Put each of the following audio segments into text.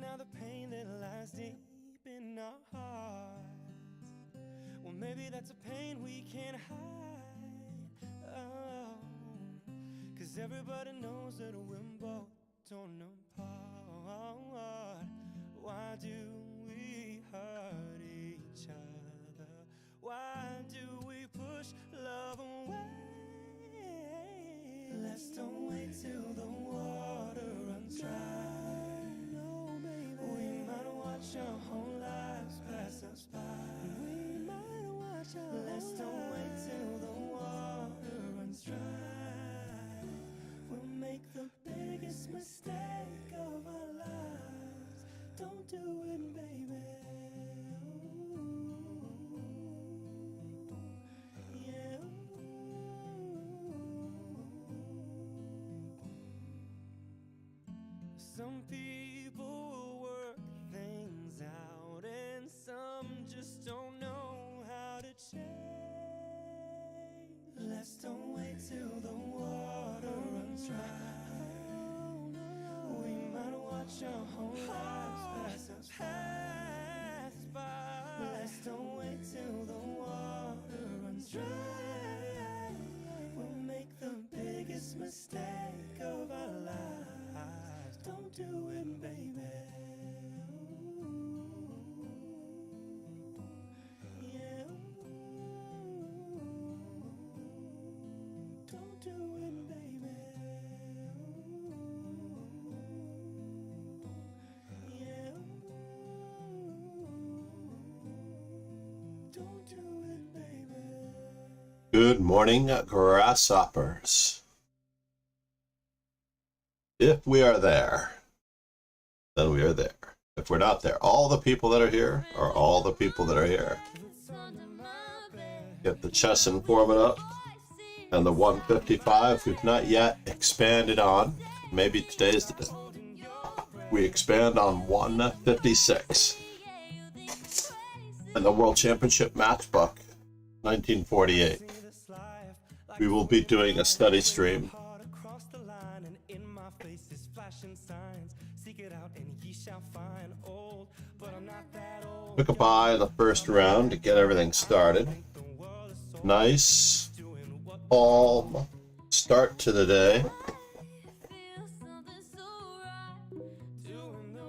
now the pain that lies deep in our hearts, well, maybe that's a pain we can't hide. Oh, 'cause everybody knows that we're both torn apart. Why do we hurt each other? Why do we push love away? Let's don't wait till the water runs dry. No, baby. We might watch our whole lives pass us by. We might watch our Let's don't wait till the water runs dry. We'll make the biggest mistake of our lives. Don't do it, baby. Yeah. Some people will work things out, and some just don't know how to change. Let's don't wait till the water runs dry. We might watch our whole lives pass by. Let's don't wait till the water runs dry. We'll make the biggest mistake of our lives. Don't do it, baby. Yeah. Don't do it, baby. Yeah. Don't do it, baby. Good morning, grasshoppers. If we are there, then we are there. If we're not there, all the people that are here are all the people that are here. Get the chess informant up, and the 155 we've not yet expanded on. Maybe today's the day. We expand on 156. And the World Championship Matchbook, 1948. We will be doing a study stream. Took a bye in the first round to get everything started. Nice, calm start to the day.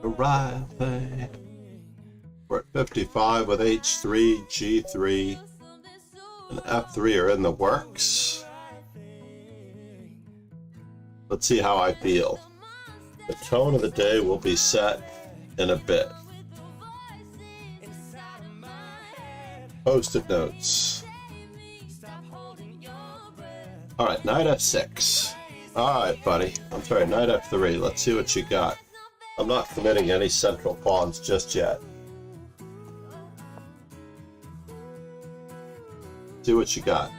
The right thing. We're at 55 with H3, G3, and F3 are in the works. Let's see how I feel. The tone of the day will be set in a bit. Post-it notes. All right, knight F6. All right, buddy. I'm sorry, knight F3. Let's see what you got. I'm not committing any central pawns just yet. See what you got.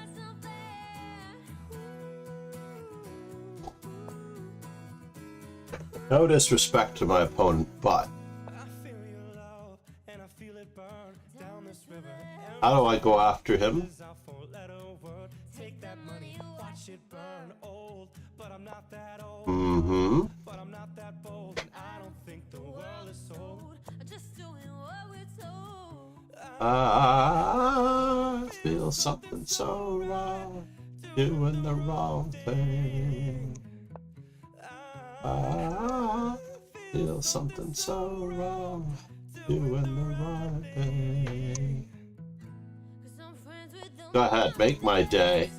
No disrespect to my opponent, but how do I go after him? Mm-hmm. I feel something so wrong, doing the wrong thing. I feel something so wrong, doing the wrong thing. Go ahead, make my day.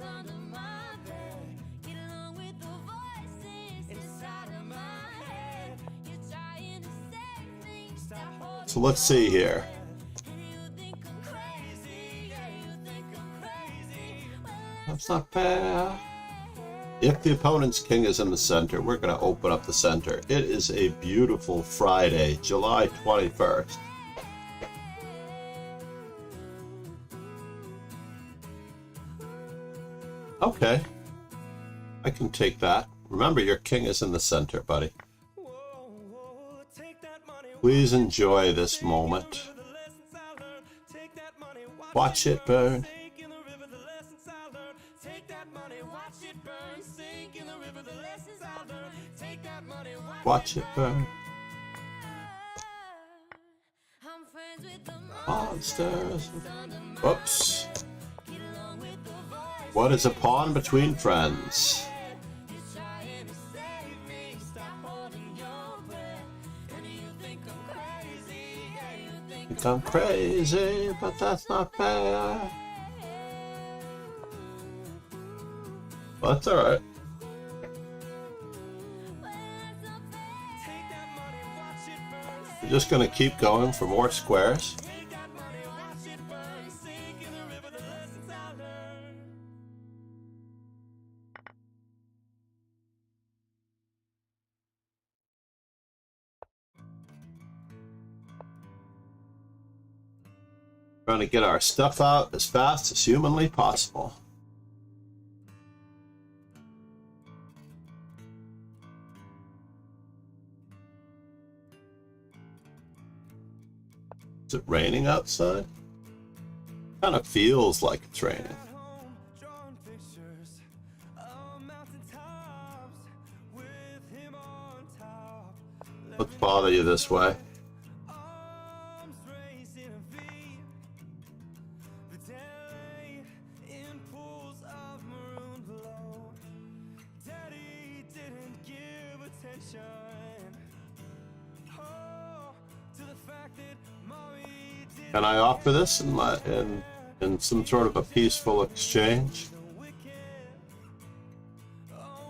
So let's see here. That's not fair. If the opponent's king is in the center, we're going to open up the center. It is a beautiful Friday, July 21st. Okay. I can take that. Remember, your king is in the center, buddy. Please enjoy this moment. Watch it burn. Watch it burn. monsters. Whoops. What is a pawn between friends? Think I'm crazy, but that's not fair. Well, that's alright. We're just gonna keep going for more squares. Trying to get our stuff out as fast as humanly possible. Is it raining outside? Kind of feels like it's raining. Let's bother you this way. Can I offer this in some sort of a peaceful exchange?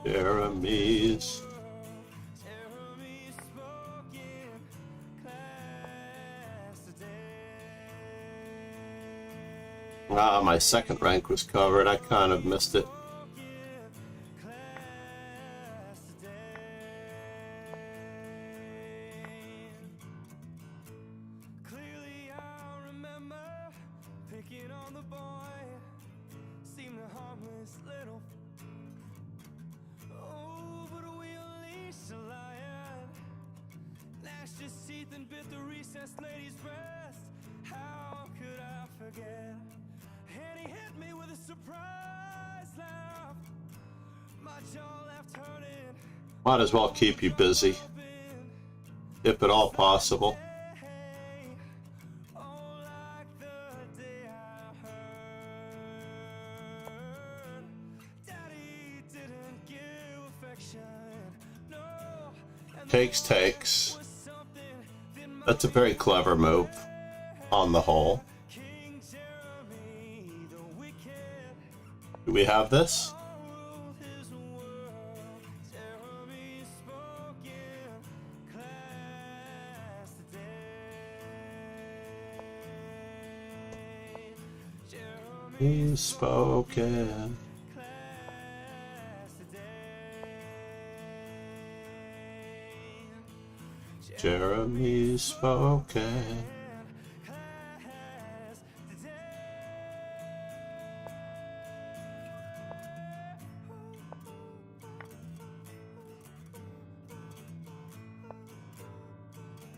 Jeremy's. Ah, my second rank was covered. I kind of missed it. Might as well keep you busy, if at all possible. Takes. That's a very clever move, on the whole. Do we have this? He's spoken. Jeremy's spoken.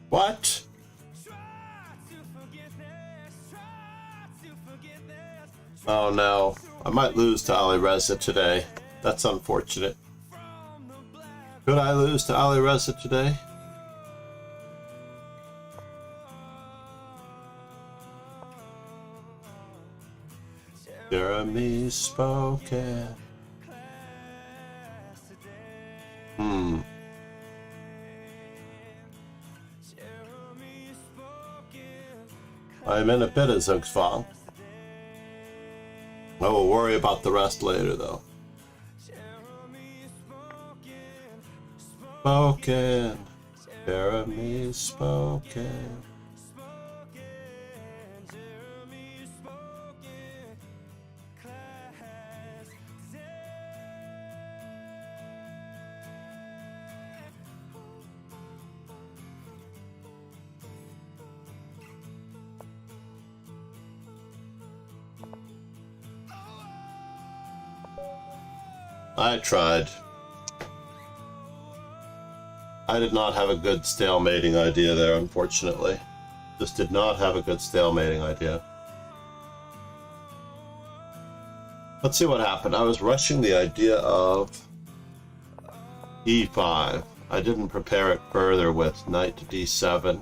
What? Oh no, I might lose to Ali Reza today. That's unfortunate. Could I lose to Ali Reza today? Jeremy's spoken. I'm in a bit of Zugzwang. I will worry about the rest later, though. Spoken. Jeremy's spoken. I tried. I did not have a good stalemating idea there, unfortunately. Just did not have a good stalemating idea. Let's see what happened. I was rushing the idea of e5. I didn't prepare it further with knight to d7.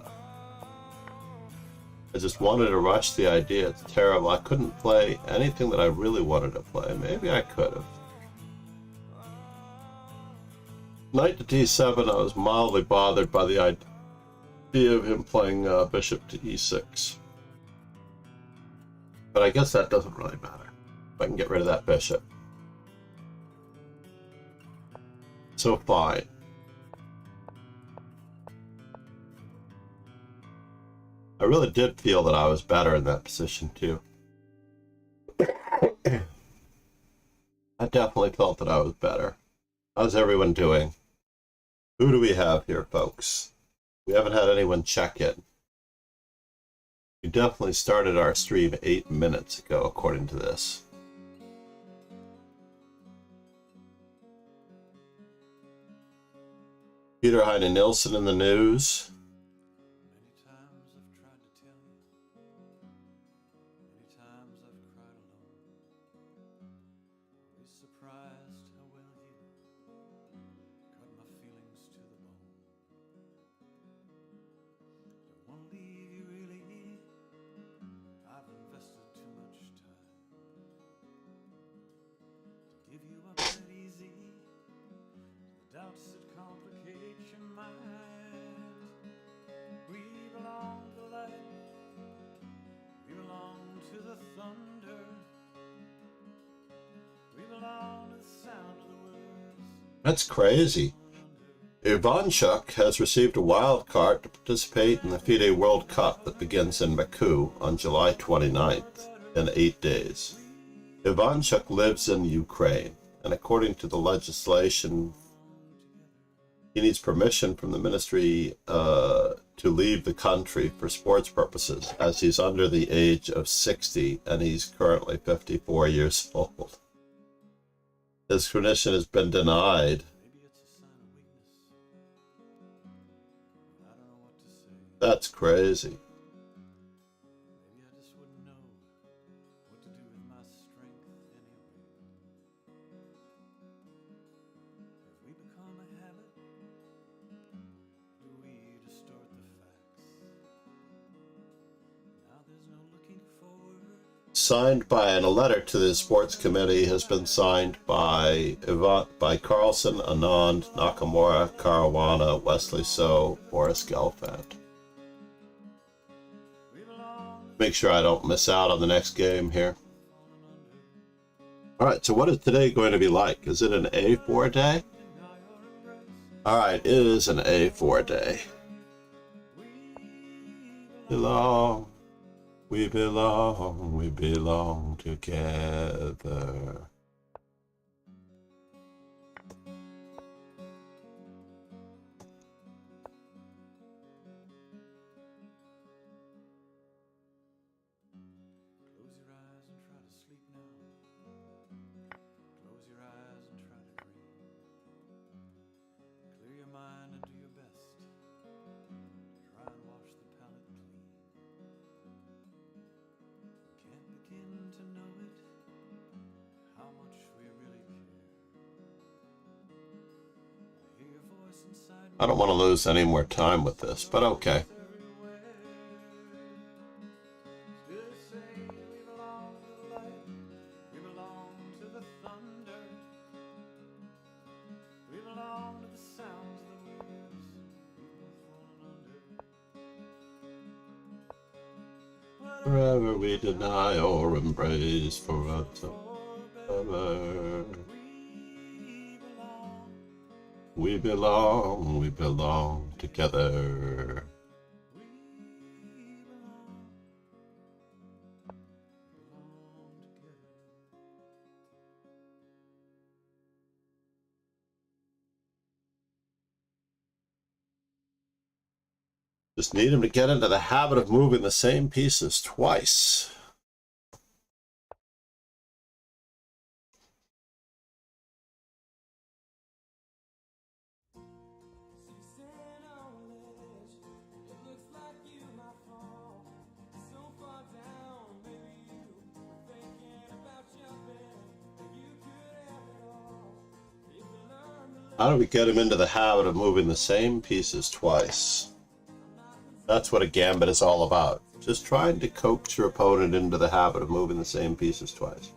I just wanted to rush the idea. It's terrible. I couldn't play anything that I really wanted to play. Maybe I could have. Knight to d7, I was mildly bothered by the idea of him playing bishop to e6. But I guess that doesn't really matter. If I can get rid of that bishop. So fine. I really did feel that I was better in that position too. I definitely felt that I was better. How's everyone doing? Who do we have here, folks? We haven't had anyone check in. We definitely started our stream 8 minutes ago, according to this. Peter Heine Nilsson in the news. That's crazy. Ivanchuk has received a wild card to participate in the FIDE World Cup that begins in Baku on July 29th in 8 days. Ivanchuk lives in Ukraine, and according to the legislation, he needs permission from the ministry to leave the country for sports purposes, as he's under the age of 60 and he's currently 54 years old. His permission has been denied. That's crazy. Signed by, and a letter to the sports committee has been signed by Carlson, Anand, Nakamura, Caruana, Wesley So, Boris Gelfand. Make sure I don't miss out on the next game here. All right, so what is today going to be like? Is it an A4 day? All right, it is an A4 day. We belong together. I don't want to lose any more time with this, but okay. Forever we deny or embrace forever. We belong together. Just need him to get into the habit of moving the same pieces twice. How do we get him into the habit of moving the same pieces twice? That's what a gambit is all about. Just trying to coax your opponent into the habit of moving the same pieces twice.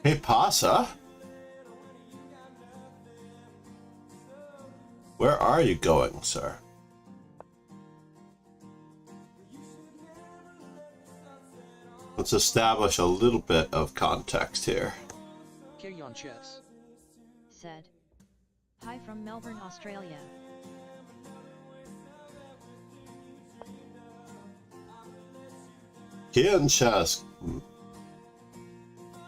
Hey, pasa? Where are you going, sir? Let's establish a little bit of context here. Carry on, chess. Said. Hi from Melbourne, Australia. Kian Chess.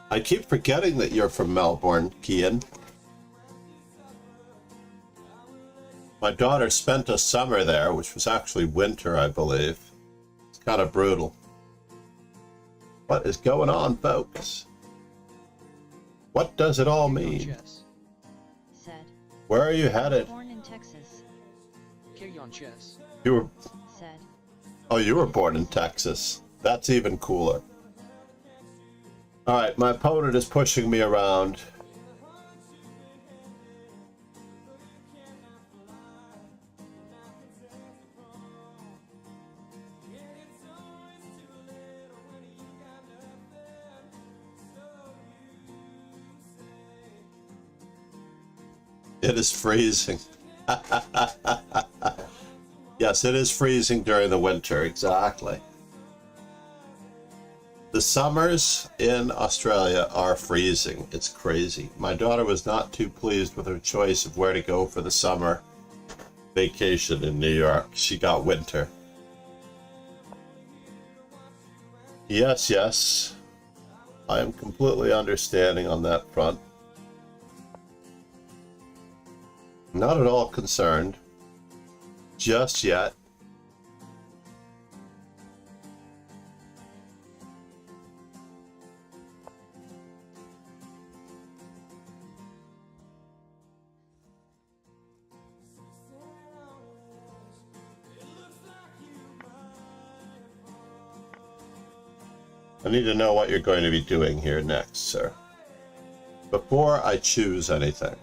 I keep forgetting that you're from Melbourne, Kian. My daughter spent a summer there, which was actually winter, I believe. It's kind of brutal. What is going on, folks? What does it all mean? Said. Where are you headed? Born in Texas. Carry on, chess. You were... Said. Oh, you were born in Texas. That's even cooler. Alright, my opponent is pushing me around. It is freezing. Yes, it is freezing during the winter, exactly. The summers in Australia are freezing. It's crazy. My daughter was not too pleased with her choice of where to go for the summer vacation in New York. She got winter. Yes, yes. I am completely understanding on that front. Not at all concerned. Just yet. I need to know what you're going to be doing here next, sir, before I choose anything.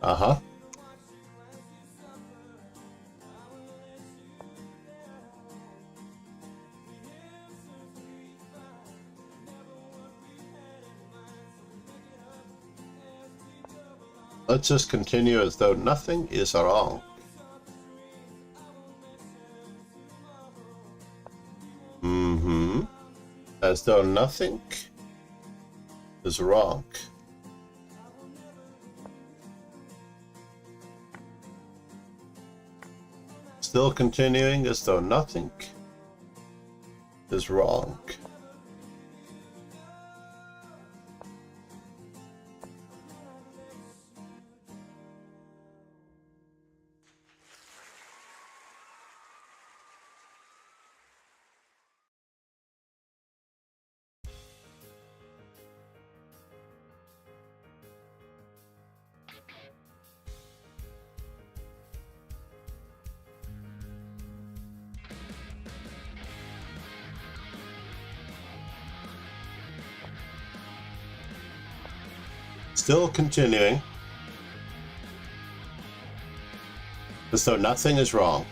Uh-huh. Let's just continue as though nothing is wrong. Mm-hmm. As though nothing is wrong. Still continuing as though nothing is wrong. Still continuing as though nothing is wrong.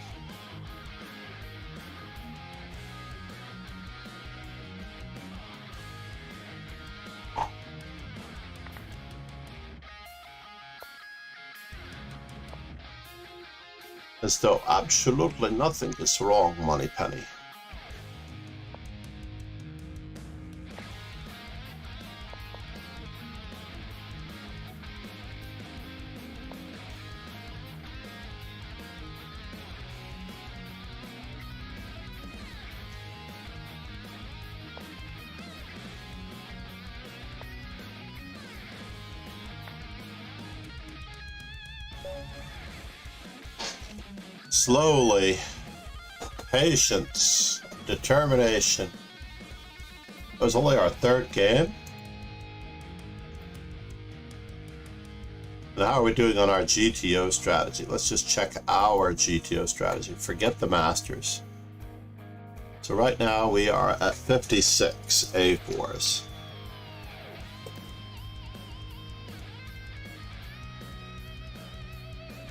As though absolutely nothing is wrong, Moneypenny. Slowly, patience, determination. It was only our third game. And how are we doing on our GTO strategy? Let's just check our GTO strategy. Forget the Masters. So right now we are at 56 A4s.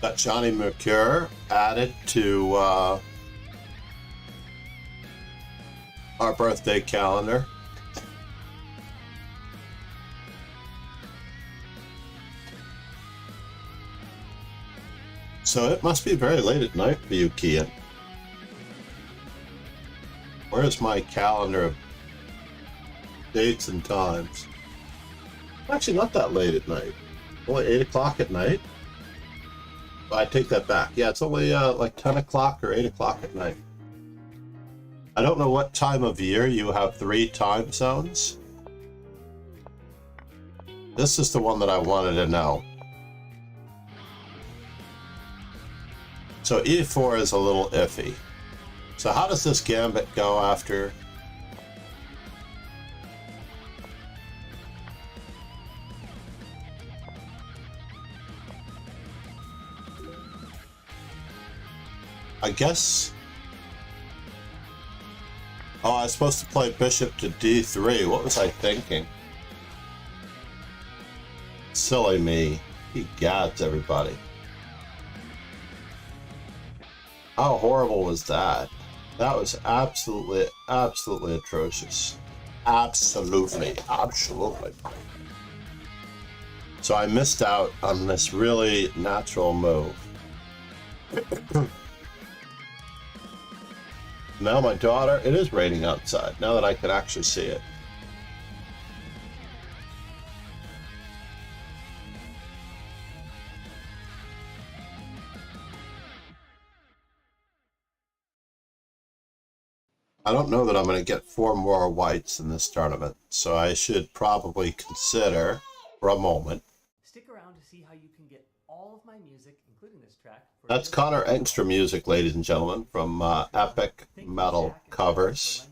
Got Johnny Mercure added to our birthday calendar. So it must be very late at night for you, Kian. Where's my calendar of dates and times? Actually, not that late at night. Only 8 o'clock at night. I take that back. Yeah, it's only like 10 o'clock or 8 o'clock at night. I don't know what time of year you have 3 time zones. This is the one that I wanted to know. So E4 is a little iffy. So how does this gambit go after? I guess. Oh, I was supposed to play bishop to D3. What was I thinking? Silly me. He gads everybody. How horrible was that? That was absolutely atrocious. Absolutely. So I missed out on this really natural move. Now my daughter, it is raining outside, now that I can actually see it. I don't know that I'm going to get 4 more whites in this tournament, so I should probably consider for a moment. Stick around to see how you can get all of my music, including this track. That's Connor Engstrom music, ladies and gentlemen, from Epic Metal Covers.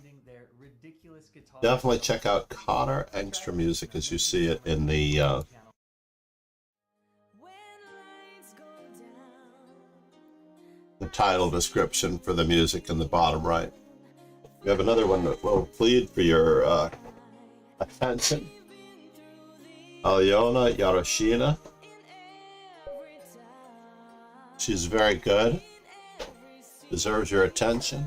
Definitely check out Connor Engstrom music as you see it in the title description for the music in the bottom right. We have another one that will plead for your attention. Alyona Yaroshina. She's very good. Deserves your attention.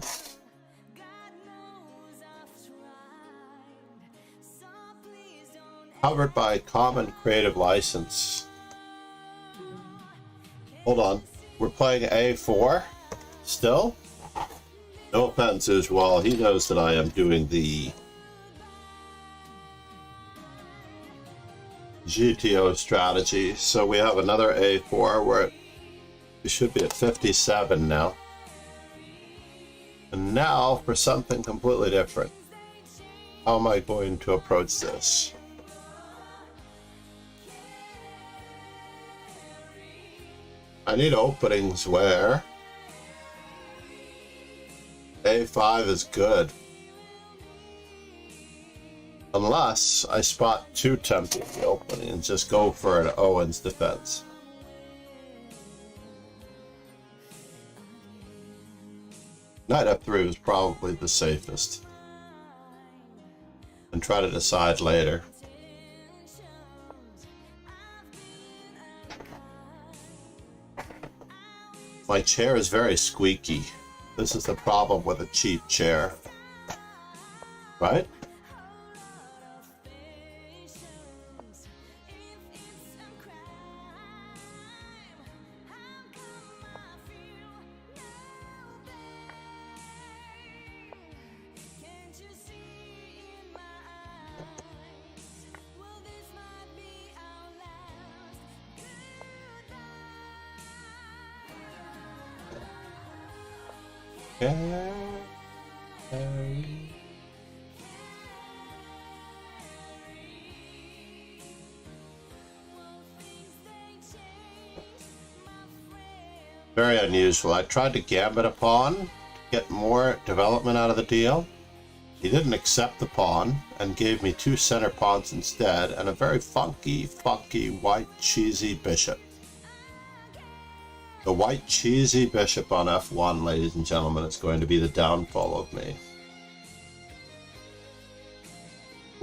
Covered by Common Creative License. Hold on. We're playing A4 still? No offense, Ujwal. He knows that I am doing the GTO strategy. So we have another A4 where we should be at 57 now. And now for something completely different. How am I going to approach this? I need openings where A5 is good. Unless I spot 2 tempting the opening and just go for an Owen's defense. Knight F3 was probably the safest. And try to decide later. My chair is very squeaky. This is the problem with a cheap chair. Right? Very unusual. I tried to gambit a pawn to get more development out of the deal. He didn't accept the pawn and gave me 2 center pawns instead and a very funky white cheesy bishop. The white cheesy bishop on F1, ladies and gentlemen, is going to be the downfall of me.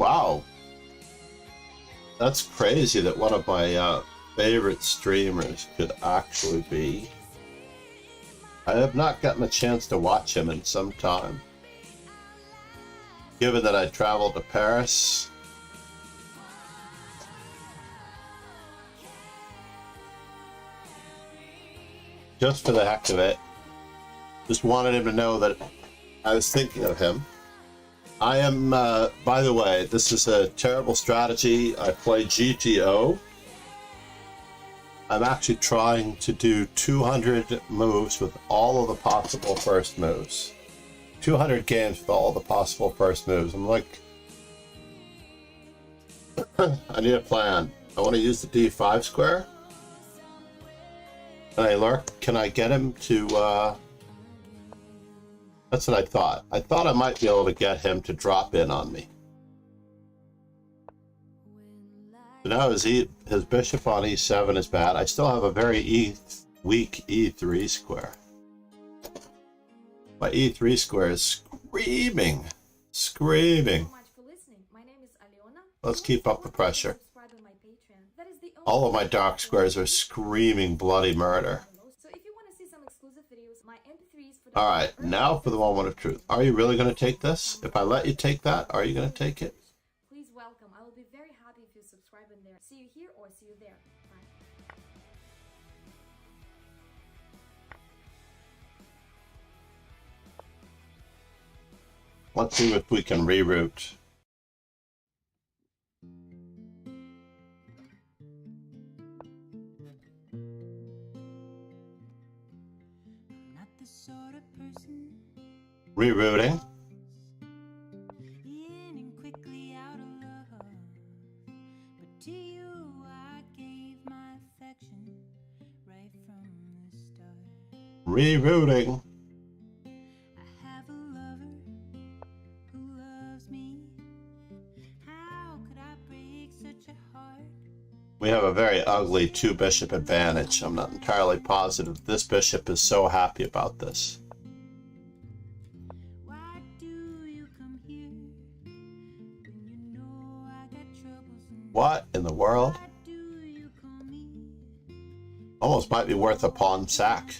Wow. That's crazy that one of my favorite streamers could actually be. I have not gotten a chance to watch him in some time. Given that I traveled to Paris, just for the heck of it, just wanted him to know that I was thinking of him. I am, by the way, this is a terrible strategy. I play GTO. I'm actually trying to do 200 moves with all of the possible first moves. 200 games with all the possible first moves. I'm like, I need a plan. I want to use the D5 square. Can I get him to, that's what I thought. I thought I might be able to get him to drop in on me. So now his bishop on E7 is bad. I still have a very weak E3 square. My E3 square is screaming. Let's keep up the pressure. All of my dark squares are screaming bloody murder. Alright, now for the moment of truth. Are you really going to take this? If I let you take that, are you going to take it? Please welcome. I will be very happy if you subscribe in there. See you here or see you there. Bye. Let's see if we can reroute. Rerouting. Rerouting. We have a very ugly two-bishop advantage. I'm not entirely positive this bishop is so happy about this. What in the world? Almost might be worth a pawn sack.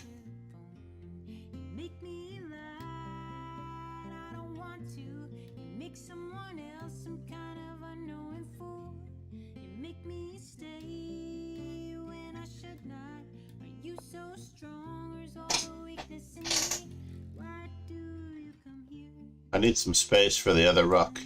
I need some space for the other rook.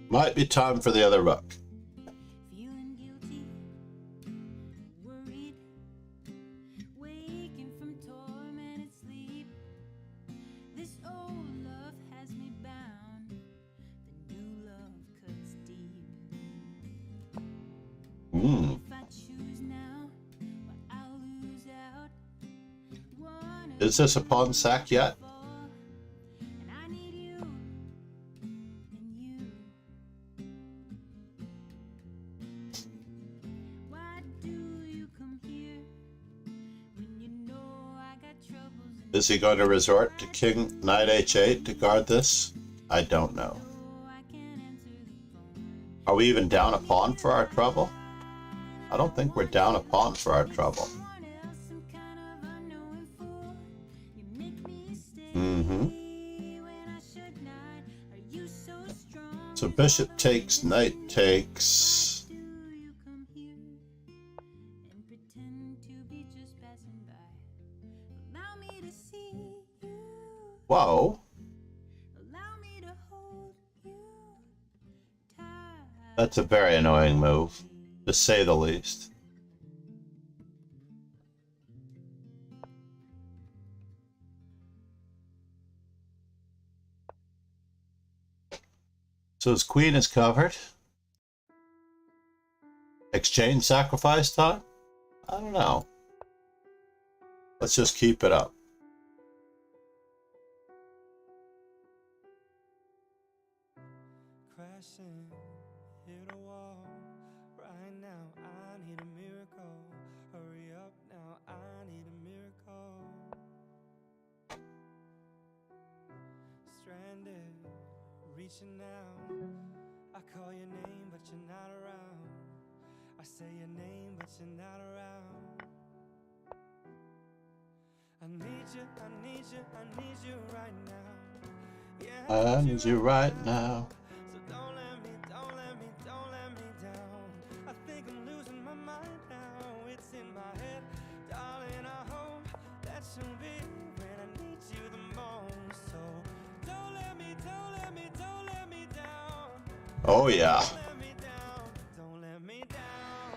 Might be time for the other rook. Is this a pawn sack yet? Is he going to resort to King Knight H8 to guard this? I don't know. Are we even down a pawn for our trouble? I don't think we're down a pawn for our trouble. So bishop takes, knight takes. Whoa. That's a very annoying move, to say the least. So his queen is covered. Exchange sacrifice time? I don't know. Let's just keep it up. reaching out. I call your name, but you're not around. I say your name, but you're not around. I need you, I need you, I need you right now. Yeah, I need you right now. so don't let me down. I think I'm losing my mind now. It's in my head, darling. I hope that you'll be when I need you the most. So don't let me down. Oh yeah. Don't let me down.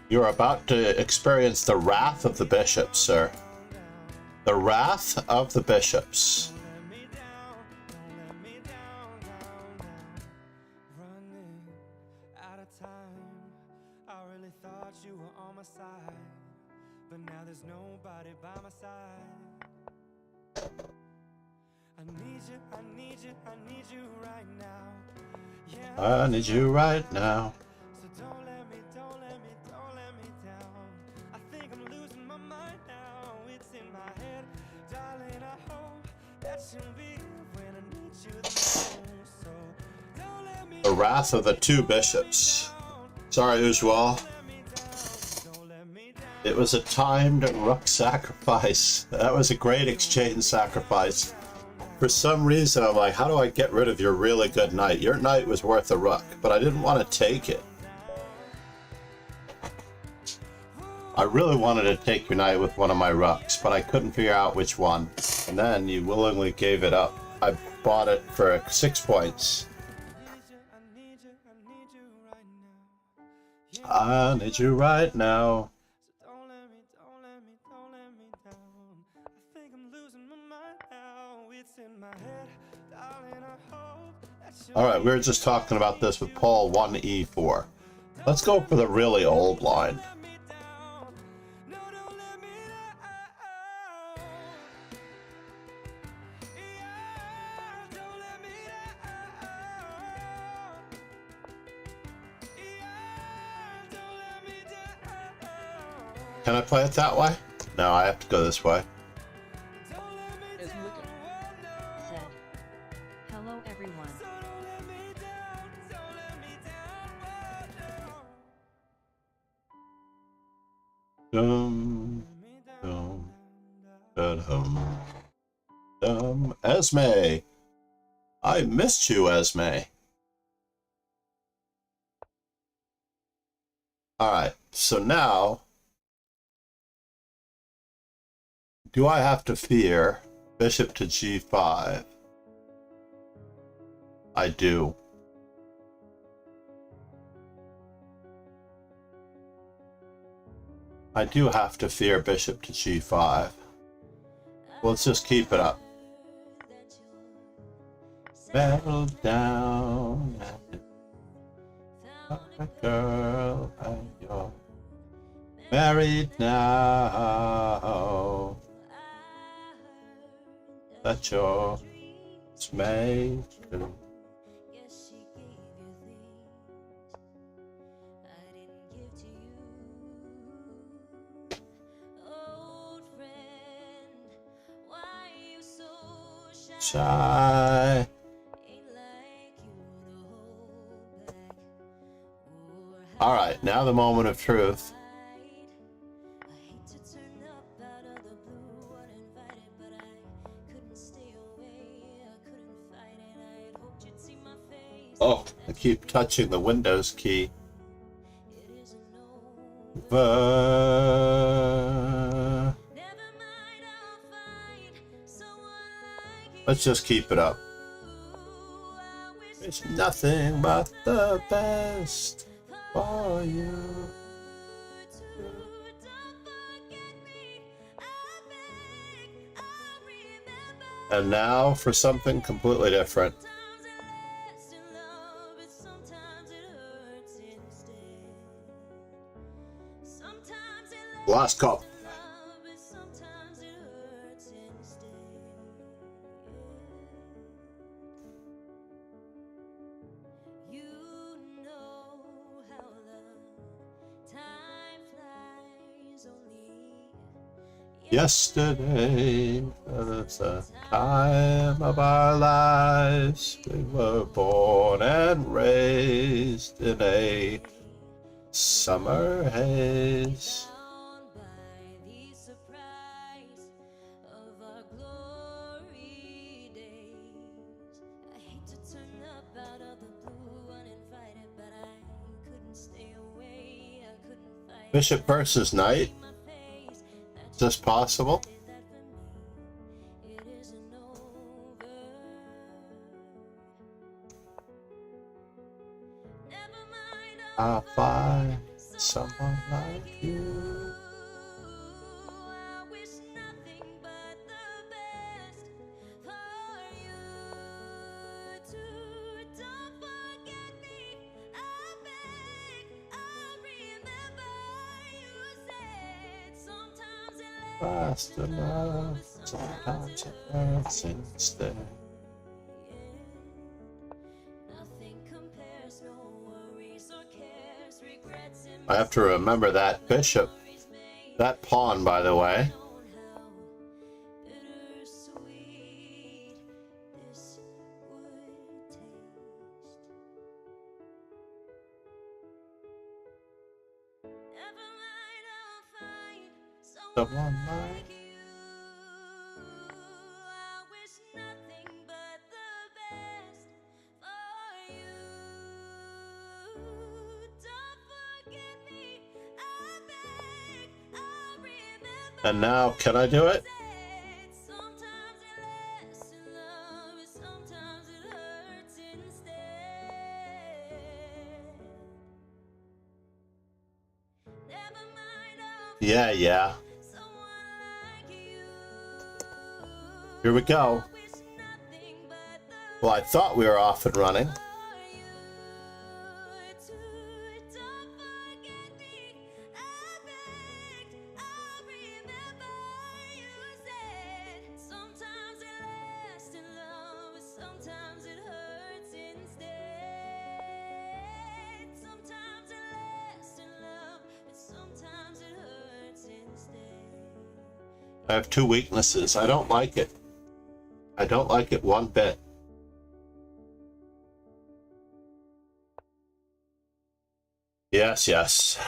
You're about to experience the wrath of the bishops, sir. The wrath of the bishops. Running out of time. I really thought you were on my side, but now there's nobody by my side. I need you, I need you, I need you right now. Yeah, I need you right now. so don't let me down. I think I'm losing my mind now. It's in my head, darling. I hope that you'll be when I need you the most. So don't let me The wrath of the two bishops. Sorry, Ujwal. It was a timed rook sacrifice. That was a great exchange sacrifice. For some reason, I'm like, how do I get rid of your really good knight? Your knight was worth a rook, but I didn't want to take it. I really wanted to take your knight with one of my rooks, but I couldn't figure out which one. And then you willingly gave it up. I bought it for 6 points. I need you right now. Don't let me down. I think I'm losing my mind now. It's in my head, darling. I hope that you'll Alright, we were just talking about this with Paul 1E4. Let's go for the really old line. let me down. No, don't let me down. Yeah, don't let me down. Yeah, don't let me down. Can I play it that way? No, I have to go this way. Don't let me Es down. Licken. Said. Hello everyone. So don't let me down. Don't let me down. Dum, dum, da-dum. Esme! I missed you, Esme. Alright, so now... do I have to fear bishop to g5? I do. I do have to fear bishop to g5. Let's just keep it up. Settle down, a girl, and you're married now. That you're made to. Shy. All right, now the moment of truth. Oh, I keep touching the Windows key. Let's just keep it up. It's nothing but the best for you. And now for something completely different. Last call. Yesterday was the time of our lives. We were born and raised in a summer haze. Bishop versus Knight. Is this possible? I'll find someone like you. Fast enough, sometimes it hurts instead. I have to remember that bishop, that pawn, by the way. Someone like and now, can I do it? Yeah. Here we go. Well, I thought we were off and running. I have two weaknesses. I don't like it. I don't like it one bit. Yes.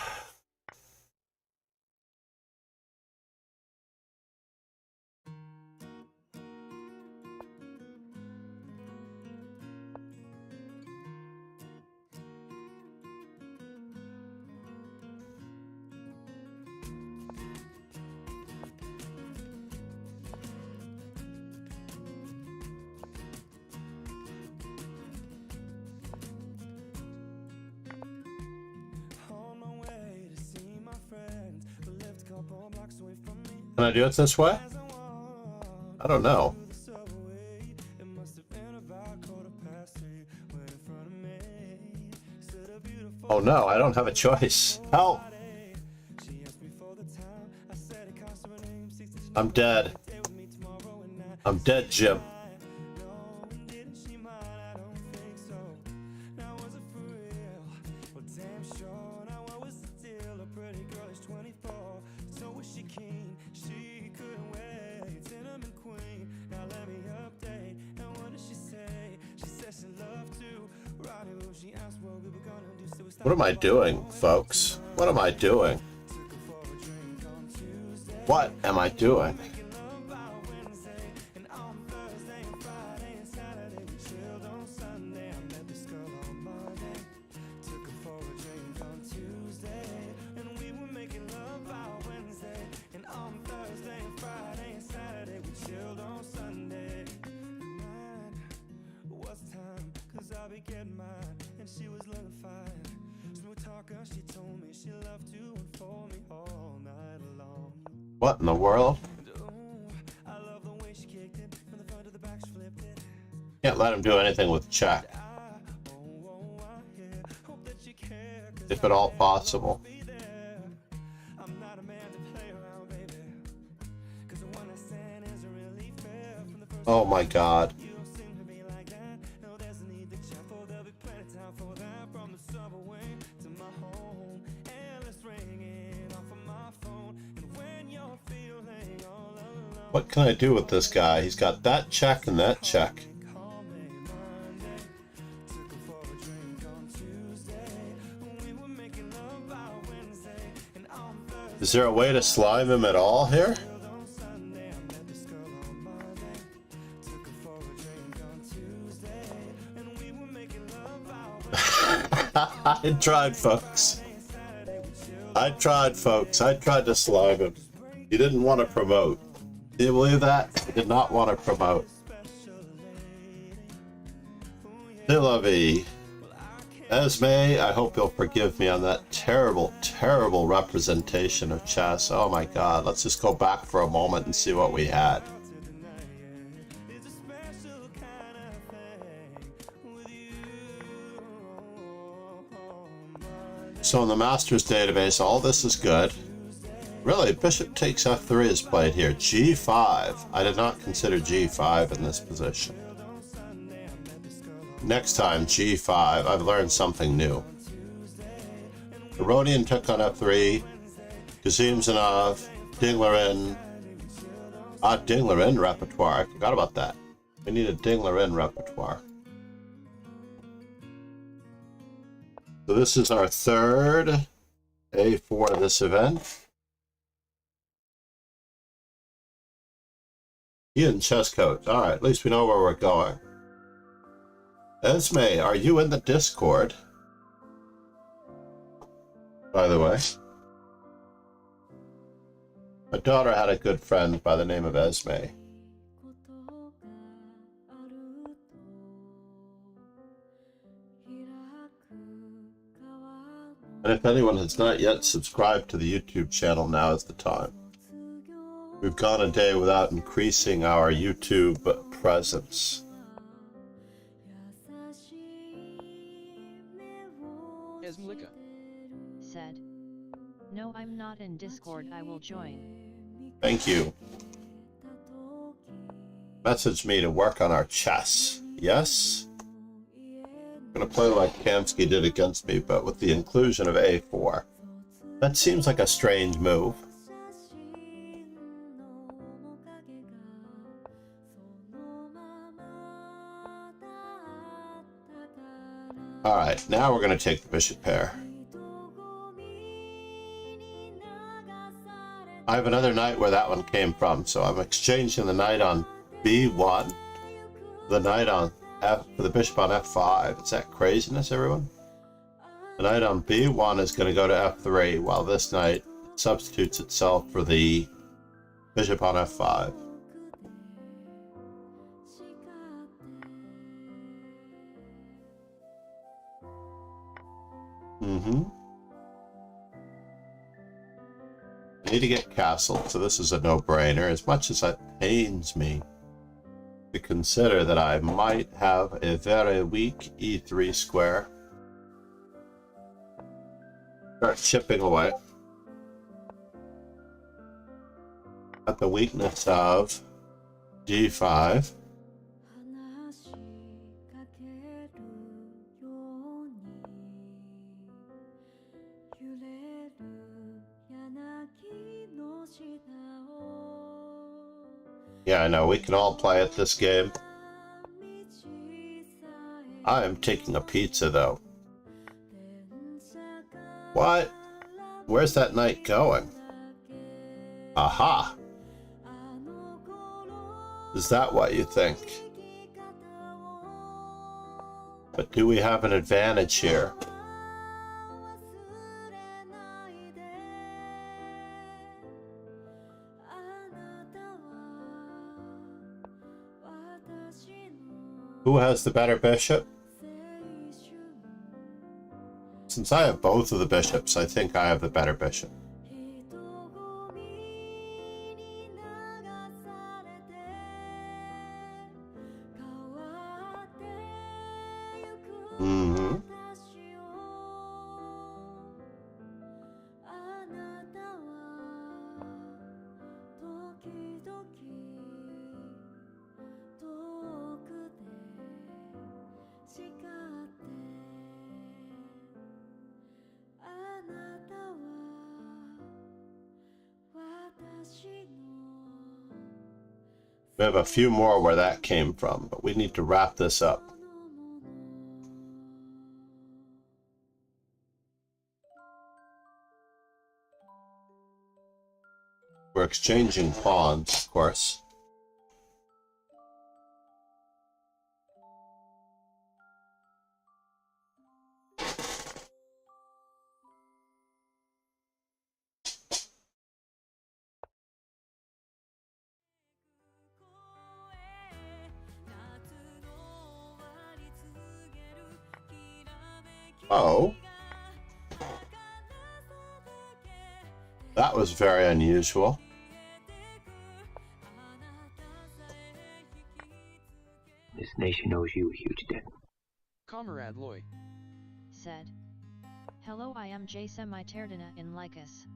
Can I do it this way? I don't know. Oh no, I don't have a choice. Help! I'm dead. I'm dead, Jim. What am I doing, folks? What am I doing? What am I doing? What in the world? Can't let him do anything with check. If at all possible. Oh my God. What can I do with this guy? He's got that check and that check. Is there a way to slime him at all here? I tried, folks. I tried to slime him. He didn't want to promote. Do you believe that? He did not want to promote. Silavie. Esme, I hope you'll forgive me on that terrible, terrible representation of chess. Oh my god, let's just go back for a moment and see what we had. So in the Masters database, all this is good. Really, bishop takes f3 is played here. g5. I did not consider g5 in this position. Next time, g5. I've learned something new. Herodian took on f3. Kazimzanov, Dingler-in. Dingler-in repertoire. I forgot about that. We need a Dingler-in repertoire. So this is our third A4 of this event. Ian chess coach. All right, at least we know where we're going. Esme, are you in the Discord? By the way, my daughter had a good friend by the name of Esme. And if anyone has not yet subscribed to the YouTube channel, now is the time. We've gone a day without increasing our YouTube presence. Esmlika. Said. No, I'm not in Discord, I will join. Thank you. Message me to work on our chess. Yes? I'm gonna play like Kamsky did against me, but with the inclusion of A4. That seems like a strange move. Alright, now we're gonna take the bishop pair. I have another knight where that one came from, so I'm exchanging the knight on B1, the knight on F, for the bishop on F5. Is that craziness, everyone? The knight on B1 is going to go to F3, while this knight substitutes itself for the bishop on F5. I need to get castled, so this is a no-brainer, as much as it pains me to consider that I might have a very weak E3 square. Start chipping away at the weakness of G5. Yeah, I know, we can all play at this game. I am taking a pizza, though. What? Where's that knight going? Aha! Is that what you think? But do we have an advantage here? Who has the better bishop? Since I have both of the bishops, I think I have the better bishop. We have a few more where that came from, but we need to wrap this up. We're exchanging pawns, of course. Oh. That was very unusual. This nation owes you a huge debt. Comrade Loy. Said. Hello, I am J. Semiterdina in Lycus.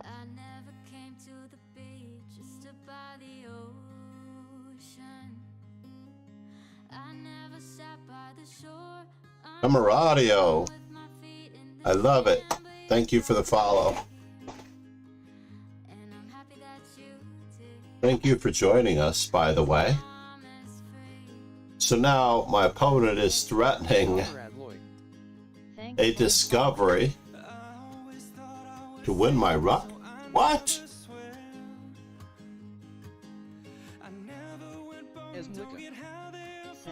I never came to the beach just to by the ocean. I never sat by the shore. Camaradio. I love it. Thank you for the follow. Thank you for joining us, by the way. So now my opponent is threatening a discovery to win my rook. What?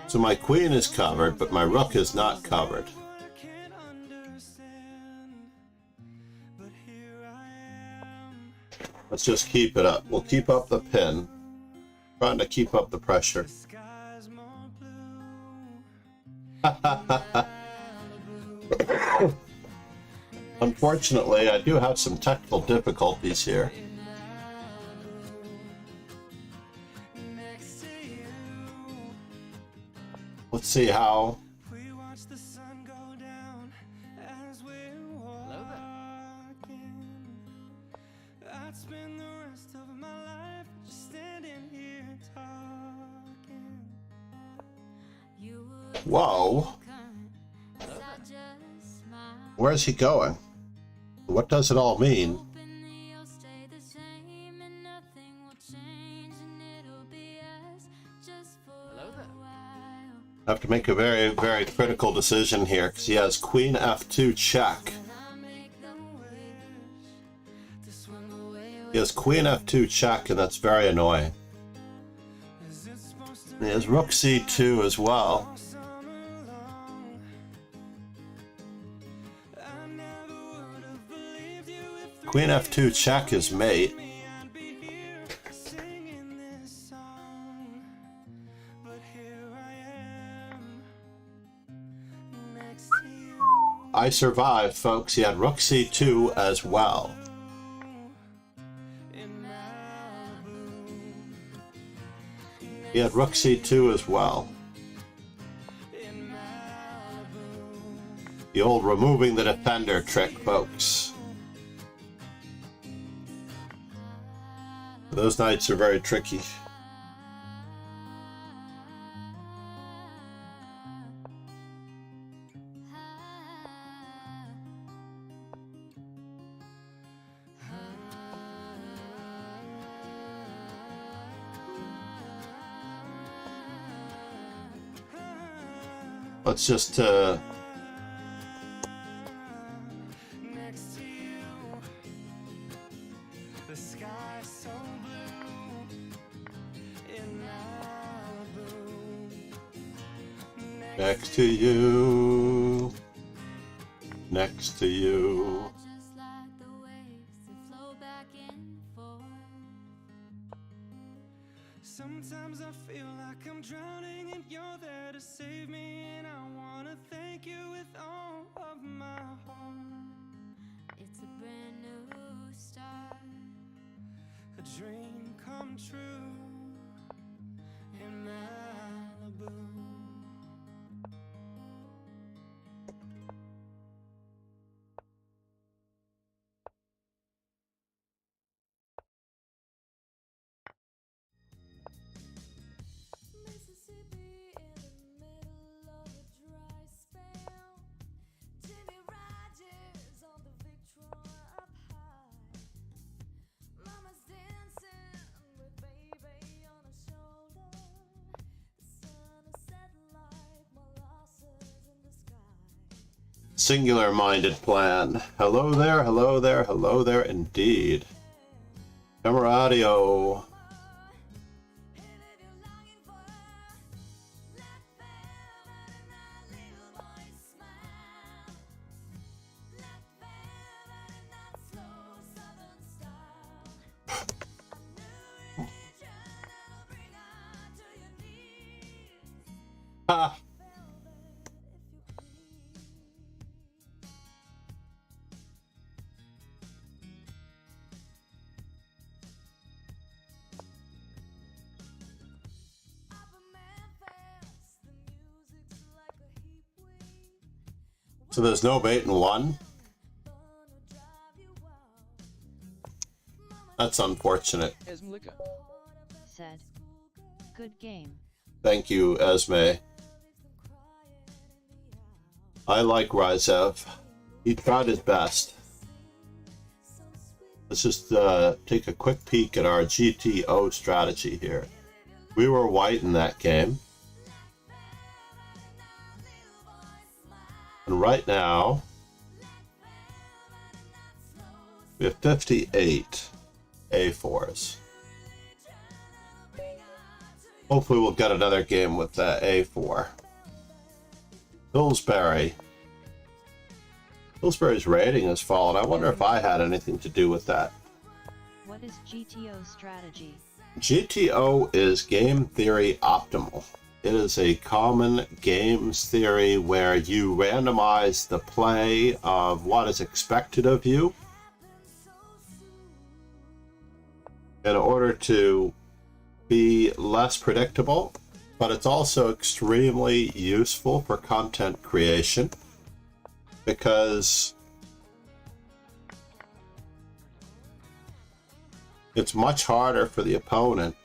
So my queen is covered, but my rook is not covered. Let's just keep it up. We'll keep up the pin. Trying to keep up the pressure. Unfortunately, I do have some technical difficulties here. Let's see how. Whoa. Where's he going? What does it all mean? I have to make a very, very critical decision here because he has Queen F2 check. He has Queen F2 check, and that's very annoying. He has Rook C2 as well. Queen F2 check is mate. I survived, folks. He had Rook C2 as well. He had Rook C2 as well. The old removing the defender trick, folks. Those knights are very tricky. Let's just next to you, next to you. Sometimes I feel like I'm drowning and you're there to save me, and I wanna thank you with all of my heart. It's a brand new start, A dream come true in Malibu. Mississippi in the middle of a dry spell. Jimmy Rogers on the Victrola up high. Mama's dancing with baby Singular-minded plan. Hello there, hello there, hello there indeed. Camaradio. Ha! So there's no bait in one? That's unfortunate. Esmlika. Said. Good game. Thank you, Esme. I like Ryzev. He tried his best. Let's just take a quick peek at our GTO strategy here. We were white in that game. And right now, we have 58 A4s. Hopefully we'll get another game with A4. Pillsbury. Pillsbury's rating has fallen. I wonder if I had anything to do with that. What is GTO strategy? GTO is game theory optimal. It is a common games theory where you randomize the play of what is expected of you in order to be less predictable, but it's also extremely useful for content creation because it's much harder for the opponent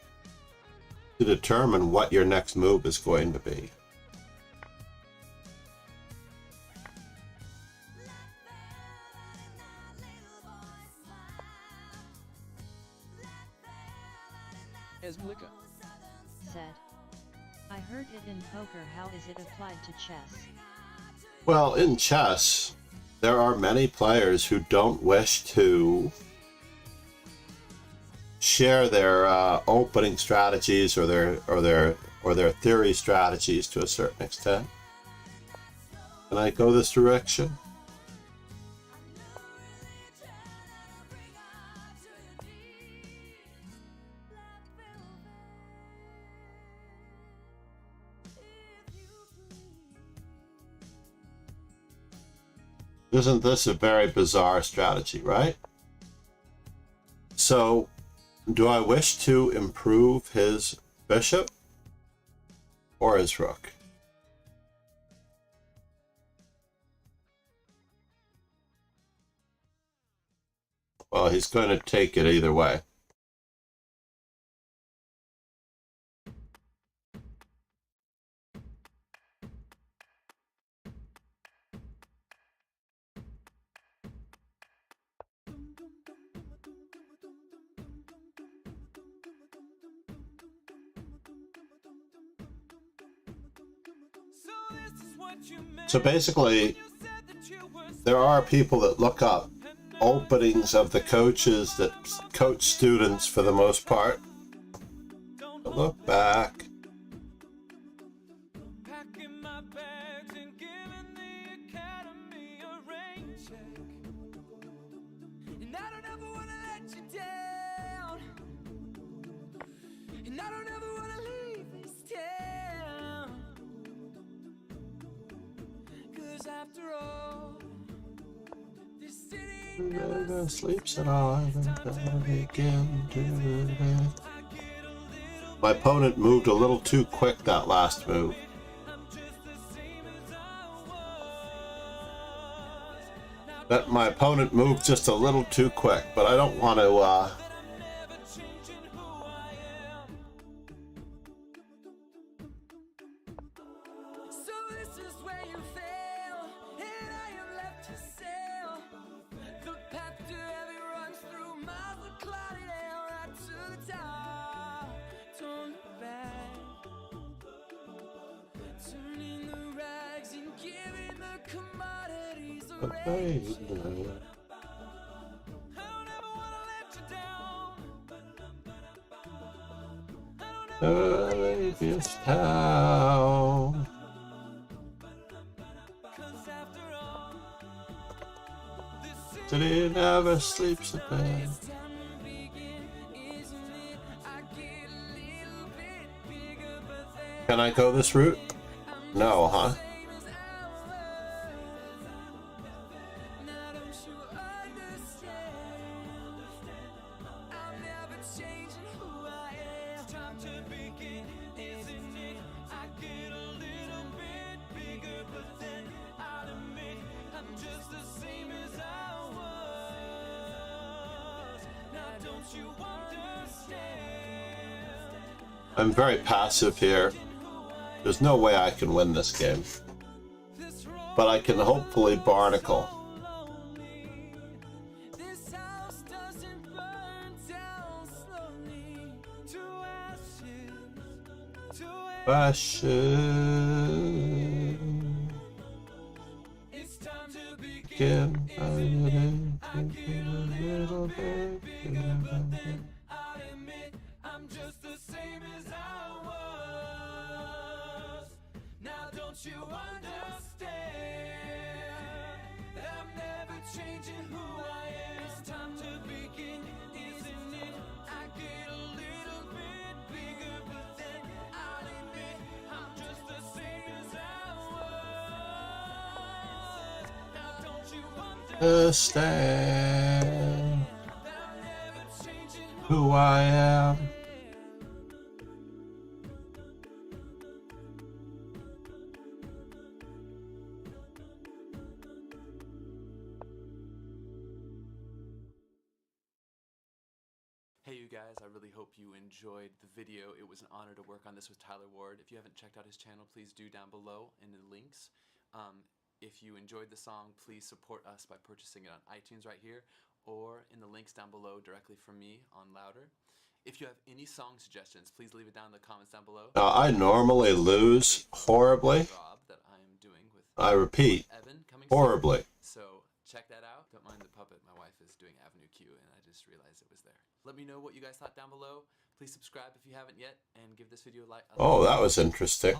to determine what your next move is going to be. Esmlika. Said. I heard it in poker. How is it applied to chess? Well, in chess, there are many players who don't wish to share their opening strategies or their theory strategies to a certain extent. Can I go this direction? Isn't this a very bizarre strategy, right? So, do I wish to improve his bishop or his rook? Well, he's going to take it either way. So basically, there are people that look up openings of the coaches that coach students for the most part. Look back. Sleeps and I begin to. My opponent moved a little too quick that last move. My opponent moved just a little too quick, but I don't want to. This town. City never sleeps a bed. Can I go this route? No, huh? I'm very passive here. There's no way I can win this game. But I can hopefully barnacle. Passion. Again, a little bit. I'm just the same as I was. Now don't you understand? I'm never changing who I am. It's time to begin, isn't it? I get a little bit bigger, but then I'll admit I'm just the same as I was. Now don't you Understand who I am. Hey you guys, I really hope you enjoyed the video. It was an honor to work on this with Tyler Ward. If you haven't checked out his channel, please do down below in the links. If you enjoyed the song, please support us by purchasing it on iTunes right here, or in the links down below directly from me on Louder. If you have any song suggestions, please leave it down in the comments down below. I normally lose horribly. That I am doing with I repeat, Evan coming horribly. soon. So check that out. Don't mind the puppet. My wife is doing Avenue Q, and I just realized it was there. Let me know what you guys thought down below. Please subscribe if you haven't yet, and give this video a like. Oh, that was interesting.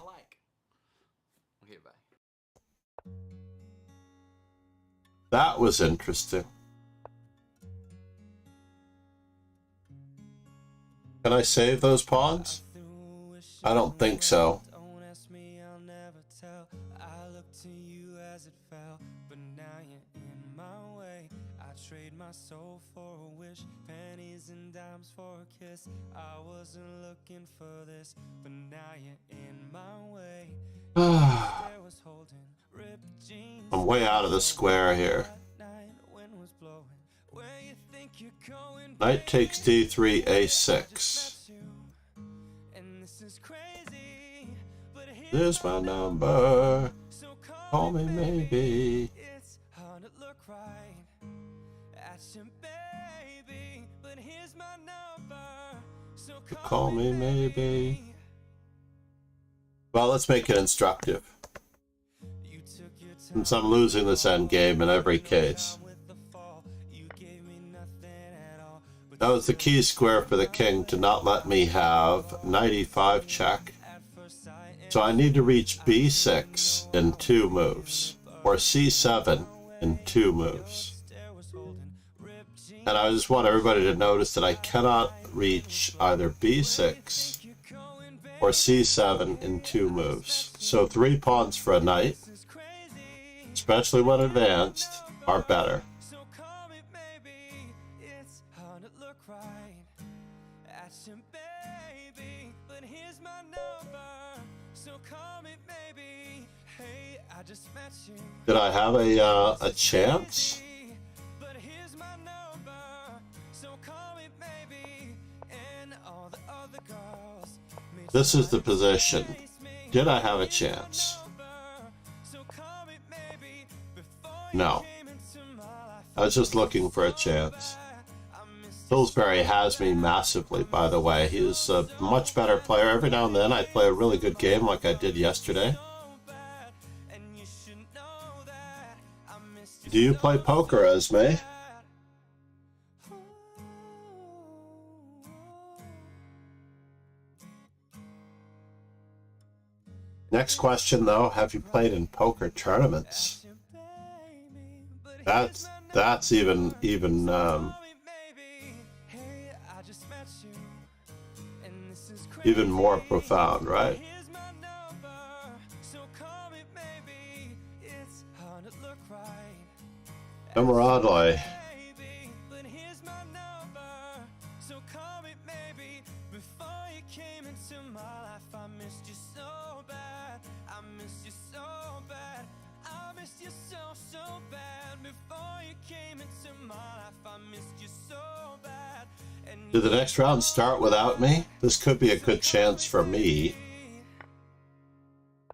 Okay, bye. That was interesting. Can I save those pawns? I don't think so. Don't ask me, I'll never tell. I look to you as it fell, but now you're in my way. I trade my soul for a wish, pennies and dimes for a kiss. I wasn't looking for this, but now you're in my way. There was holding ripped jeans. I'm way out of the square here. Wind was blowing. Where you think you're going? Knight takes d3, a6. And this is crazy, but There's my number. Call me maybe. it's hard to look right at you, baby. But here's my number, so Call me maybe. Well, let's make it instructive. You took your time Since I'm losing this endgame in every case. with the fall. You gave me nothing at all. But That was the key square for the king to not let me have knight e5 check. at first sight, So I need to reach b6 in 2 moves, or c7 in 2 moves. there was holding ripped jeans. And I just want everybody to notice that I cannot reach either b6 or c7 in 2 moves. So 3 pawns for a knight, especially when advanced, are better. So call me maybe, it's hard to look right at you, baby. But here's my number, so call me maybe. Hey, I just met you. Did I have a chance? But here's my number, so call me maybe. And all the other girls may This is the position. Did I have a chance? so call me maybe. Before No. you came into my life, I was just looking for a chance. Pillsbury has me massively, by the way. He is a much better player. Every now and then I play a really good game like I did yesterday. and you should know that I missed you. He Do you play poker, Esme? Next question, though, have you played in poker tournaments? That's even even more profound, right? Camaraderie. Did the next round start without me? This could be a good chance for me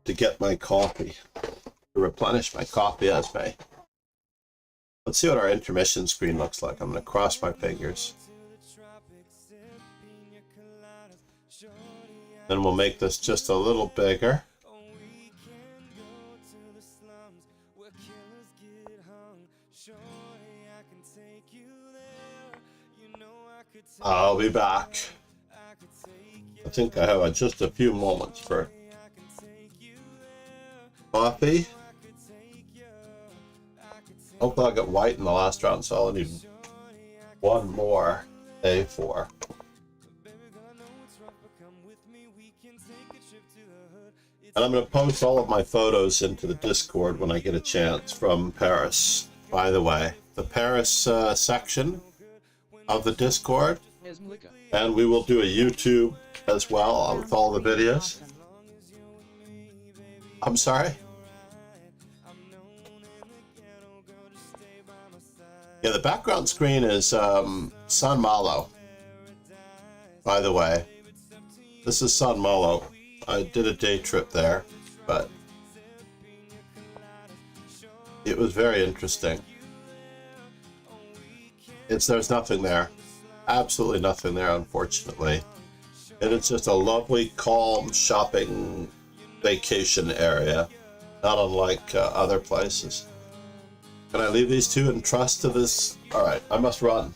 to get my coffee, to replenish my coffee, Esme. Let's see what our intermission screen looks like. I'm going to cross my fingers. Then we'll make this just a little bigger. I'll be back. I think I have just a few moments for coffee. Hopefully I got white in the last round, so I'll need one more A4. And I'm going to post all of my photos into the Discord when I get a chance from Paris. By the way, the Paris section of the Discord, and we will do a YouTube as well with all the videos. I'm sorry? Yeah, the background screen is San Malo. By the way, this is San Malo. I did a day trip there, but it was very interesting. There's nothing there. Absolutely nothing there, unfortunately. And it's just a lovely, calm shopping vacation area, not unlike other places. Can I leave these two and trust to this? All right, I must run.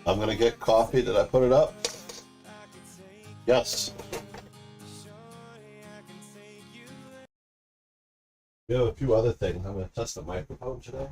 I'm going to get coffee. Did I put it up? Yes. We have a few other things. I'm going to test the microphone today.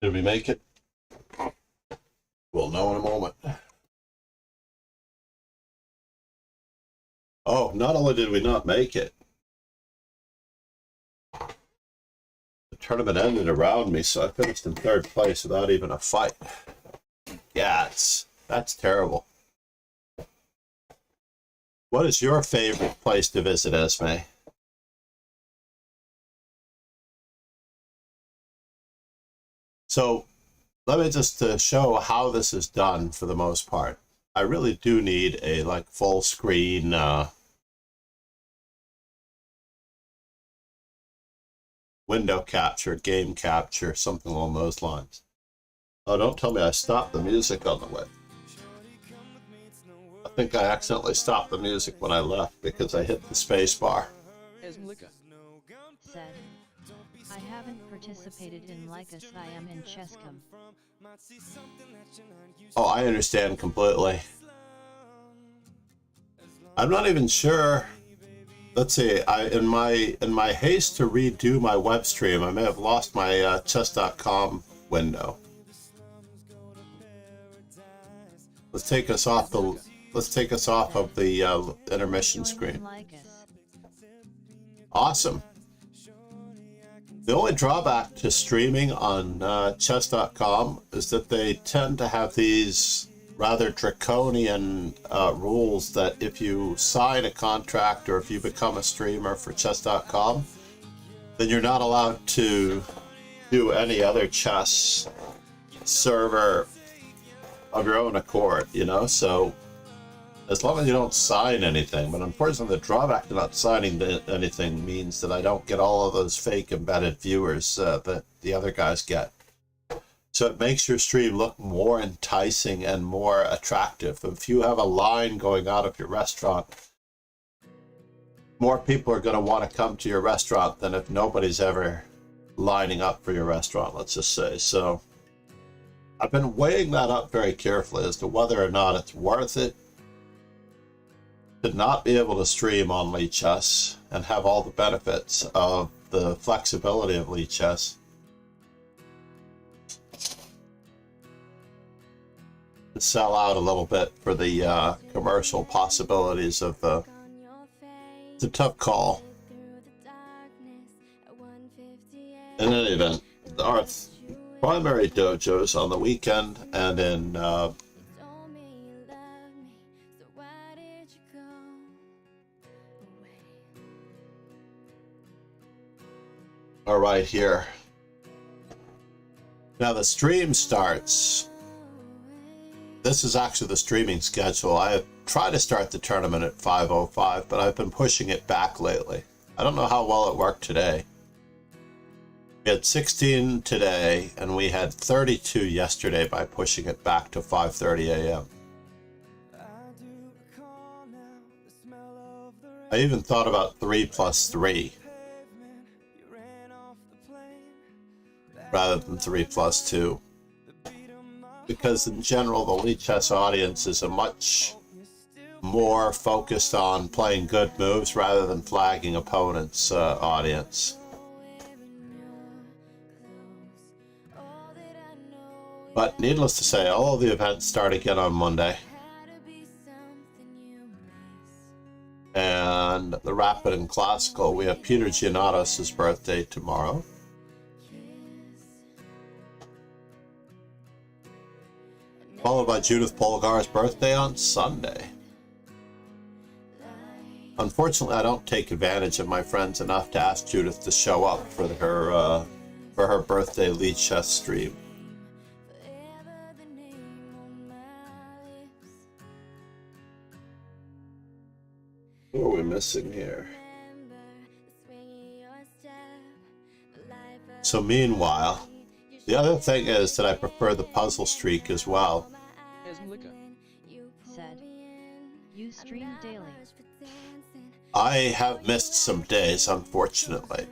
Did we make it? We'll know in a moment. Oh, not only did we not make it, the tournament ended around me, so I finished in 3rd place without even a fight. Yeah, that's terrible. What is your favorite place to visit, Esme? So let me just show how this is done for the most part. I really do need a full screen window capture, game capture, something along those lines. Oh, don't tell me I stopped the music on the way. I think I accidentally stopped the music when I left because I hit the space bar. Said, I haven't participated in Lycus, I am in Chesscom. Oh, I understand completely. I'm not even sure. Let's see, in my haste to redo my web stream, I may have lost my chess.com window. Let's take us off of the intermission screen. Awesome. The only drawback to streaming on chess.com is that they tend to have these rather draconian rules that if you sign a contract or if you become a streamer for chess.com, then you're not allowed to do any other chess server of your own accord, you know? So as long as you don't sign anything, but unfortunately the drawback to not signing anything means that I don't get all of those fake embedded viewers that the other guys get. So it makes your stream look more enticing and more attractive. If you have a line going out of your restaurant, more people are going to want to come to your restaurant than if nobody's ever lining up for your restaurant, let's just say. So I've been weighing that up very carefully as to whether or not it's worth it to not be able to stream on Lichess and have all the benefits of the flexibility of Lichess. To sell out a little bit for the commercial possibilities of the tough call. In any event, our primary dojos on the weekend and in are right here. Now the stream starts. This is actually the streaming schedule. I have tried to start the tournament at 5:05, but I've been pushing it back lately. I don't know how well it worked today. We had 16 today, and we had 32 yesterday by pushing it back to 5:30 a.m. I even thought about 3+3 rather than 3+2. Because in general, the Lichess audience is a much more focused on playing good moves rather than flagging opponents' audience. But needless to say, all of the events start again on Monday. And the Rapid and Classical, we have Peter Giannatos' birthday tomorrow. Followed by Judith Polgar's birthday on Sunday. Unfortunately, I don't take advantage of my friends enough to ask Judith to show up for her birthday Lichess stream. What are we missing here? So meanwhile, the other thing is that I prefer the puzzle streak as well. Said, you stream daily. I have missed some days, unfortunately.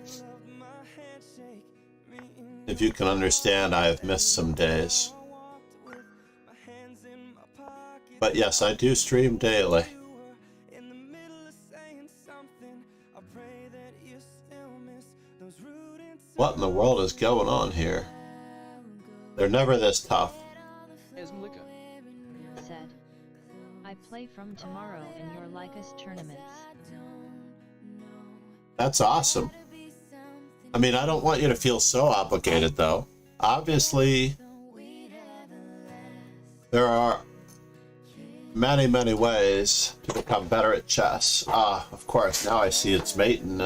If you can understand, I have missed some days. But yes, I do stream daily. What in the world is going on here? They're never this tough. Said, I play from tomorrow in your Lycus tournaments. That's awesome. I mean, I don't want you to feel so obligated, though. Obviously, there are many, many ways to become better at chess. Of course, now I see it's mating.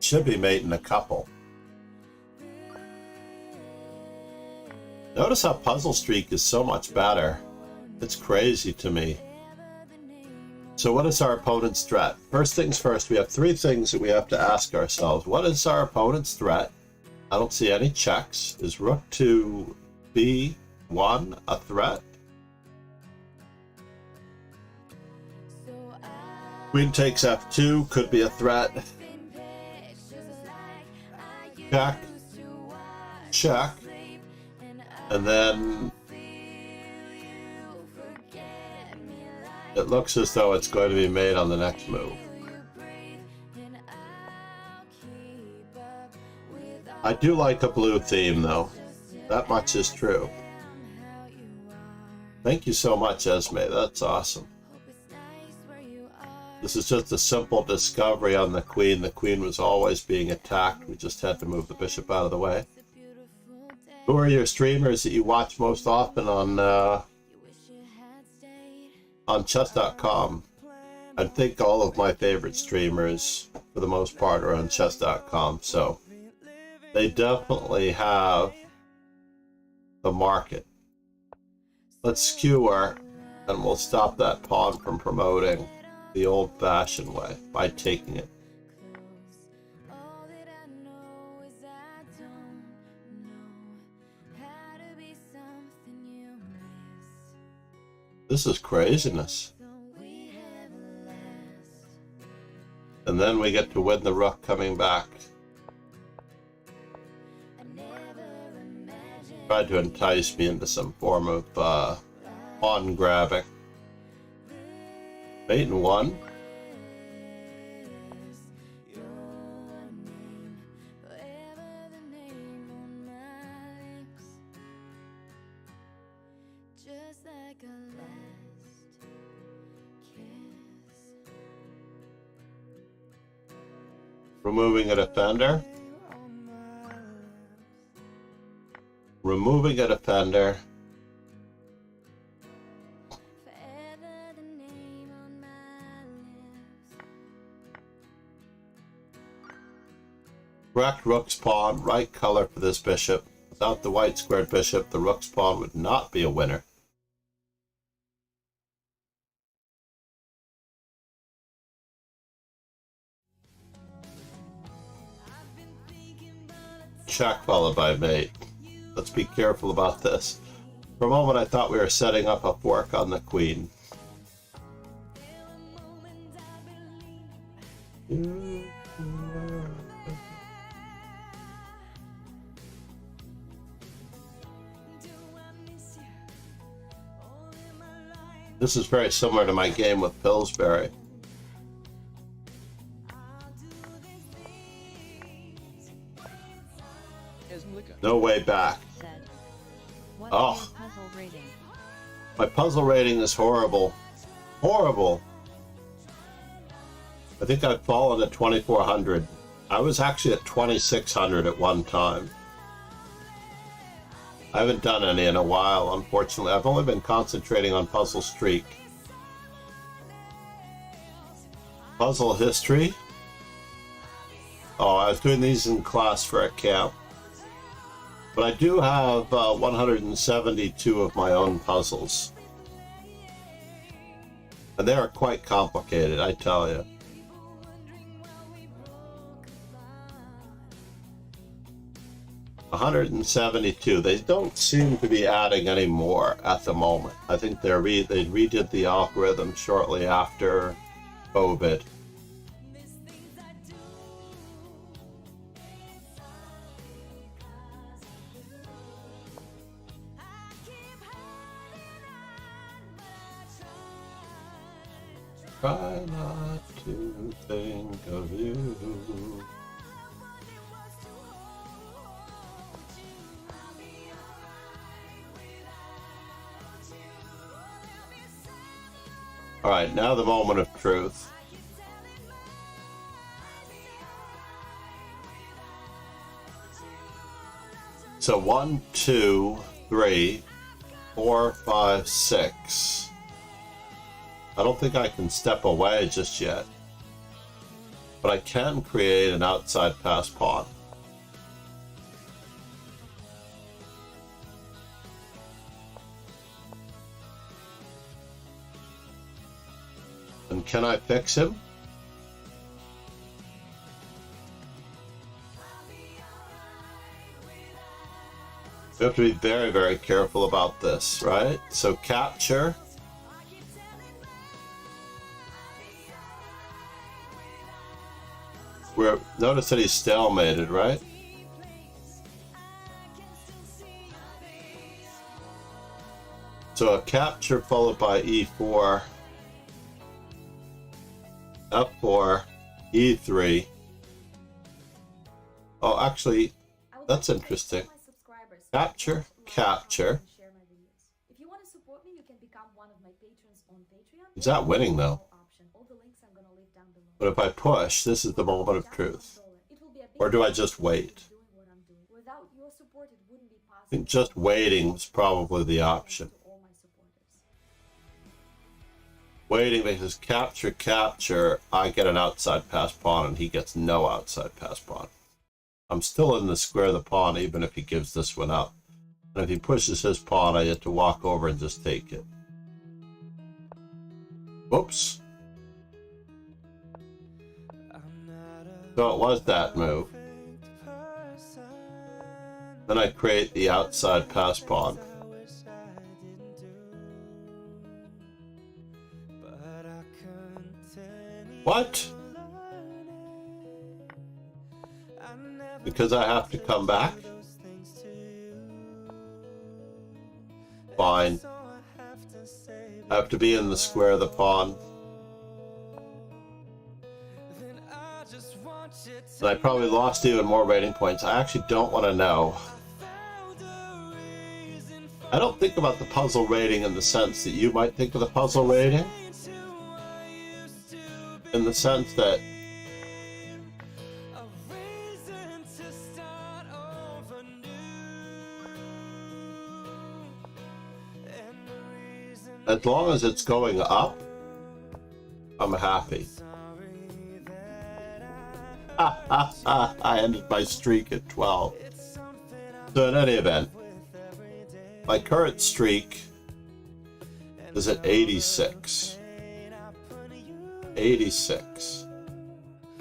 Should be mating a couple. Notice how Puzzle Streak is so much better. It's crazy to me. So what is our opponent's threat? First things first, we have three things that we have to ask ourselves. What is our opponent's threat? I don't see any checks. Is rook to b1 a threat? Queen takes f2 could be a threat. Check. Check. And then it looks as though it's going to be made on the next move. I do like a blue theme, though. That much is true. Thank you so much, Esme. That's awesome. This is just a simple discovery on the queen. The queen was always being attacked. We just had to move the bishop out of the way. Who are your streamers that you watch most often on chess.com? I think all of my favorite streamers, for the most part, are on chess.com. So they definitely have the market. Let's skewer, and we'll stop that pawn from promoting the old-fashioned way by taking it. This is craziness. And then we get to win the rook coming back. Tried to entice me into some form of pawn grabbing. Mate and one. Removing a defender. Removing a defender. Correct rook's pawn, right color for this bishop. Without the white squared bishop, the rook's pawn would not be a winner. Check followed by mate. Let's be careful about this. For a moment I thought we were setting up a fork on the queen. This is very similar to my game with Pillsbury. No way back. Oh, my puzzle rating is horrible. Horrible. I think I've fallen at 2,400. I was actually at 2,600 at one time. I haven't done any in a while, unfortunately. I've only been concentrating on Puzzle Streak. Puzzle History. Oh, I was doing these in class for a camp. But I do have 172 of my own puzzles. And they are quite complicated, I tell you. $172. They don't seem to be adding any more at the moment. I think they redid the algorithm shortly after COVID. Try not to think of you. Alright, now the moment of truth. So 1, 2, 3, 4, 5, 6. I don't think I can step away just yet. But I can create an outside pass pawn. And can I fix him? We have to be very, very careful about this, right? So capture. Notice that he's stalemated, right? So a capture followed by E4, F4, E3. Oh, actually, that's interesting. Capture, capture. If you want to support me, you can become one of my patrons on Patreon. He's not winning though. But if I push, this is the moment of truth. Or do I just wait? I think just waiting was probably the option. Waiting because capture, capture, I get an outside pass pawn and he gets no outside pass pawn. I'm still in the square of the pawn even if he gives this one up. And if he pushes his pawn, I get to walk over and just take it. Whoops. So it was that move. Then I create the outside pass pawn. What? Because I have to come back? Fine. I have to be in the square of the pawn. And I probably lost even more rating points. I actually don't want to know. I don't think about the puzzle rating in the sense that you might think of the puzzle rating. In the sense that as long as it's going up, I'm happy. I ended my streak at 12. So in any event, my current streak is at 86. 86.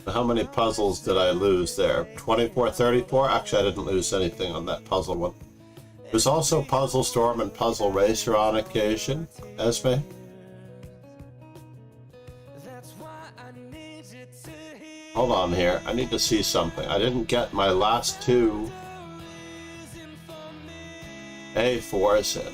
How many puzzles did I lose there? 24, 34? Actually, I didn't lose anything on that puzzle one. There's also Puzzle Storm and Puzzle Racer on occasion, Esme. Hold on here, I need to see something. I didn't get my last two A4s in.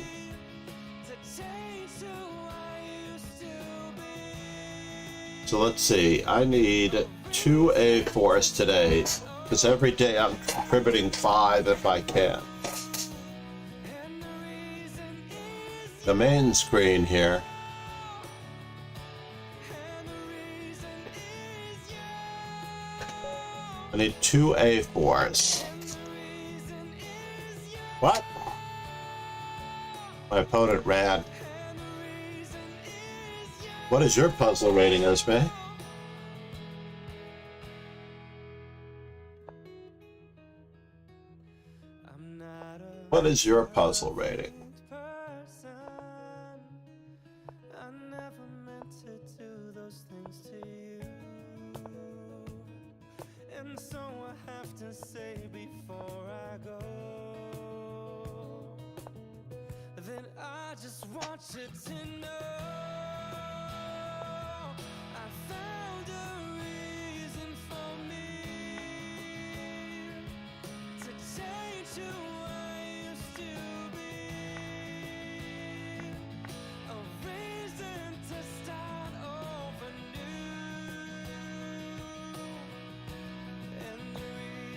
So let's see, I need 2 A4s today, because every day I'm contributing 5 if I can. The main screen here. I need 2 A4s. What? My opponent ran. What is your puzzle rating, Esme? What is your puzzle rating? And so I have to say before I go that I just want you to know I found a reason for me to change who I used to be, a reason to start over new. And the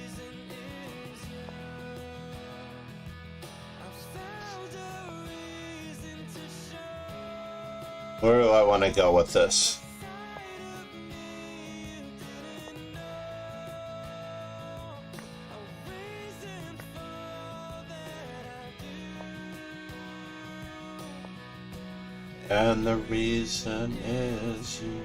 reason is you. I've found a reason to show Where do I want to go with this? And the reason is you.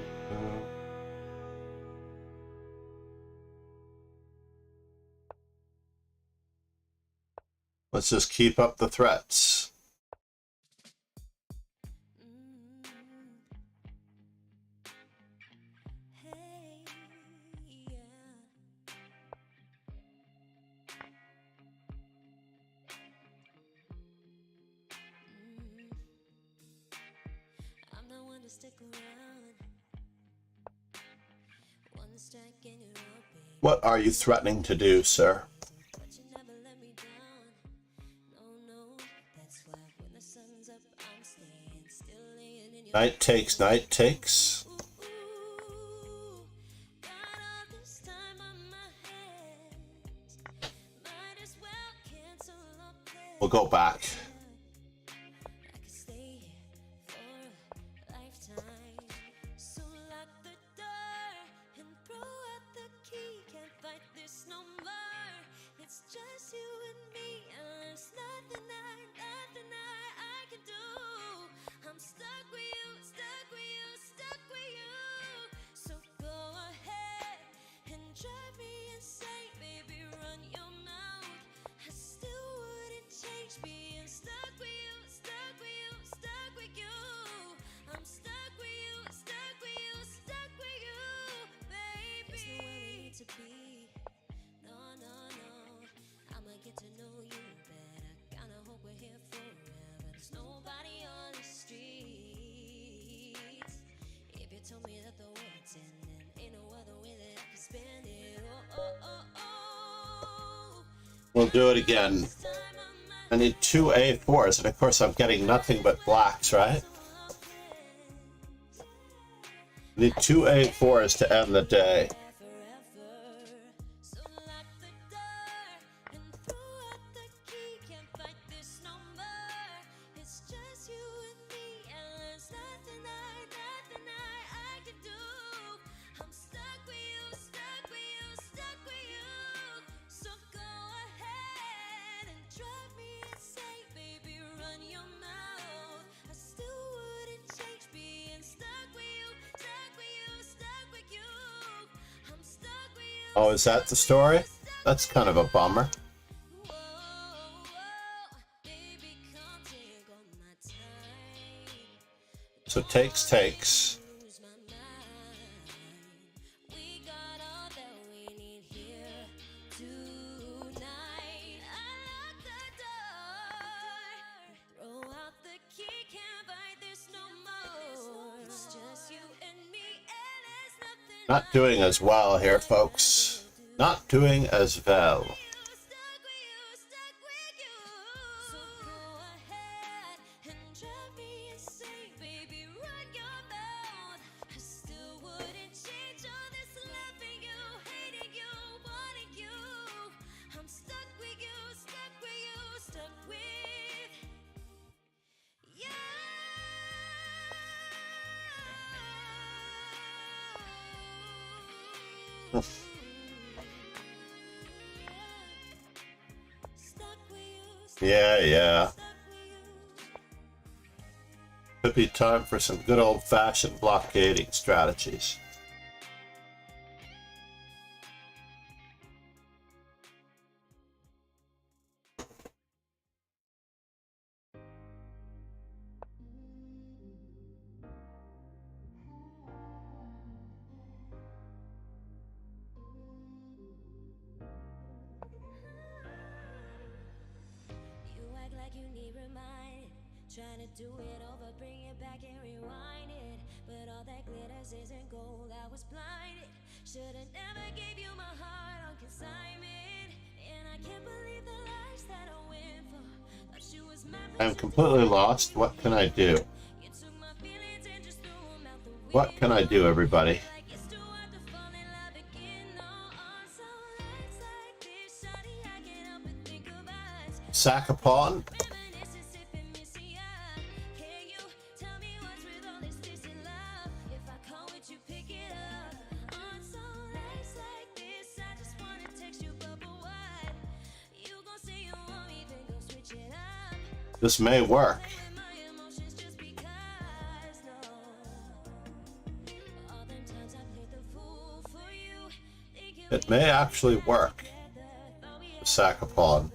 Let's just keep up the threats. What are you threatening to do, sir? Night takes, night takes. We'll go back. We'll do it again. I need 2 A4s, and of course I'm getting nothing but blacks, right? I need 2 A4s to end the day. Oh, is that the story? That's kind of a bummer. So takes. Not doing as well here, folks. Not doing as well. Yeah. Could be time for some good old-fashioned blockading strategies. Trying to do it over, bring it back and rewind it. But all that glitters isn't gold, I was blinded. Should've never gave you my heart on consignment. And I can't believe the lies that I went for. Thought she was my I'm completely lost. What can I do? What can I do, everybody? Sack a pawn? This may work. It may actually work. The Saxophone.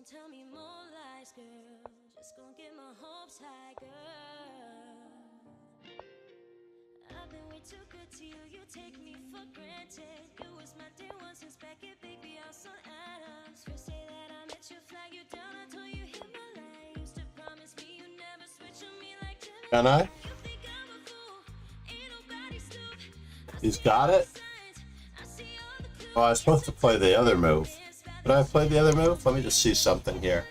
Tell me more lies, girl. Just gon' get my hopes high, girl. I've been way too good to you. You take me for granted. You was my day one since back at Baby House on Adams. First day that I met you, flag you down. I told you hit my line. Used to promise me you never switch on me like Jimmy. Can I? You think I'm a fool? Ain't nobody stupid. He's got it? Oh, I was supposed to play the other move. Did I play the other move? Let me just see something here.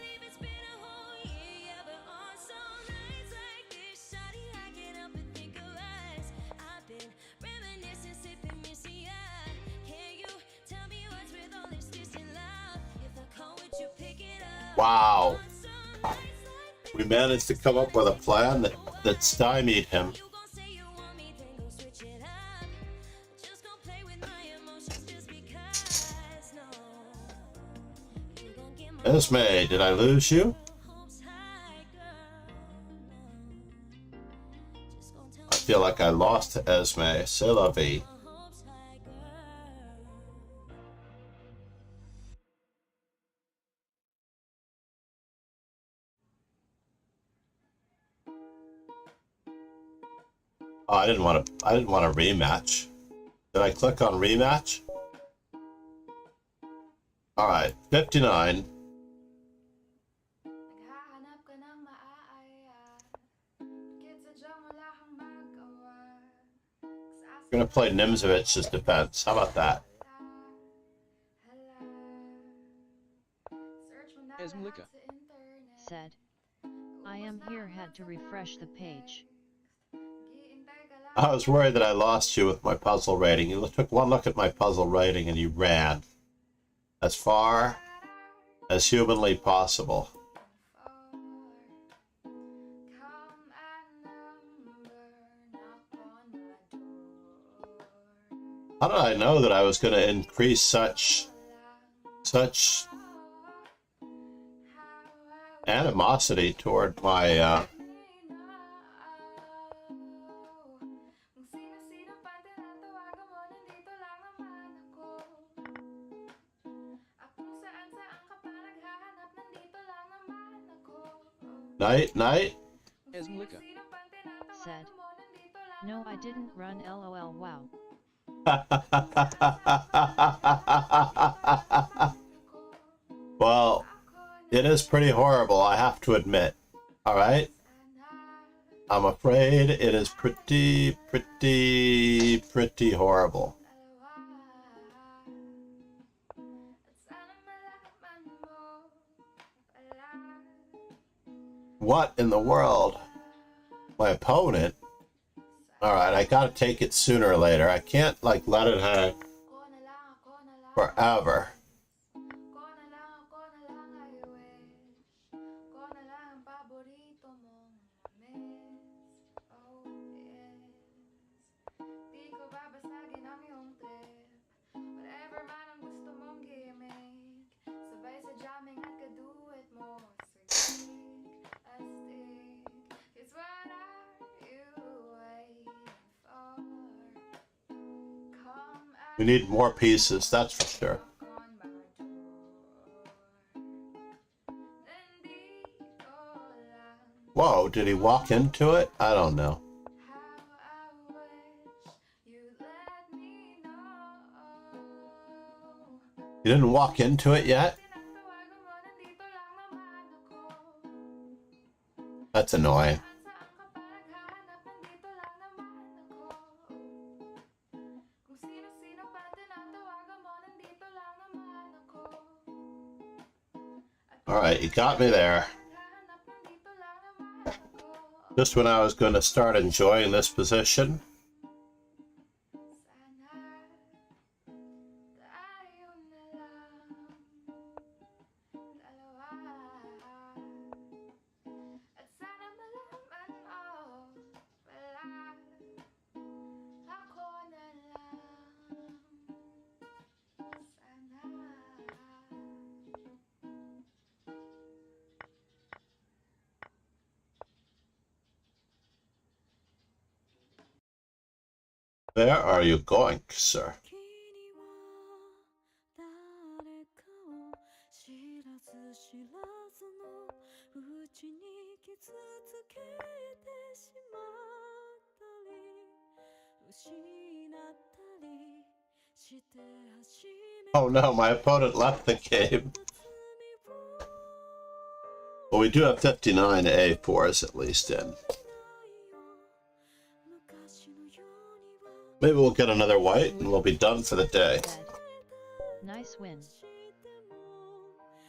Wow. We managed to come up with a plan that stymied him. Esme, did I lose you? I feel like I lost to Esme. C'est la vie. Oh, I didn't want a rematch. Did I click on rematch? All right, 59. I'm gonna play Nimzovich's defense. How about that? Said, I am here, had to refresh the page. I was worried that I lost you with my puzzle rating. You took one look at my puzzle rating and you ran as far as humanly possible. How did I know that I was going to increase such animosity toward my Night? Said, no, I didn't run, lol, wow. Well, it is pretty horrible, I have to admit. Alright? I'm afraid it is pretty horrible. What in the world? My opponent? Alright, I gotta take it sooner or later. I can't, like, let it hang forever. We need more pieces, that's for sure. Whoa, did he walk into it? I don't know. You didn't walk into it yet? That's annoying. Alright, you got me there. Just when I was going to start enjoying this position. Where are you going, sir? Oh no, my opponent left the game. Well, we do have 59 A4s at least in. Maybe we'll get another white and we'll be done for the day. Nice win.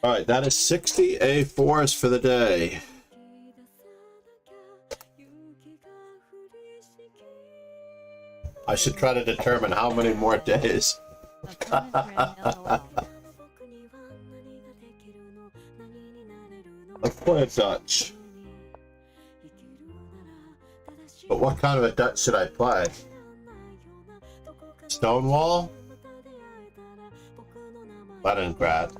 Alright, that is 60 A4s for the day. I should try to determine how many more days. Let's play a Dutch. But what kind of a Dutch should I play? Stonewall? Leningrad.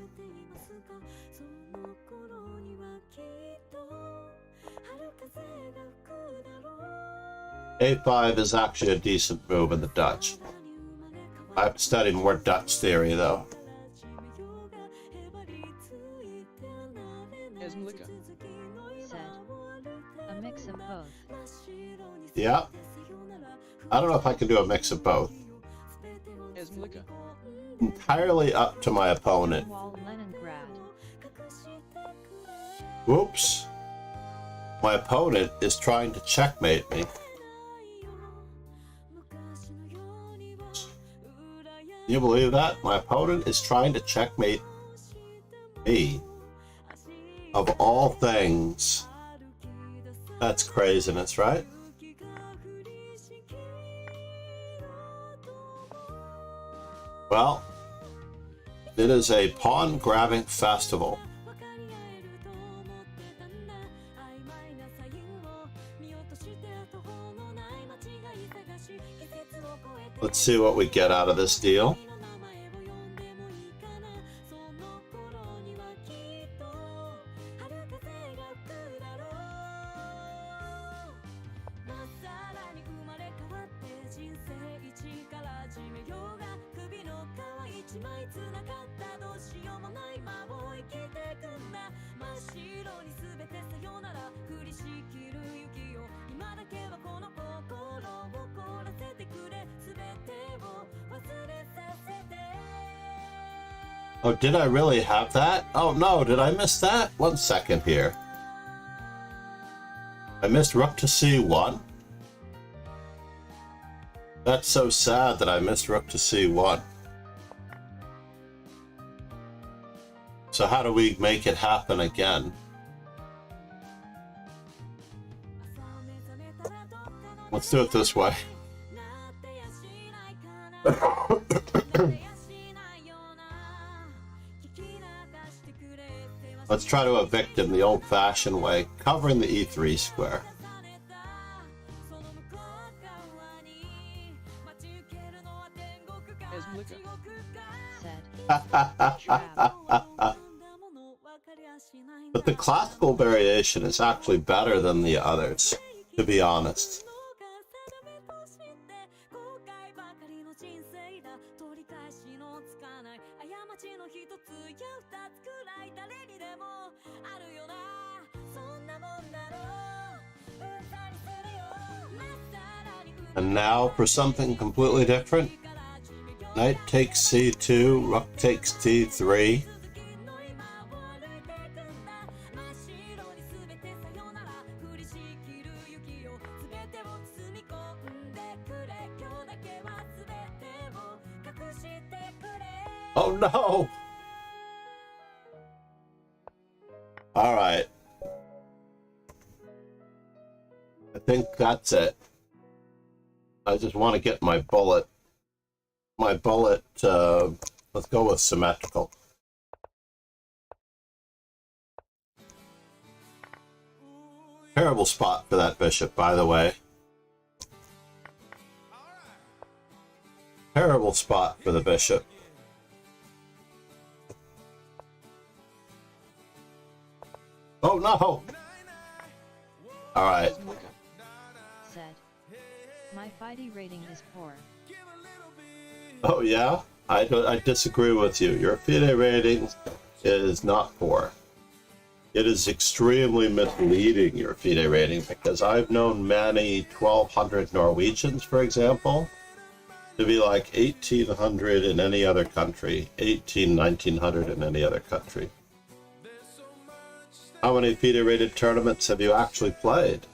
A5 is actually a decent move in the Dutch. I have to study more Dutch theory, though. Said. A mix of both. Yeah. I don't know if I can do a mix of both. Entirely up to my opponent. Whoops. My opponent is trying to checkmate me. Can you believe that? My opponent is trying to checkmate me. Of all things. That's craziness, right? Well, it is a pawn grabbing festival. Let's see what we get out of this deal. Oh, did I really have that? Oh no, did I miss that? 1 second here. I missed rook to c1. That's so sad that I missed rook to c1. So how do we make it happen again? Let's do it this way. Let's try to evict him the old-fashioned way, covering the e3 square. But the classical variation is actually better than the others, to be honest. And now for something completely different. Knight takes c2, rook takes d3. Oh no! Alright. I think that's it. I just want to get my bullet. Let's go with symmetrical. Terrible spot for that bishop, by the way. Terrible spot for the bishop. Oh no! Alright. Said, my FIDE rating is poor. Oh yeah? I disagree with you. Your FIDE rating is not poor. It is extremely misleading, your FIDE rating, because I've known many 1200 Norwegians, for example, to be like 1800 in any other country, 1900 in any other country. How many FIDE rated tournaments have you actually played?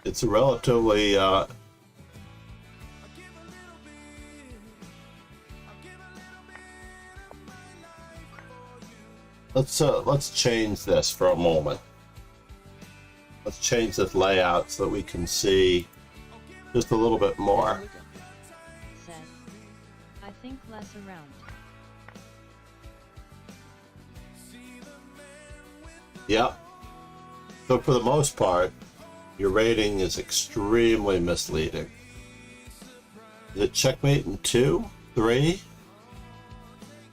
It's a relatively let's change this for a moment. Let's change this layout so that we can see just a little bit more. Said, I think less around. Yep. So for the most part, your rating is extremely misleading. Is it checkmate in 2, 3,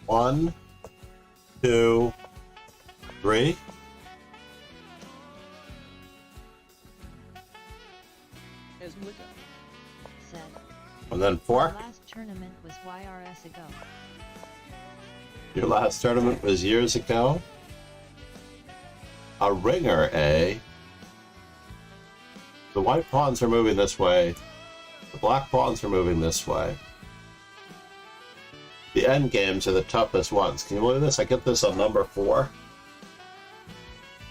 1, 2, 3? Said, And then 4? the last tournament was YRS ago. Your last tournament was years ago? A ringer, eh? The white pawns are moving this way. The black pawns are moving this way. The end games are the toughest ones. Can you believe this? I get this on number 4.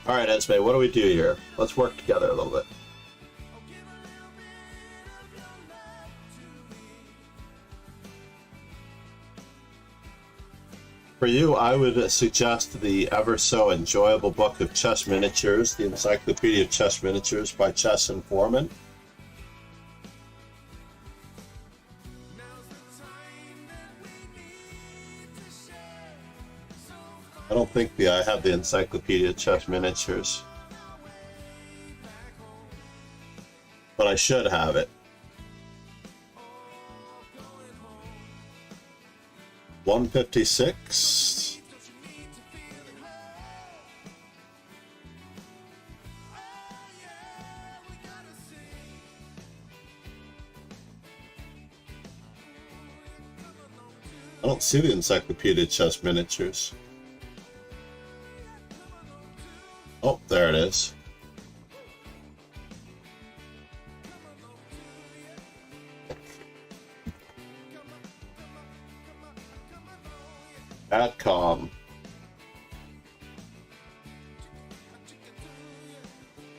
Alright, Esme, what do we do here? Let's work together a little bit. For you, I would suggest the ever so enjoyable book of chess miniatures, the Encyclopedia of Chess Miniatures by Chess Informant. I don't think I have the Encyclopedia of Chess Miniatures, but I should have it. 156. I don't see the Encyclopedia of Chess Miniatures. Oh, there it is. Adcom.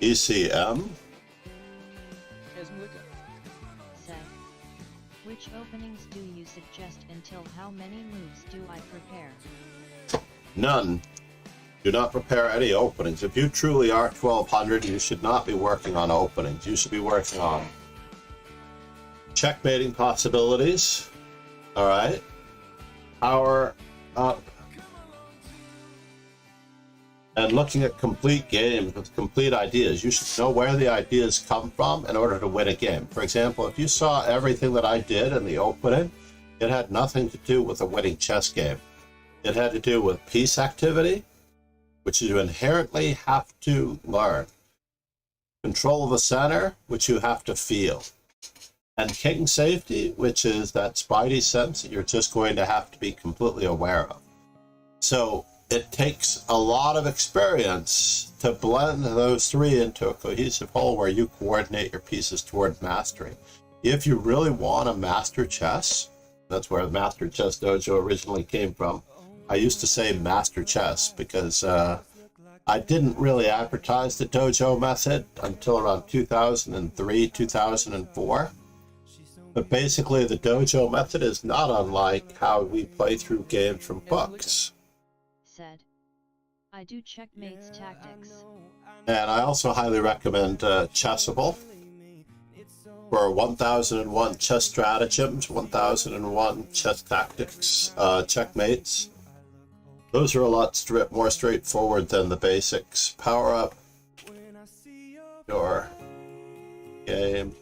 ECM. Said, which openings do you suggest until how many moves do I prepare? None. Do not prepare any openings. If you truly are 1200, you should not be working on openings. You should be working on checkmating possibilities. All right. Power up. And looking at complete games with complete ideas. You should know where the ideas come from in order to win a game. For example, if you saw everything that I did in the opening, it had nothing to do with a winning chess game. It had to do with piece activity, which you inherently have to learn. Control of the center, which you have to feel. And king safety, which is that spidey sense that you're just going to have to be completely aware of. So it takes a lot of experience to blend those three into a cohesive whole where you coordinate your pieces toward mastery. If you really want to master chess, that's where the Master Chess Dojo originally came from. I used to say Master Chess because I didn't really advertise the dojo method until around 2003, 2004. But basically the dojo method is not unlike how we play through games from books. Said, I do checkmates tactics. And I also highly recommend Chessable for 1001 chess stratagems, 1001 chess tactics, checkmates. Those are a lot more straightforward than the basics. Power up your game.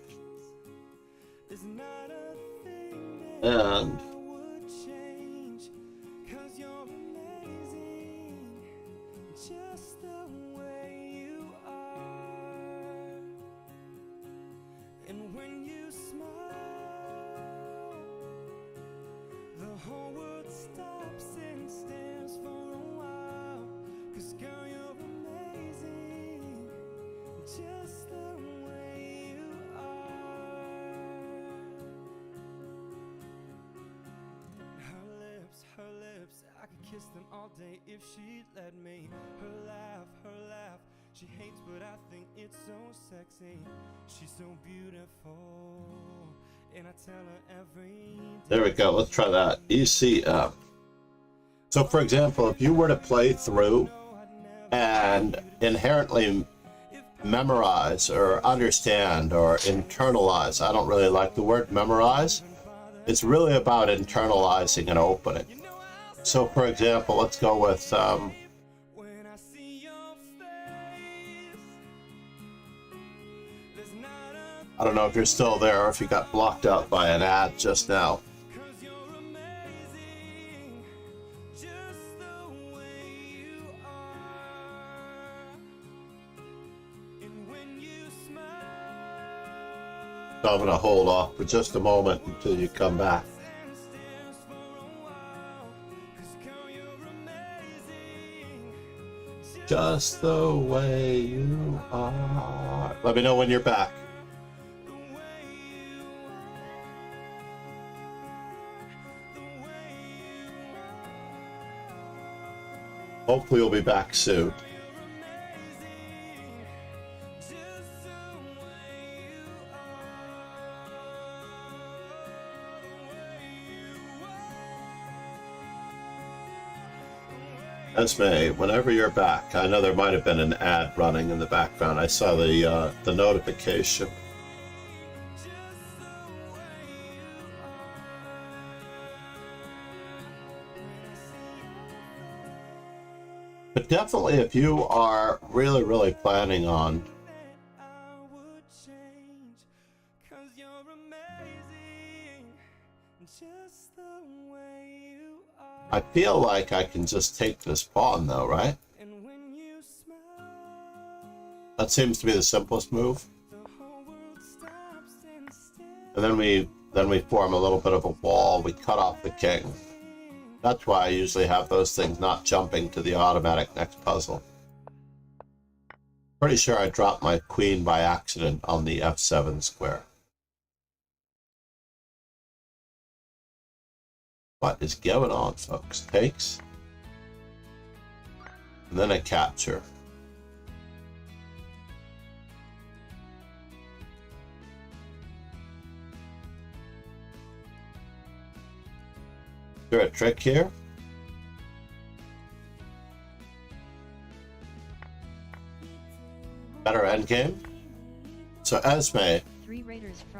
And kiss them all day if she'd let me. Her laugh, she hates but I think it's so sexy. She's so beautiful, and I tell her every day. There we go, let's try that. ECM. So for example, if you were to play through and inherently memorize or understand or internalize, I don't really like the word memorize, it's really about internalizing an opening. So, for example, let's go with, I don't know if you're still there or if you got blocked out by an ad just now. So I'm going to hold off for just a moment until you come back. Just the way you are. Let me know when you're back. Hopefully you'll be back soon. Esme, whenever you're back, I know there might have been an ad running in the background. I saw the notification. But definitely if you are really planning on I feel like I can just take this pawn though, right? That seems to be the simplest move. And then we form a little bit of a wall, we cut off the king. That's why I usually have those things not jumping to the automatic next puzzle. Pretty sure I dropped my queen by accident on the f7 square. What is going on, folks? Takes. And then a capture. Is there a trick here? Better endgame? So Esme.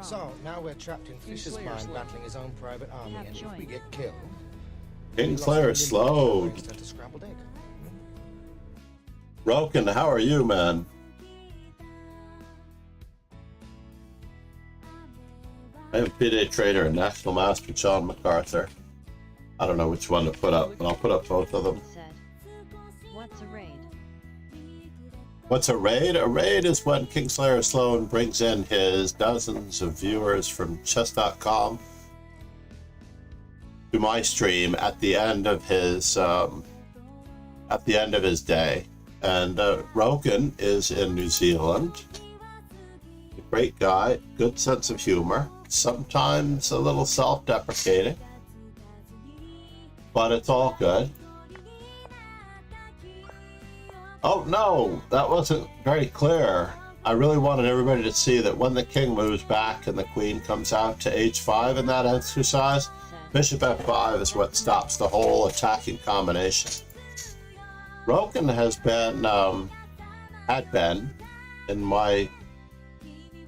So now we're trapped in Fisher's mind battling his own private army, and if we get killed, Kingslayer slowed. Roken, how are you, man? I am PDA Trader and National Master John MacArthur. I don't know which one to put up, but I'll put up both of them. What's a raid? What's a raid? A raid is when Kingslayer Sloan brings in his dozens of viewers from chess.com to my stream at the end of his at the end of his day. And Rogan is in New Zealand. A great guy, good sense of humor, sometimes a little self-deprecating, but it's all good. Oh no, that wasn't very clear. I really wanted everybody to see that when the king moves back and the queen comes out to h5 in that exercise, bishop f5 is what stops the whole attacking combination. Rogan has been, had been in my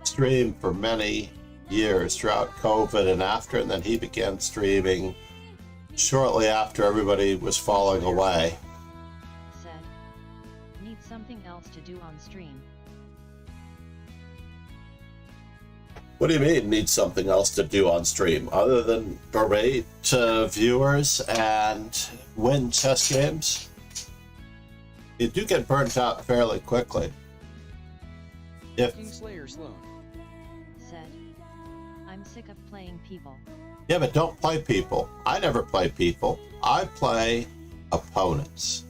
stream for many years throughout COVID and after, and then he began streaming shortly after everybody was falling away. Said, need something else to do on stream. What do you mean, need something else to do on stream other than berate viewers and win chess games? You do get burnt out fairly quickly. If Kingslayer Sloan said, I'm sick of playing people. Yeah, but don't play people. I never play people. I play opponents.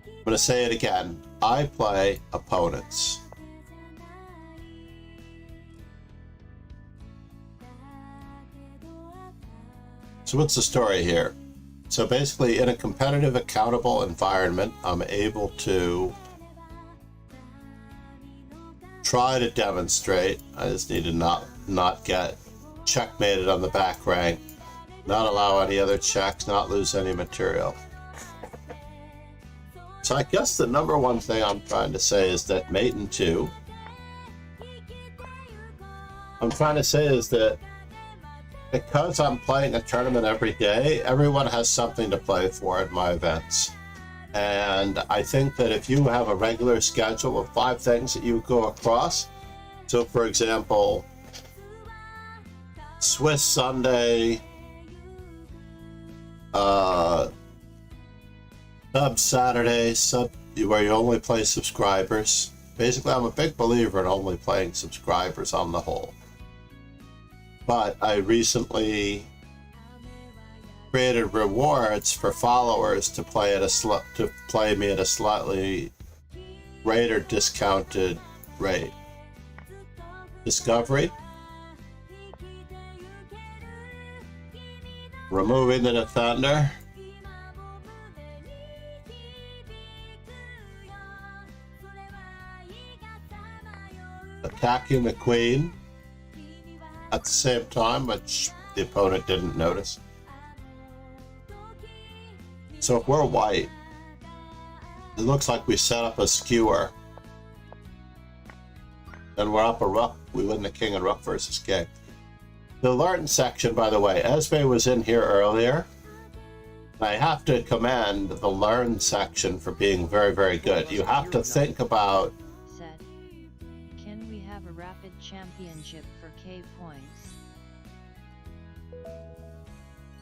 I'm going to say it again. I play opponents. So what's the story here? So basically, in a competitive, accountable environment, I'm able to try to demonstrate. I just need to not get checkmated on the back rank, not allow any other checks, not lose any material. So I guess the number one thing I'm trying to say is that mate in 2. I'm trying to say is that because I'm playing a tournament every day, everyone has something to play for at my events. And I think that if you have a regular schedule of 5 things that you go across, so for example, Swiss Sunday, Sub Saturday, where you only play subscribers. Basically, I'm a big believer in only playing subscribers on the whole. But I recently created rewards for followers to play me at a slightly greater discounted rate. Discovery, removing the defender, attacking the queen at the same time, which the opponent didn't notice. So if we're white, it looks like we set up a skewer, and we're up a rook. We win the king and rook versus king. The learn section, by the way, Esme was in here earlier. I have to commend the learn section for being very, very good. You have to think about. Said, can we have a rapid championship for K points?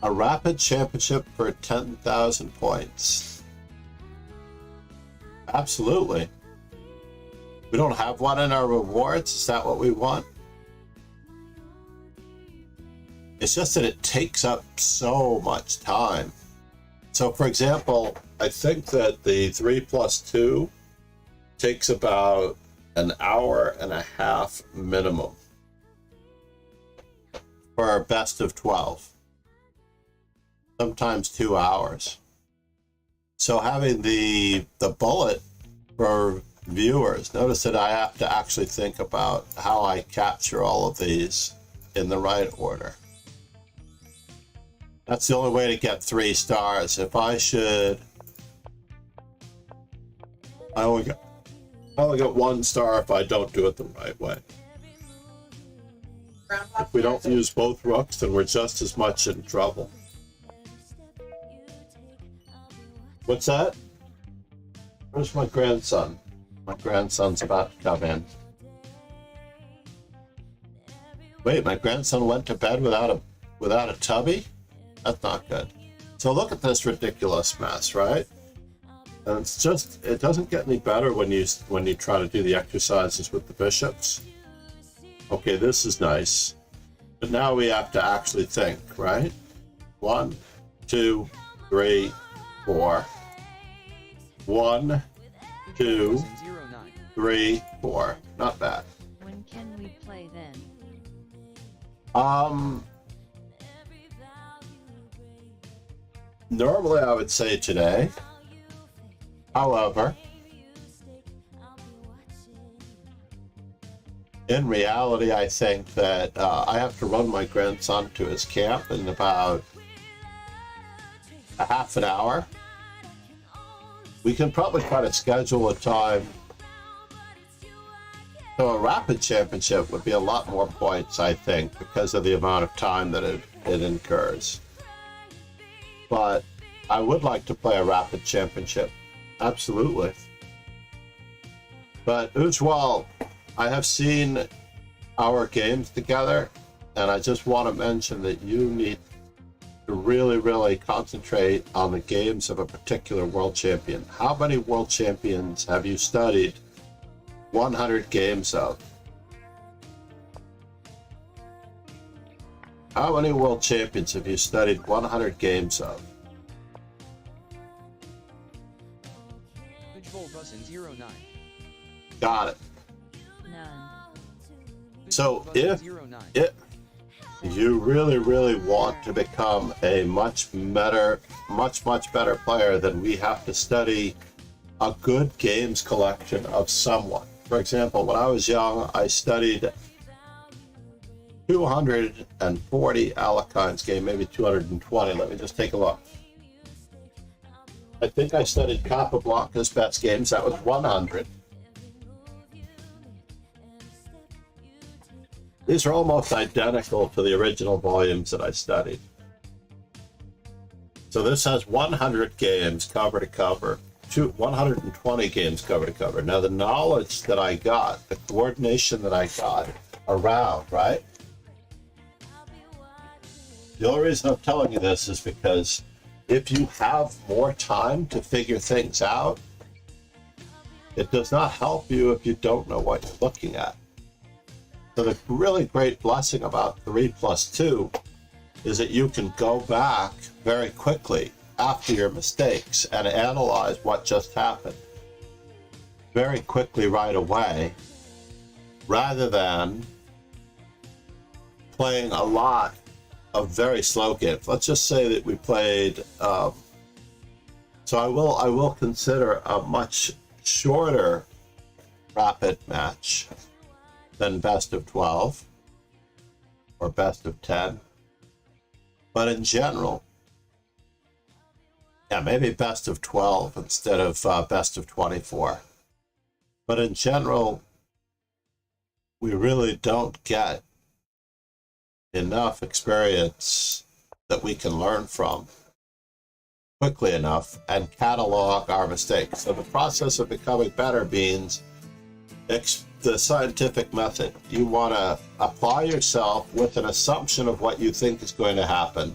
A rapid championship for 10,000 points. Absolutely. We don't have one in our rewards. Is that what we want? It's just that it takes up so much time. So for example, I think that the 3+2 takes about an hour and a half minimum for our best of 12. Sometimes 2 hours. So having the bullet for viewers, notice that I have to actually think about how I capture all of these in the right order. That's the only way to get 3 stars. If I should, I only get 1 star if I don't do it the right way. If we don't use both rooks, then we're just as much in trouble. What's that? Where's my grandson? My grandson's about to come in. Wait, my grandson went to bed without a tubby? That's not good. So look at this ridiculous mess, right? And it's just, it doesn't get any better when you try to do the exercises with the bishops. Okay, this is nice. But now we have to actually think, right? 1, 2, 3, 4. 1, 2, 09. 3, 4. Not bad. When can we play then? Normally I would say today. However, in reality, I think that I have to run my grandson to his camp in about a half an hour. We can probably try to schedule a time. So a rapid championship would be a lot more points, I think, because of the amount of time that it incurs. But I would like to play a rapid championship. Absolutely. But Ujwal, I have seen our games together, and I just want to mention that you need to really, really concentrate on the games of a particular world champion. How many world champions have you studied 100 games of? How many world champions have you studied 100 games of? Got it. None. So if you really, really want to become a much better player, then we have to study a good games collection of someone. For example, when I was young, I studied 240 Alekine's game, maybe 220. Let me just take a look. I think I studied Capablanca's best games. That was 100. These are almost identical to the original volumes that I studied. So this has 100 games cover to cover, 120 games cover to cover. Now the knowledge that I got, the coordination that I got around, right? The only reason I'm telling you this is because if you have more time to figure things out, it does not help you if you don't know what you're looking at. So the really great blessing about 3+2 is that you can go back very quickly after your mistakes and analyze what just happened very quickly right away, rather than playing a lot of very slow games. Let's just say that we played, so I will consider a much shorter rapid match than best of 12 or best of 10. But in general, yeah, maybe best of 12 instead of best of 24. But in general, we really don't get enough experience that we can learn from quickly enough and catalog our mistakes. So the process of becoming better means the scientific method. You want to apply yourself with an assumption of what you think is going to happen.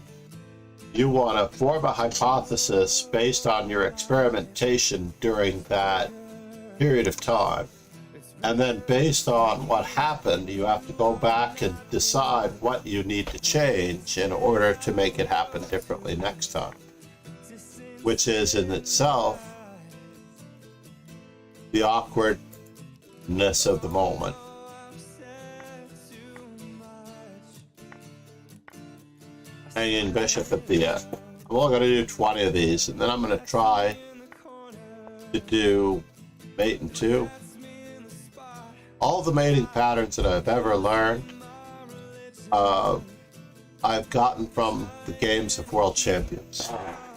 You want to form a hypothesis based on your experimentation during that period of time. And then based on what happened, you have to go back and decide what you need to change in order to make it happen differently next time, which is in itself the awkwardness of the moment. Hanging bishop at the end. I'm only going to do 20 of these, and then I'm going to try to do mate and 2. All the mating patterns that I've ever learned, I've gotten from the games of world champions.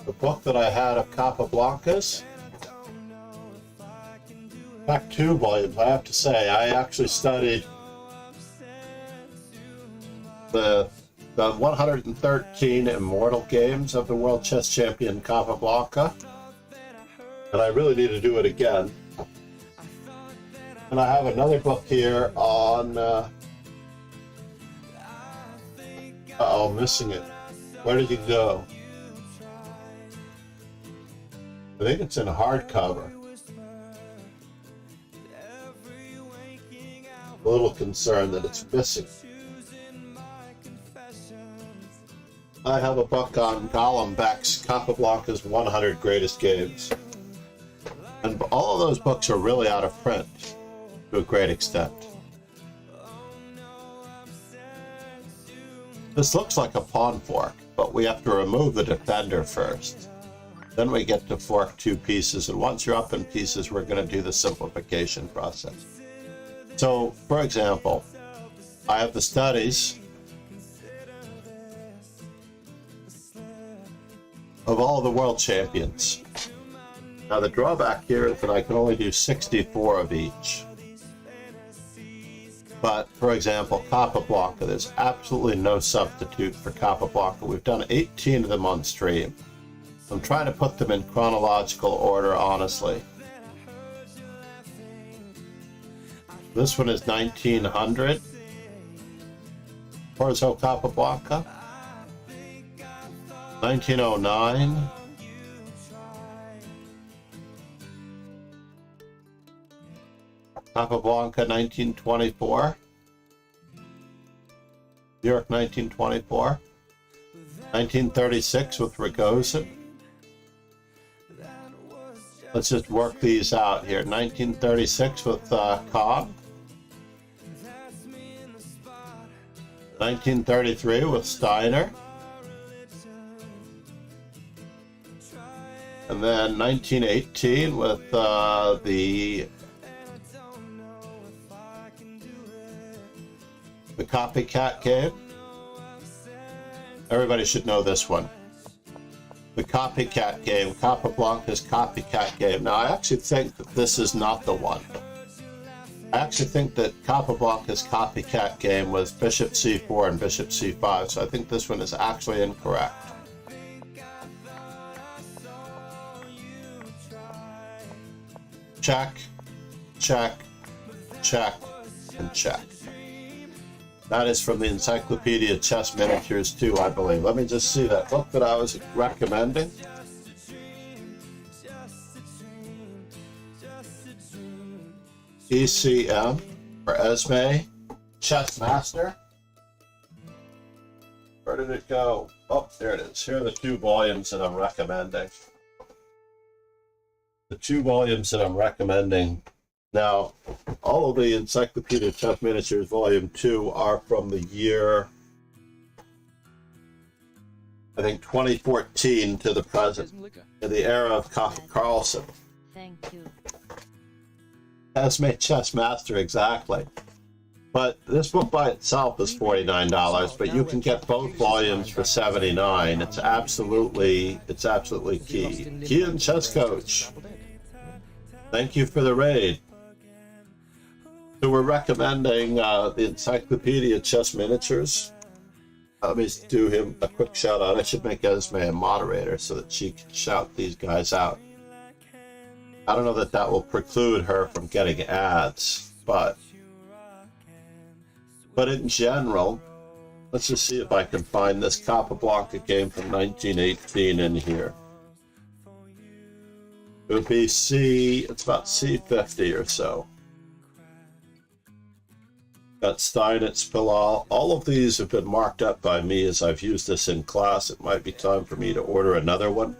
The book that I had of Capablanca's, in fact, 2 volumes, I have to say, I actually studied the 113 immortal games of the world chess champion Capablanca, and I really need to do it again. And I have another book here on, uh-oh, missing it. Where did you go? I think it's in hardcover. A little concerned that it's missing. I have a book on Golombek's Capablanca's 100 Greatest Games. And all of those books are really out of print to a great extent. This looks like a pawn fork, but we have to remove the defender first. Then we get to fork two pieces, and once you're up in pieces, we're going to do the simplification process. So, for example, I have the studies of all the world champions. Now the drawback here is that I can only do 64 of each. But, for example, Capablanca, there's absolutely no substitute for Capablanca. We've done 18 of them on stream. I'm trying to put them in chronological order, honestly. This one is 1900. Corzo Capablanca. 1909. Capablanca 1924. New York 1924. 1936 with Rogozin. Let's just work these out here. 1936 with Cobb. 1933 with Steiner. And then 1918 with the copycat game. Everybody should know this one. The copycat game, Capablanca's copycat game. Now, I actually think that this is not the one. I actually think that Capablanca's copycat game was Bishop C4 and Bishop C5, so I think this one is actually incorrect. Check, check, check, and check. That is from the Encyclopedia Chess Miniatures too, I believe. Let me just see that book that I was recommending. ECM for Esme, Chess Master. Where did it go? Oh, there it is. Here are the two volumes that I'm recommending. The two volumes that I'm recommending. Now, all of the Encyclopedia Chess Miniatures Volume 2 are from the year, I think, 2014 to the present, in the era of Carlson. Thank you. Esme Chess Master, exactly. But this book by itself is $49, but you can get both volumes for $79. It's absolutely key. Key and Chess Coach. Thank you for the raid. So we're recommending the Encyclopedia Chess Miniatures. Let me do him a quick shout out. I should make Esme a moderator so that she can shout these guys out. I don't know that that will preclude her from getting ads, but in general, let's just see if I can find this Capablanca game from 1918 in here. It would be it's about C50 or so. Got Steinitz, Pilal. All of these have been marked up by me as I've used this in class. It might be time for me to order another one.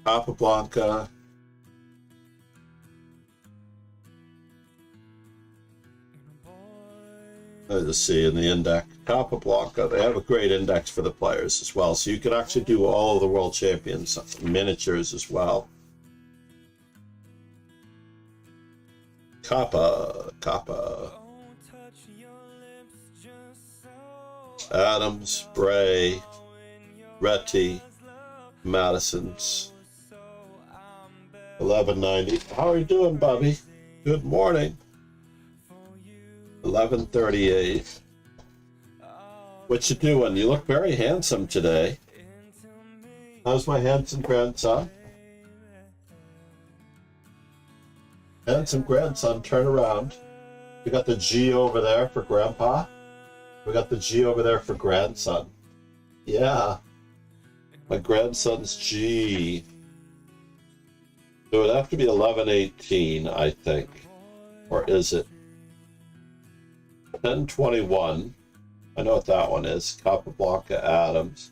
Capablanca. Let's see in the index. Capablanca, they have a great index for the players as well, so you can actually do all of the world champions miniatures as well. Kappa. Adams, Bray, Retty, Madison's. 1190. How are you doing, Bobby? Good morning. 1138. What you doing? You look very handsome today. How's my handsome grandson? Handsome grandson, turn around. We got the G over there for grandpa. We got the G over there for grandson. Yeah. My grandson's G. So it would have to be 1118, I think. Or is it? 1021. I know what that one is. Capablanca Adams.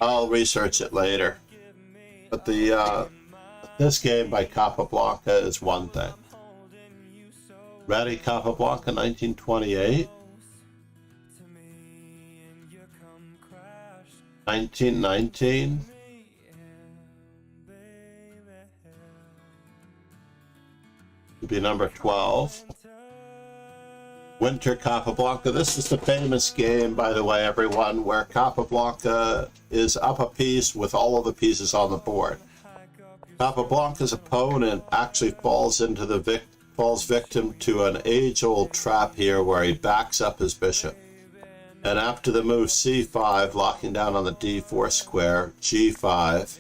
I'll research it later. But this game by Capablanca is one thing. Ready, Capablanca, 1928. 1919. Would be number 12. Winter Capablanca. This is the famous game, by the way, everyone, where Capablanca is up a piece with all of the pieces on the board. Capablanca's opponent actually falls victim to an age-old trap here where he backs up his bishop. And after the move c5, locking down on the d4 square, g5,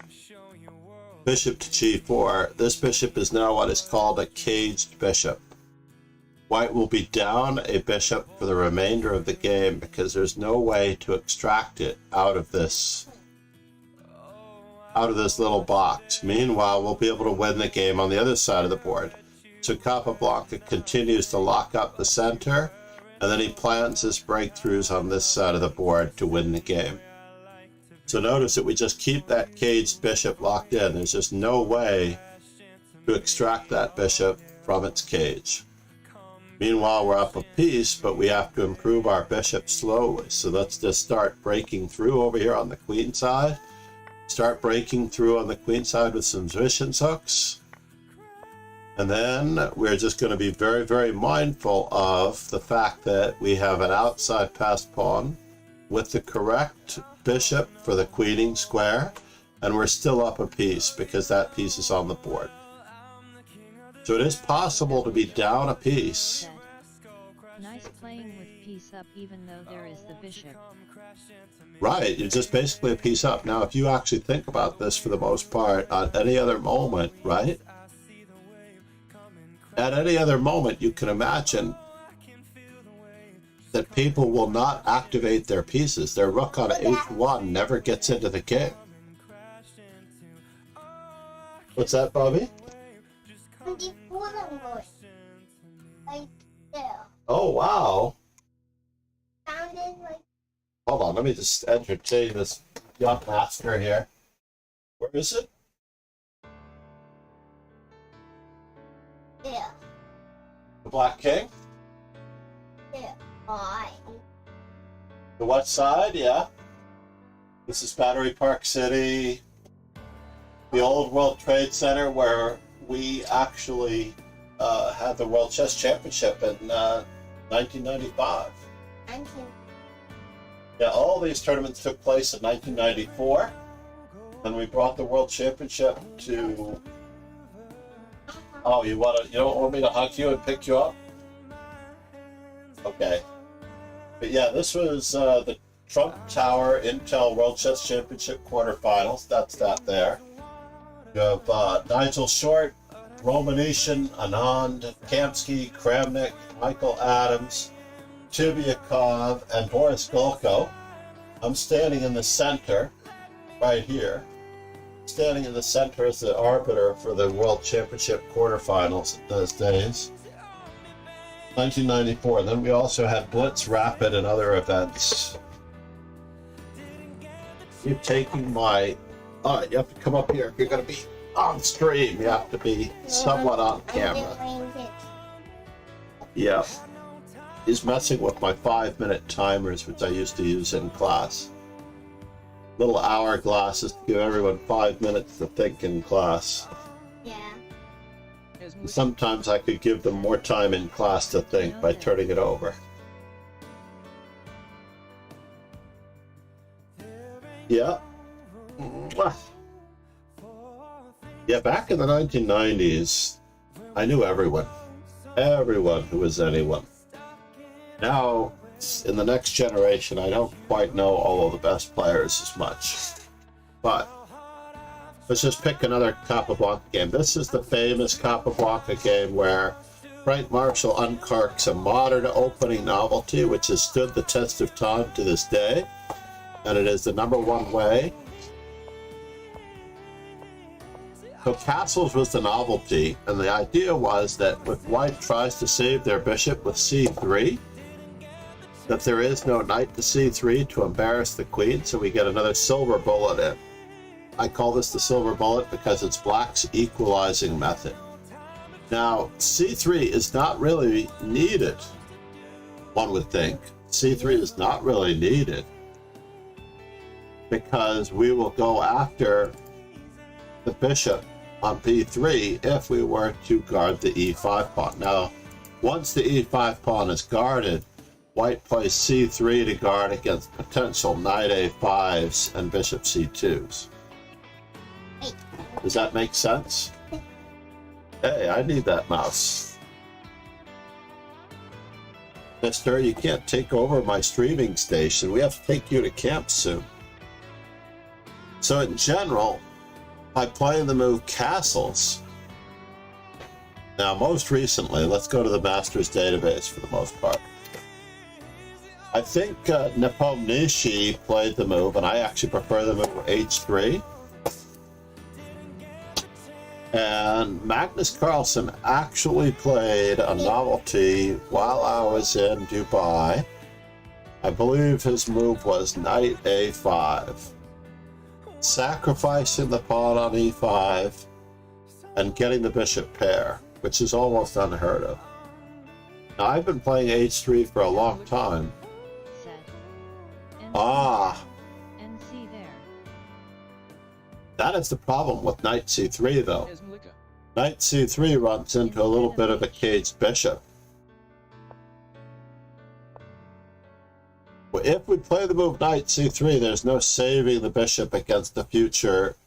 bishop to g4, this bishop is now what is called a caged bishop. White will be down a bishop for the remainder of the game because there's no way to extract it out of this little box. Meanwhile, we'll be able to win the game on the other side of the board. So Capablanca continues to lock up the center, and then he plans his breakthroughs on this side of the board to win the game. So notice that we just keep that caged bishop locked in. There's just no way to extract that bishop from its cage. Meanwhile, we're up a piece, but we have to improve our bishop slowly. So let's just start breaking through over here on the queen side. Start breaking through on the queen side with some Zwischen's hooks. And then we're just going to be very, very mindful of the fact that we have an outside passed pawn with the correct bishop for the queening square, and we're still up a piece because that piece is on the board. So it is possible to be down a piece. Nice playing with piece up even though there is the bishop. Right, you're just basically a piece up. Now, if you actually think about this for the most part, at any other moment, right? At any other moment, you can imagine that people will not activate their pieces. Their rook on h1 never gets into the game. What's that, Bobby? Oh, wow. Hold on, let me just entertain this young master here. Where is it? Yeah. The Black King? Yeah. Why? The what side? Yeah. This is Battery Park City, the old World Trade Center where we actually had the World Chess Championship in 1995. Yeah, all these tournaments took place in 1994, and we brought the World Championship to. Oh, you don't want me to hug you and pick you up? Okay. But yeah, this was the Trump Tower Intel World Chess Championship quarterfinals. That's that there. You have Nigel Short, Romanician, Anand, Kamsky, Kramnik, Michael Adams, Chibyakov, and Boris Golko. I'm standing in the center, right here. Standing in the center as the arbiter for the World Championship quarterfinals in those days. 1994. Then we also had Blitz Rapid and other events. You're taking my... you have to come up here. If you're going to be on stream, you have to be somewhat on camera. Yeah. He's messing with my 5-minute timers, which I used to use in class. Little hourglasses to give everyone 5 minutes to think in class. Yeah. Sometimes I could give them more time in class to think by turning it over. Yeah. Yeah, back in the 1990s, I knew everyone. Everyone who was anyone. Now, in the next generation, I don't quite know all of the best players as much. But let's just pick another Capablanca game. This is the famous Capablanca game where Frank Marshall uncorks a modern opening novelty which has stood the test of time to this day. And it is the #1 way So castles was the novelty, and the idea was that if white tries to save their bishop with c3, that there is no knight to c3 to embarrass the queen, so we get another silver bullet in. I call this the silver bullet because it's black's equalizing method. Now, c3 is not really needed, one would think. c3 is not really needed because we will go after the bishop on b3 if we were to guard the e5 pawn. Now, once the e5 pawn is guarded, white plays c3 to guard against potential knight a5s and bishop c2s. Does that make sense? Hey, I need that mouse. Mister, you can't take over my streaming station. We have to take you to camp soon. So in general, by playing the move castles, now most recently, let's go to the master's database for the most part. I think Nepomniachtchi played the move, and I actually prefer the move h3. And Magnus Carlsen actually played a novelty while I was in Dubai. I believe his move was knight a5, sacrificing the pawn on e5 and getting the bishop pair, which is almost unheard of. Now, I've been playing h3 for a long time. That is the problem with knight c3, though. Knight c3 runs into a little bit of a caged bishop. Well, if we play the move knight c3, there's no saving the bishop against the future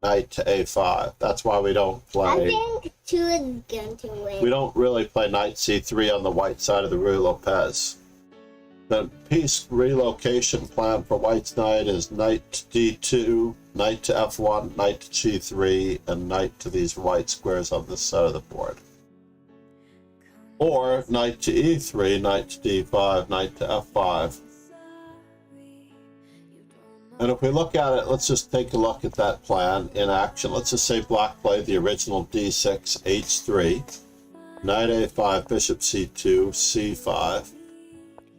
knight to a5. That's why we don't play. I think 2 is going to win. We don't really play knight c3 on the white side of the Rue Lopez. The piece relocation plan for white's knight is knight to d2, knight to f1, knight to g3, and knight to these white squares on this side of the board. Or knight to e3, knight to d5, knight to f5. And if we look at it, let's just take a look at that plan in action. Let's just say black played the original d6, h3, knight a5, bishop c2, c5,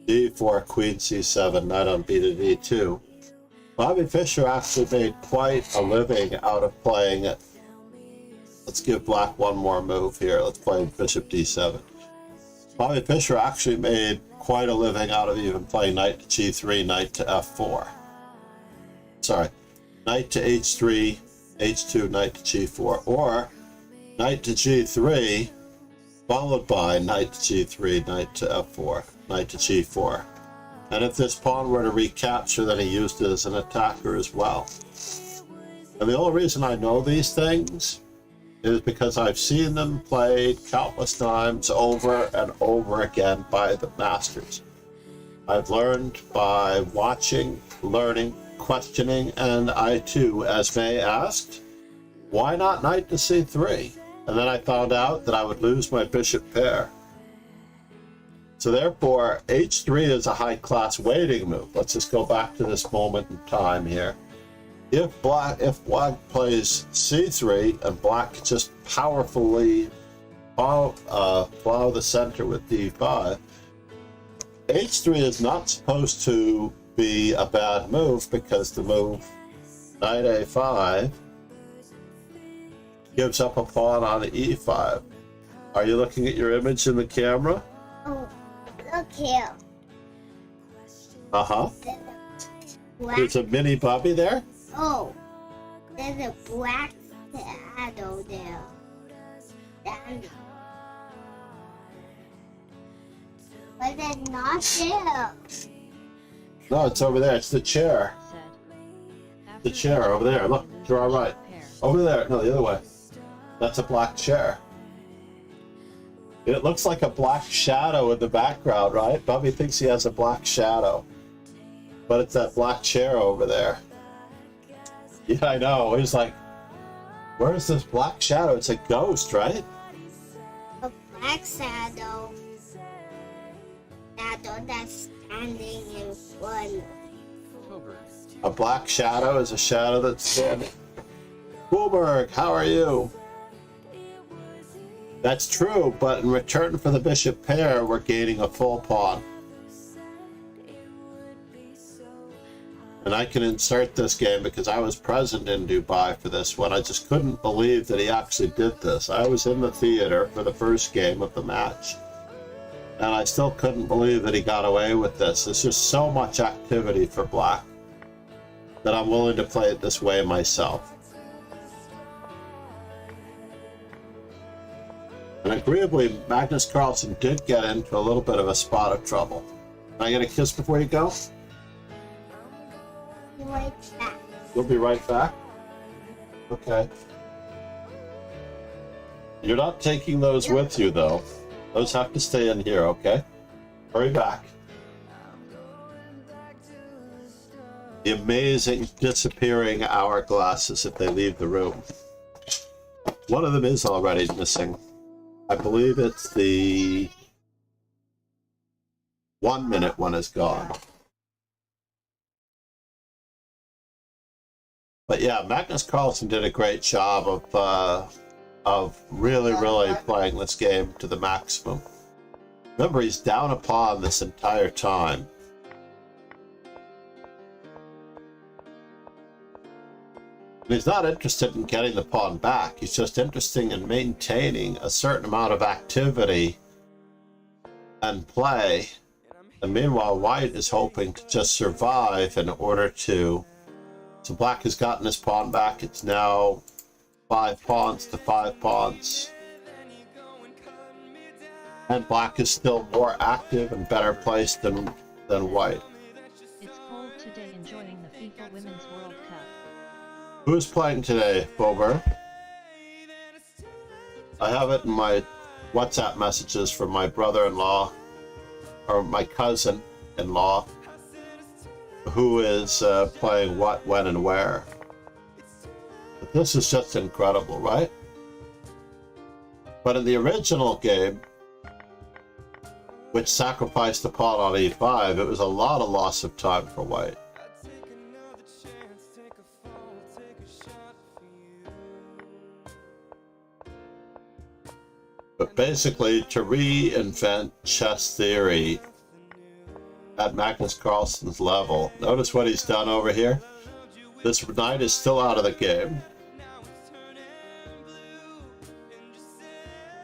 d4, queen c7, knight on b to d2. Bobby Fischer actually made quite a living out of playing it. Let's give black one more move here. Let's play bishop d7. Bobby Fischer actually made quite a living out of even playing knight to g3, knight to f4. Sorry, knight to h3, h2, knight to g4, or knight to g3, followed by knight to g3, knight to f4, knight to g4. And if this pawn were to recapture, then he used it as an attacker as well. And the only reason I know these things is because I've seen them played countless times over and over again by the masters. I've learned by watching, learning, questioning, and I too, as May asked, why not knight to c3? And then I found out that I would lose my bishop pair. So therefore, h3 is a high-class waiting move. Let's just go back to this moment in time here. If black plays c3 and black just powerfully plow the center with d5, h3 is not supposed to be a bad move because the move knight a5 gives up a pawn on e5. Are you looking at your image in the camera? Oh, look here. Uh-huh. There's a mini Bobby there? Oh, there's a black shadow there. But it's not there. No, it's over there. It's the chair. The chair over there. Look, to our right. Over there. No, the other way. That's a black chair. It looks like a black shadow in the background, right? Bobby thinks he has a black shadow. But it's that black chair over there. Yeah, I know. He's like, where's this black shadow? It's a ghost, right? A black shadow. Shadow that's standing in front. A black shadow is a shadow that's standing. Coolberg, how are you? That's true, but in return for the bishop pair, we're gaining a full pawn. And I can insert this game because I was present in Dubai for this one. I just couldn't believe that he actually did this. I was in the theater for the first game of the match, and I still couldn't believe that he got away with this. There's just so much activity for black that I'm willing to play it this way myself. And agreeably, Magnus Carlsen did get into a little bit of a spot of trouble. Can I get a kiss before you go? Right back. You'll be right back? Okay. You're not taking those with you, though. Those have to stay in here, okay? Hurry back. The amazing disappearing hourglasses if they leave the room. One of them is already missing. I believe it's the 1 minute one is gone. But yeah, Magnus Carlsen did a great job of really playing this game to the maximum. Remember, he's down a pawn this entire time. And he's not interested in getting the pawn back. He's just interested in maintaining a certain amount of activity and play. And meanwhile, white is hoping to just survive in order to... So black has gotten his pawn back. It's now 5 pawns to 5 pawns. And black is still more active and better placed than white. It's cold today, enjoying the FIFA Women's World Cup. Who's playing today, Bober? I have it in my WhatsApp messages from my brother-in-law, or my cousin-in-law, who is playing what, when, and where. But this is just incredible, right? But in the original game, which sacrificed the pawn on e5, it was a lot of loss of time for white. But basically, to reinvent chess theory at Magnus Carlsen's level, notice what he's done over here. This knight is still out of the game.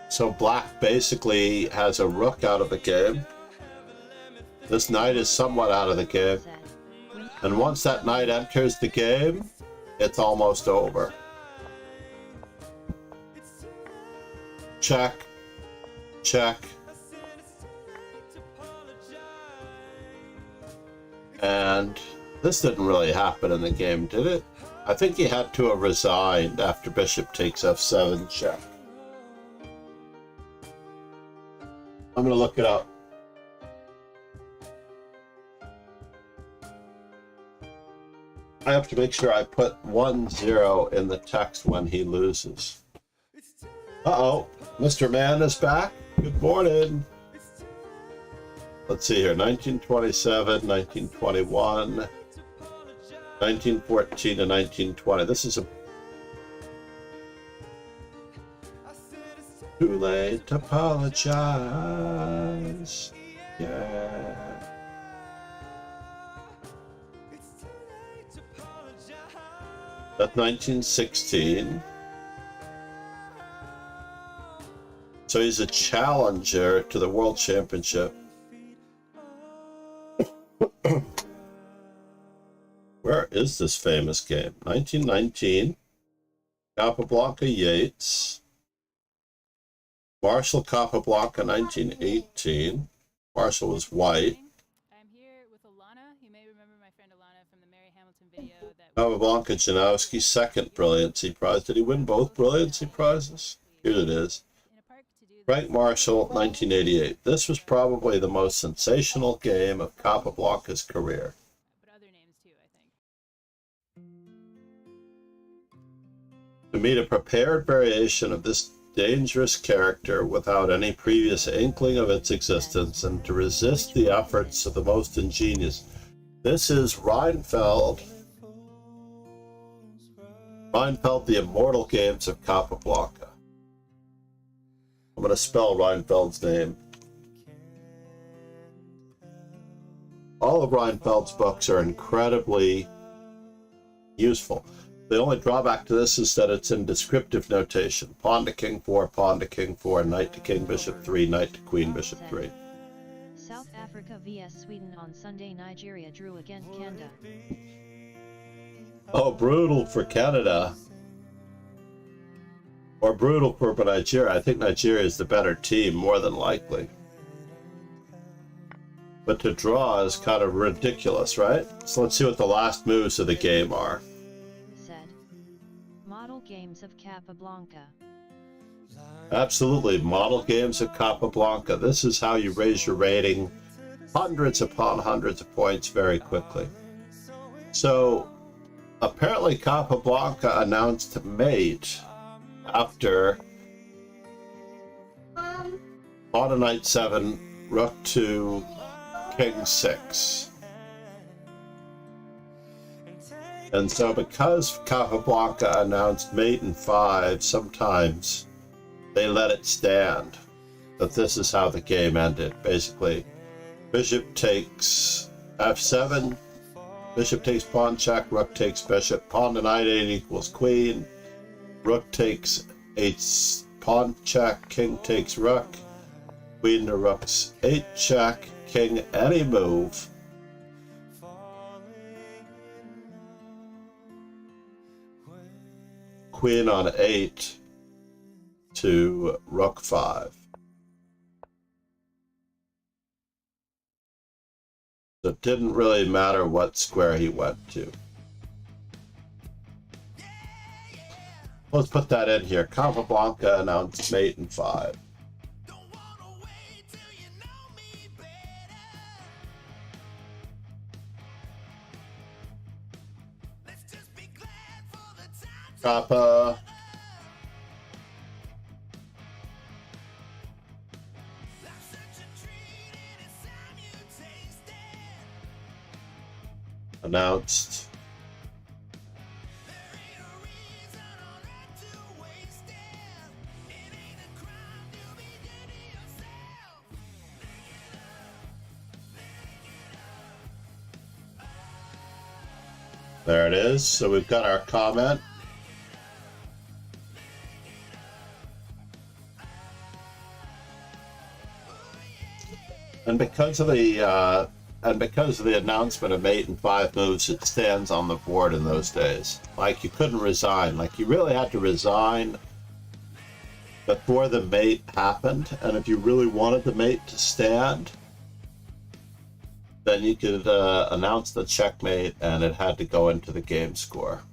So black basically has a rook out of the game. This knight is somewhat out of the game. And once that knight enters the game, it's almost over. Check. Check. And this didn't really happen in the game, did it? I think he had to have resigned after bishop takes f7 check. I'm going to look it up. I have to make sure I put 1-0 in the text when he loses. Uh-oh, Mr. Man is back. Good morning. Let's see here, 1927, 1921, 1914 to 1920. This is a... Too late to apologize. Yeah. That's 1916. So he's a challenger to the World Championship. Where is this famous game? 1919. Capablanca Yates. Marshall Capablanca 1918. Marshall was white. I'm here with Alana. You may remember my friend Alana from the Mary Hamilton video. Capablanca Janowski, second Brilliancy Prize. Did he win both Brilliancy Prizes? Here it is. Frank Marshall, 1988. This was probably the most sensational game of Capablanca's career. To meet a prepared variation of this dangerous character without any previous inkling of its existence and to resist the efforts of the most ingenious. This is Reinfeld Reinfeld, The Immortal Games of Capablanca. I'm going to spell Reinfeld's name. All of Reinfeld's books are incredibly useful. The only drawback to this is that it's in descriptive notation. Pawn to king 4, pawn to king 4, knight to king bishop 3, knight to queen bishop 3. South Africa vs Sweden on Sunday. Nigeria drew against Canada. Oh, brutal for Canada. Or brutal for Nigeria. I think Nigeria is the better team, more than likely. But to draw is kind of ridiculous, right? So let's see what the last moves of the game are. Said. Model games of Capablanca. Absolutely, model games of Capablanca. This is how you raise your rating hundreds upon hundreds of points very quickly. So, apparently Capablanca announced to mate after pawn to knight 7, rook to king 6. And so because Capablanca announced mate in 5, sometimes they let it stand. But this is how the game ended. Basically, bishop takes f7, bishop takes pawn check, rook takes bishop, pawn to knight 8 equals queen, rook takes 8 pawn check, king takes rook, queen to rook's 8 check, king any move, queen on 8 to rook 5. So it didn't really matter what square he went to. Let's put that in here. Capablanca announced mate in 5. Capa announced there it is. So we've got our comment. And because of the announcement of mate and 5 moves, it stands on the board in those days. Like, you couldn't resign. Like, you really had to resign before the mate happened. And if you really wanted the mate to stand, then you could announce the checkmate, and it had to go into the game score,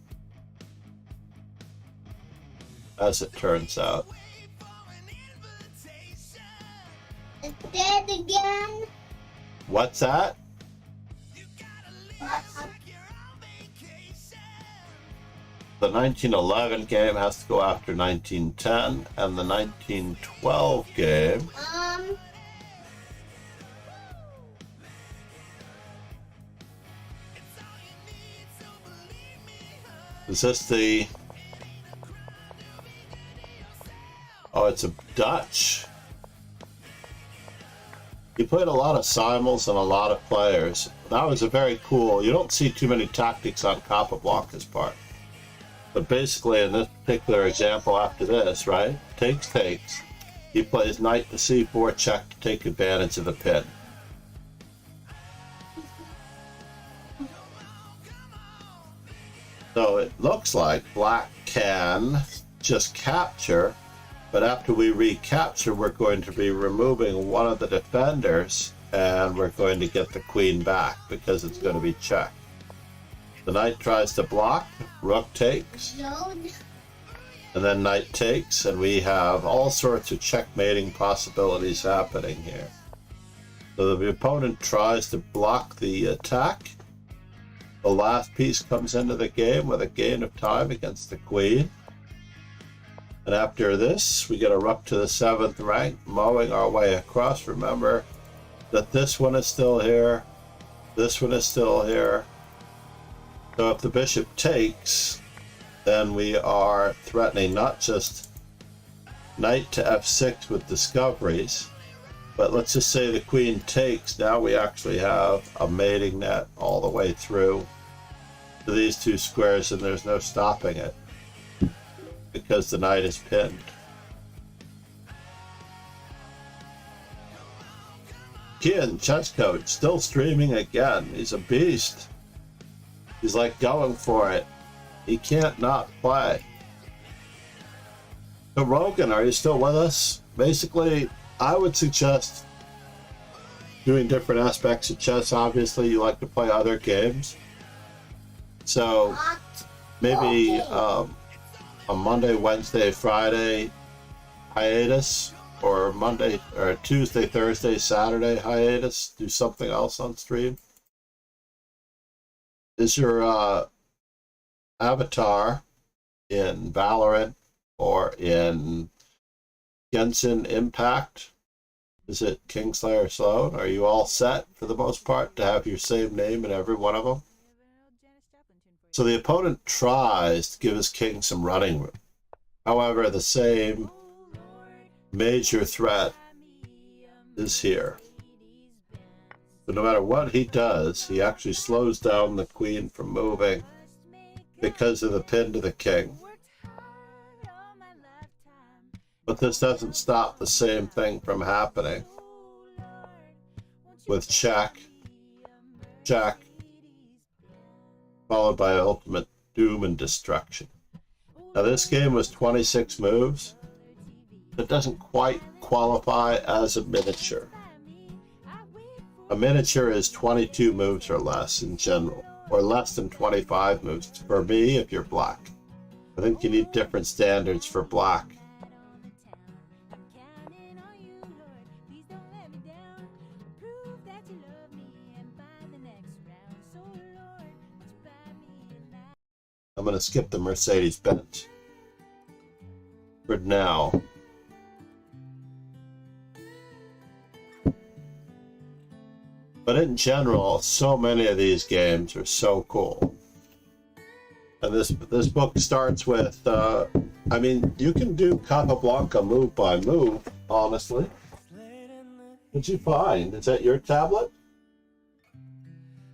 as it turns out. It's dead again. What's that? The 1911 game has to go after 1910, and the 1912 game is this the... Oh, it's a Dutch. He played a lot of simul's and a lot of players. That was a very cool... You don't see too many tactics on Capablanca's part. But basically, in this particular example after this, right? Takes. He plays knight to c4 check to take advantage of the pin. So it looks like black can just capture, but after we recapture, we're going to be removing one of the defenders, and we're going to get the queen back because it's going to be checked. The knight tries to block, rook takes, and then knight takes, and we have all sorts of checkmating possibilities happening here. So the opponent tries to block the attack. The last piece comes into the game with a gain of time against the queen. And after this, we get a rook to the 7th rank, mowing our way across. Remember that this one is still here, this one is still here. So if the bishop takes, then we are threatening not just knight to f6 with discoveries, but let's just say the queen takes. Now we actually have a mating net all the way through to these two squares, and there's no stopping it because the knight is pinned. Kian, chess coach, still streaming again. He's a beast. He's like going for it. He can't not play. So Rogan, are you still with us? Basically, I would suggest doing different aspects of chess. Obviously, you like to play other games. So maybe a Monday, Wednesday, Friday hiatus, or Monday or Tuesday, Thursday, Saturday hiatus. Do something else on stream. Is your avatar in Valorant or in Genshin Impact? Is it Kingslayer Sloan? Are you all set for the most part to have your same name in every one of them? So the opponent tries to give his king some running room. However, the same major threat is here. So no matter what he does, he actually slows down the queen from moving because of the pin to the king. But this doesn't stop the same thing from happening with check, check, followed by ultimate doom and destruction. Now this game was 26 moves. It doesn't quite qualify as a miniature. A miniature is 22 moves or less in general, or less than 25 moves. For me, if you're black. I think you need different standards for black. I'm going to skip the Mercedes-Benz for now. But in general, so many of these games are so cool. And this book starts with, I mean, you can do Capablanca move by move, honestly. What'd you find? Is that your tablet?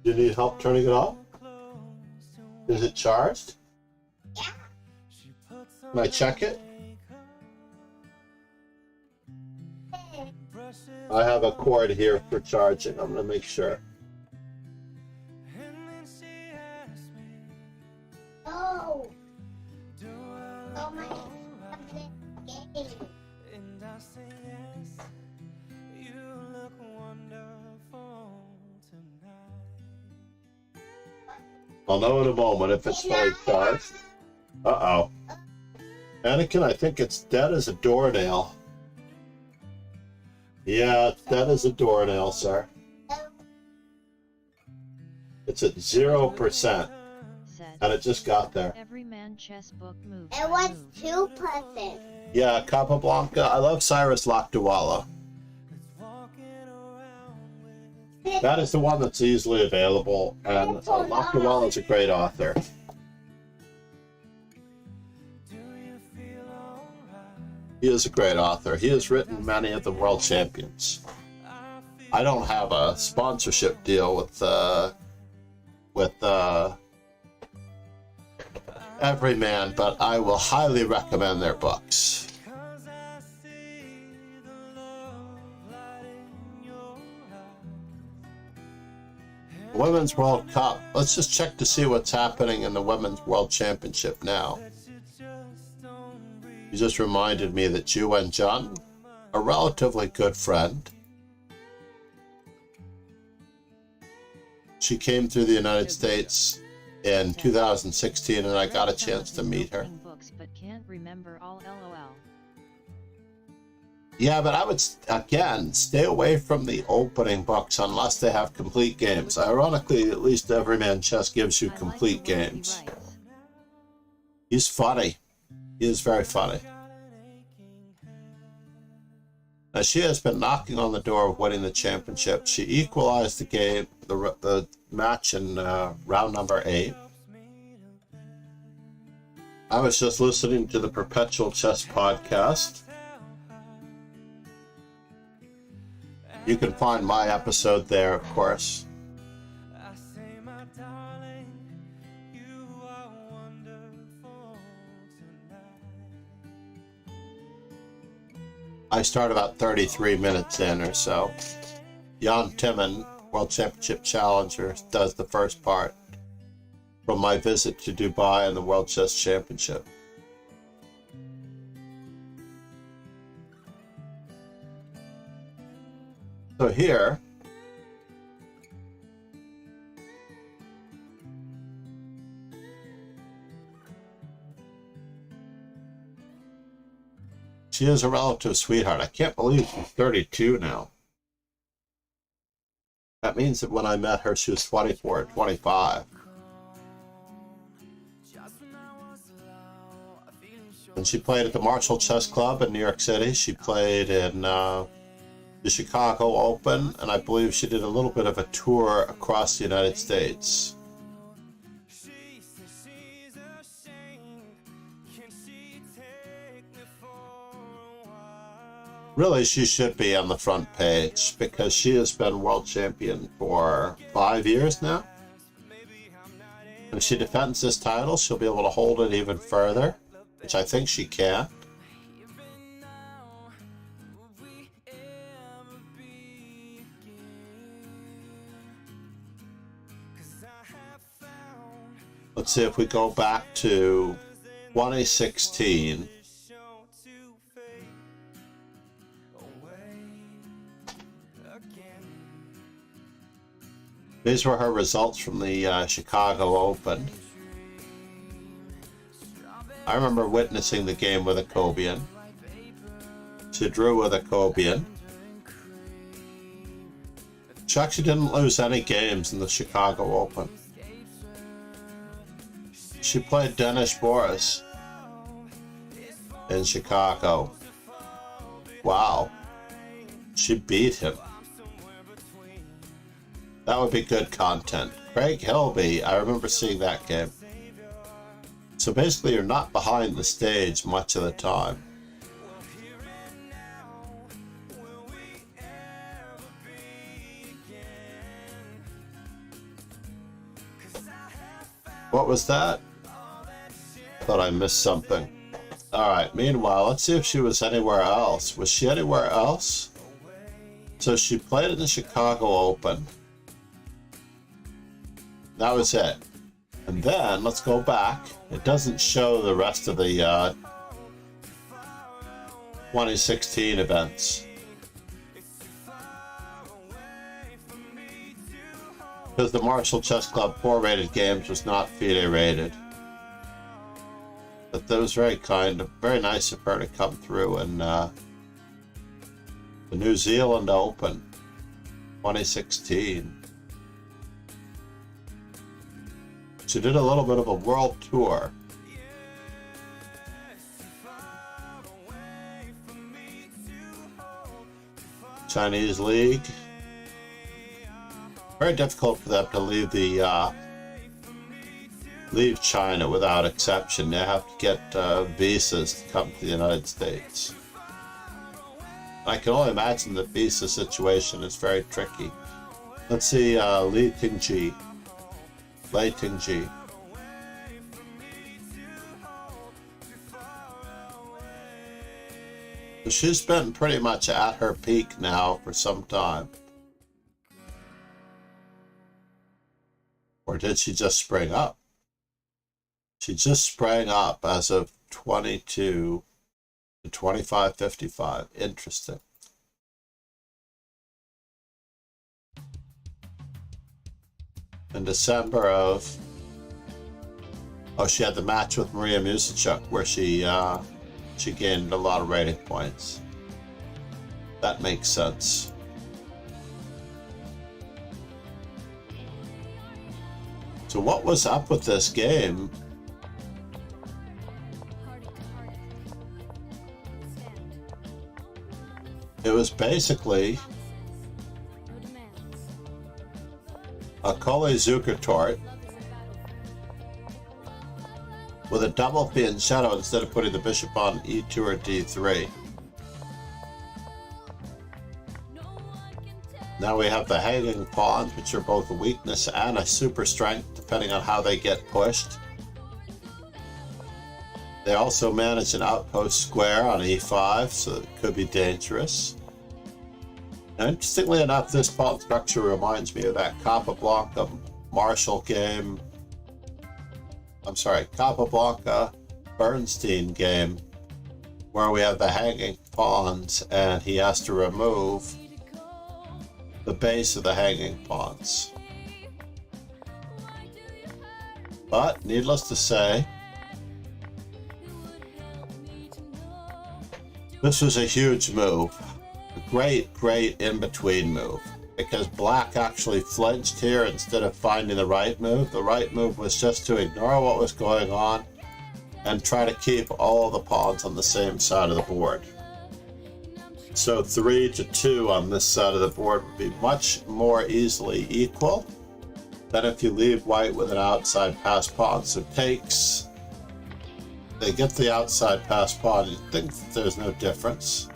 Do you need help turning it off? Is it charged? Yeah. Can I check it? I have a cord here for charging. I'm going to make sure. Oh. Oh my God. And I say yes, you look wonderful tonight. I'll know in a moment if it's fully charged. Uh-oh. Anakin, I think it's dead as a doornail. Yeah, it's dead as a doornail, sir. It's at 0%. And it just got there. Every man chess book move. It was 2%. Yeah, Capablanca. I love Cyrus Lakdawala. That is the one that's easily available, and Lakdawala is a great author. He is a great author. He has written many of the world champions. I don't have a sponsorship deal with Everyman, but I will highly recommend their books. Women's World Cup. Let's just check to see what's happening in the Women's World Championship now. You just reminded me that you and John, a relatively good friend. She came through the United States in 2016, and I got a chance to meet her. But can't remember all LOL. Yeah, but I would, again, stay away from the opening books unless they have complete games. Ironically, at least Everyman Chess gives you complete games. He's funny. He is very funny. Now, she has been knocking on the door of winning the championship. She equalized the game, the match in round number 8. I was just listening to the Perpetual Chess podcast. You can find my episode there, of course. I say, my darling, you are wonderful tonight. I start about 33 minutes in or so. Jan Timman, World Championship Challenger, does the first part from my visit to Dubai and the World Chess Championship. So here, she is a relative sweetheart. I can't believe she's 32 now. That means that when I met her, she was 24 or 25. And she played at the Marshall Chess Club in New York City. She played in the Chicago Open, and I believe she did a little bit of a tour across the United States. Really, she should be on the front page because she has been world champion for 5 years now. If she defends this title, she'll be able to hold it even further, which I think she can. Let's see if we go back to 2016. These were her results from the Chicago Open. I remember witnessing the game with a Kobian. She drew with a Kobian. She actually didn't lose any games in the Chicago Open. She played Denis Boris in Chicago. Wow. She beat him. That would be good content. Craig Hilby, I remember seeing that game. So basically you're not behind the stage much of the time. What was that? I thought I missed something. Alright, meanwhile, let's see if she was anywhere else. Was she anywhere else? So she played in the Chicago Open. That was it. And then, let's go back. It doesn't show the rest of the 2016 events. Because the Marshall Chess Club 4 rated games was not FIDE rated. But that was very nice of her to come through in the New Zealand Open 2016. She did a little bit of a world tour. Chinese League. Very difficult for them to leave China without exception. They have to get visas to come to the United States. I can only imagine the visa situation is very tricky. Let's see, Lei Tingji. So she's been pretty much at her peak now for some time. Or did she just spring up? She just sprang up as of 22 to 25.55. Interesting. In December of... Oh, she had the match with Maria Musachuk where she gained a lot of rating points. That makes sense. So what was up with this game? It was basically a Kole Zukertort with a double fianchetto instead of putting the bishop on e2 or d3. Now we have the hanging pawns, which are both a weakness and a super strength, depending on how they get pushed. They also manage an outpost square on e5, so it could be dangerous. Now, interestingly enough, this pawn structure reminds me of that Capablanca Marshall game. I'm sorry, Capablanca Bernstein game, where we have the hanging pawns and he has to remove the base of the hanging pawns. But needless to say, this was a huge move. A great in-between move. Because black actually flinched here instead of finding the right move. The right move was just to ignore what was going on and try to keep all the pawns on the same side of the board. So 3-2 on this side of the board would be much more easily equal than if you leave white with an outside pass pawn. So takes, they get the outside pass pawn, you'd think that there's no difference.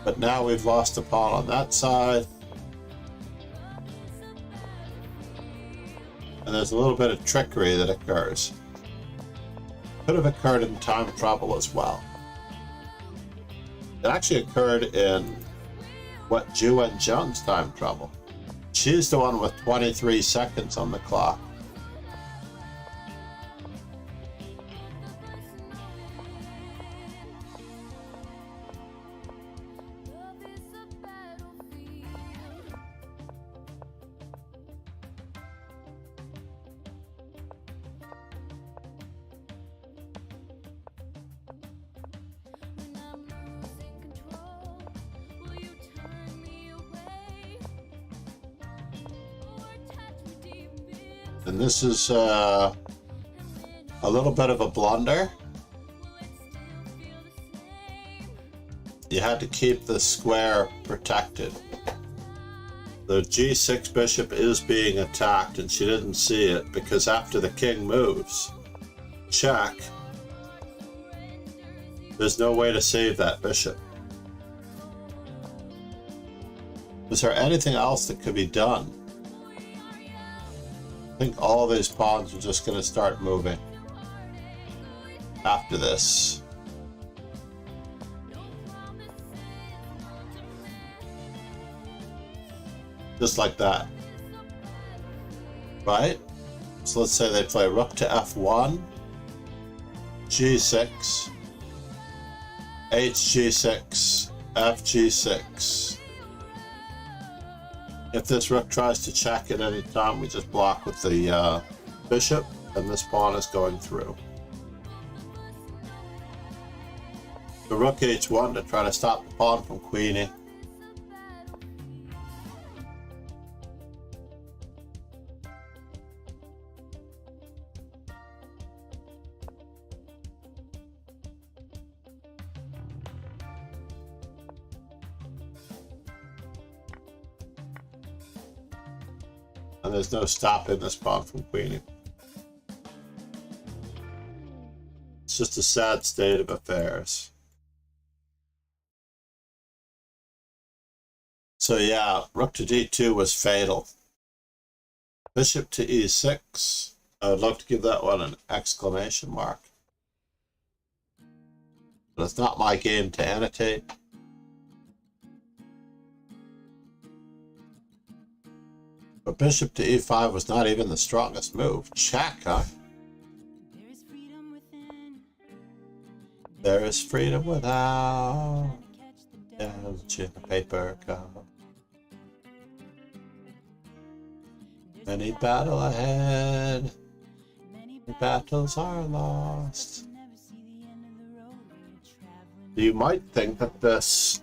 But now we've lost a pawn on that side. And there's a little bit of trickery that occurs. Could have occurred in time trouble as well. It actually occurred in what Ju and Jones time trouble. She's the one with 23 seconds on the clock. And this is a little bit of a blunder. You had to keep the square protected. The g6 bishop is being attacked and she didn't see it because after the king moves, check, there's no way to save that bishop. Is there anything else that could be done? I think all these pawns are just going to start moving after this. Just like that. Right? So let's say they play rook to f1, g6, hg6, fg6. If this rook tries to check at any time, we just block with the bishop, and this pawn is going through. The rook h1 to try to stop the pawn from queening. And there's no stopping this pawn from queening. It's just a sad state of affairs. So yeah, rook to d2 was fatal. Bishop to e6. I would love to give that one an exclamation mark. But it's not my game to annotate. But bishop to e5 was not even the strongest move. Check, huh? There is freedom without edge in a paper cup. Many battle ahead. Many battles are lost. You might think that this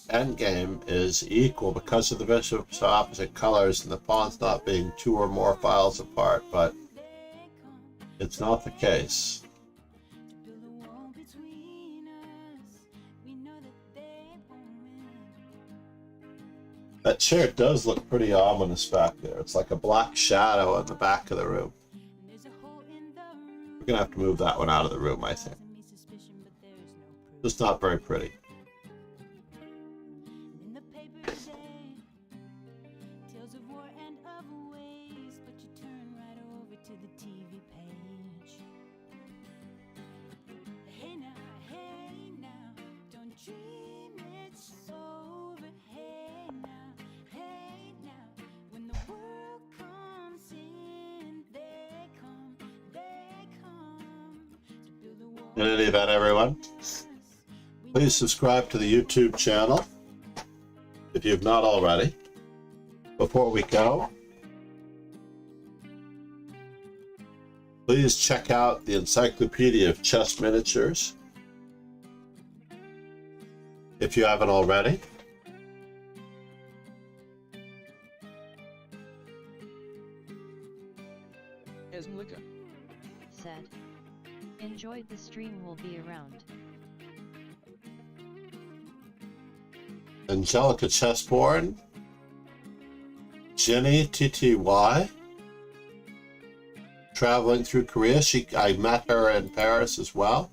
endgame is equal because of the bishops opposite colors and the pawns not being 2 or more files apart, but it's not the case. That chair does look pretty ominous back there. It's like a black shadow in the back of the room. We're gonna have to move that one out of the room, I think. Just not very pretty. In any event, everyone, please subscribe to the YouTube channel if you've not already. Before we go, please check out the Encyclopedia of Chess Miniatures if you haven't already. Said. Enjoyed the stream, will be around. Angelica Chessborn, Jenny TTY, traveling through Korea. I met her in Paris as well.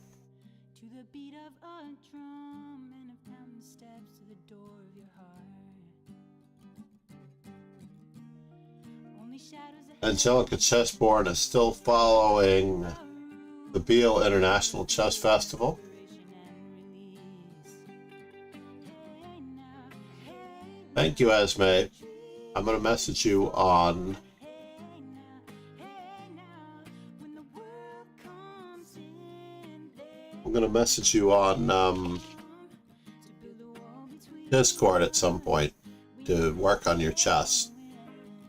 Angelica Chessborn is still following the Beale International Chess Festival. Thank you, Esme. I'm going to message you on Discord at some point to work on your chess.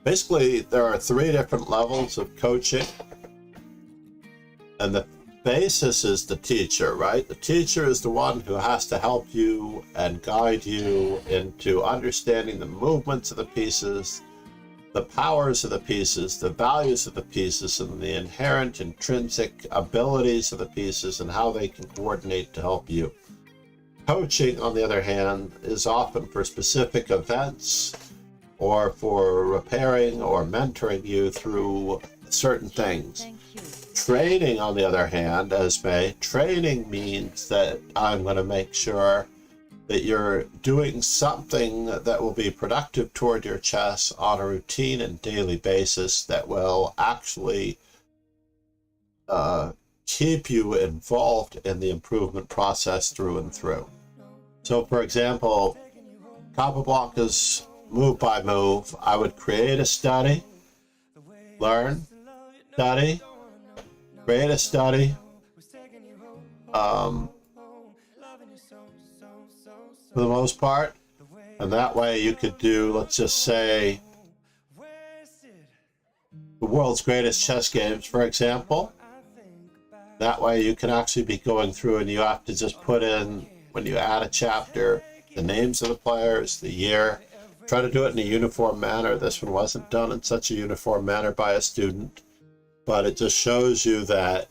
Basically, there are 3 different levels of coaching. And the basis is the teacher, right? The teacher is the one who has to help you and guide you into understanding the movements of the pieces, the powers of the pieces, the values of the pieces, and the inherent intrinsic abilities of the pieces and how they can coordinate to help you. Coaching, on the other hand, is often for specific events or for repairing or mentoring you through certain things. Training, on the other hand, Esme, training means that I'm going to make sure that you're doing something that will be productive toward your chess on a routine and daily basis that will actually keep you involved in the improvement process through and through. So, for example, Capablanca's move by move, I would create a study, learn, study, create a study, for the most part, and that way you could do, let's just say, the world's greatest chess games, for example. That way you can actually be going through and you have to just put in, when you add a chapter, the names of the players, the year. Try to do it in a uniform manner. This one wasn't done in such a uniform manner by a student, but it just shows you that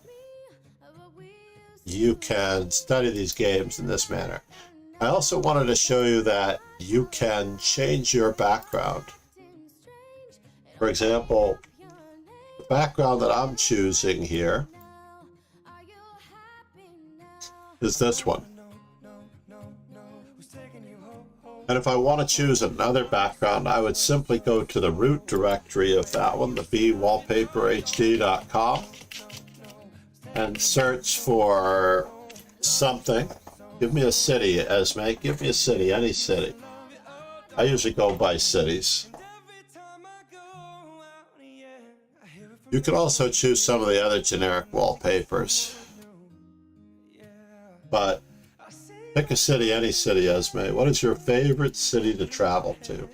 you can study these games in this manner. I also wanted to show you that you can change your background. For example, the background that I'm choosing here is this one. And if I want to choose another background, I would simply go to the root directory of that one, the bwallpaperhd.com, and search for something. Give me a city, Esme. Give me a city, any city. I usually go by cities. You can also choose some of the other generic wallpapers. But pick a city, any city, Esme. What is your favorite city to travel to?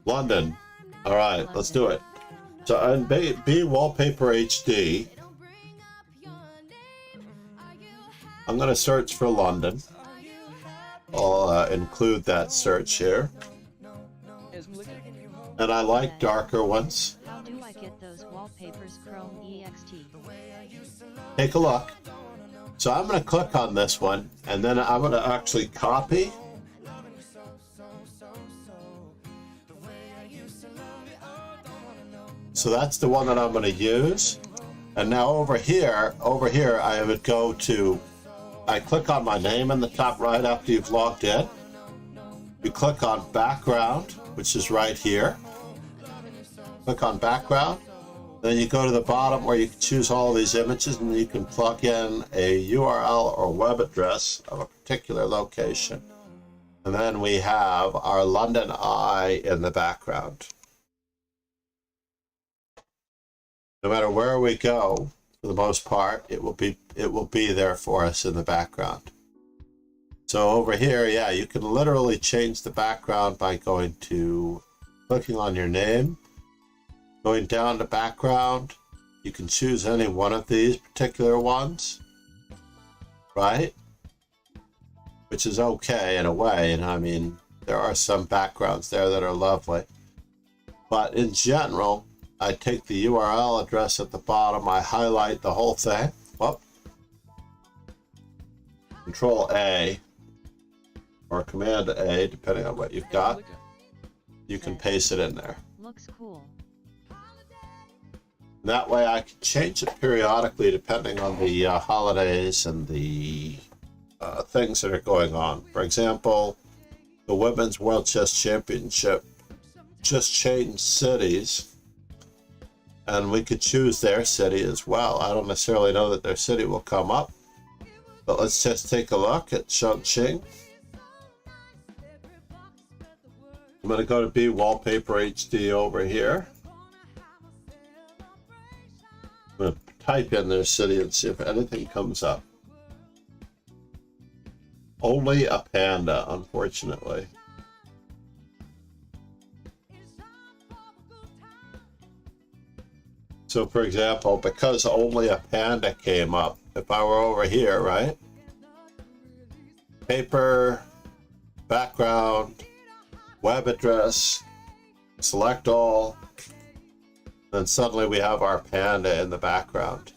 London. All right, let's do it. So on B Wallpaper HD, I'm going to search for London. I'll include that search here. And I like darker ones. do I get those wallpapers Chrome EXT? Take a look. So I'm going to click on this one, and then I'm going to actually copy. So that's the one that I'm going to use. And now over here, I would go to, I click on my name in the top right after you've logged in. You click on background, which is right here. Click on background. Then you go to the bottom where you can choose all these images, and you can plug in a URL or web address of a particular location. And then we have our London Eye in the background. No matter where we go, for the most part, it will be there for us in the background. So over here, yeah, you can literally change the background by clicking on your name, going down to background. You can choose any one of these particular ones, right? Which is okay in a way, and I mean, there are some backgrounds there that are lovely. But in general, I take the URL address at the bottom, I highlight the whole thing. Whoop. Control A or Command A, depending on what you've got. You can paste it in there. Looks cool. That way I can change it periodically depending on the holidays and the things that are going on. For example, the Women's World Chess Championship just changed cities, and we could choose their city as well. I don't necessarily know that their city will come up, but let's just take a look at Chongqing. I'm going to go to B Wallpaper HD over here. I'm going to type in their city and see if anything comes up. Only a panda, unfortunately. So for example, because only a panda came up, if I were over here, right? Paper, background, web address, select all, then suddenly we have our panda in the background.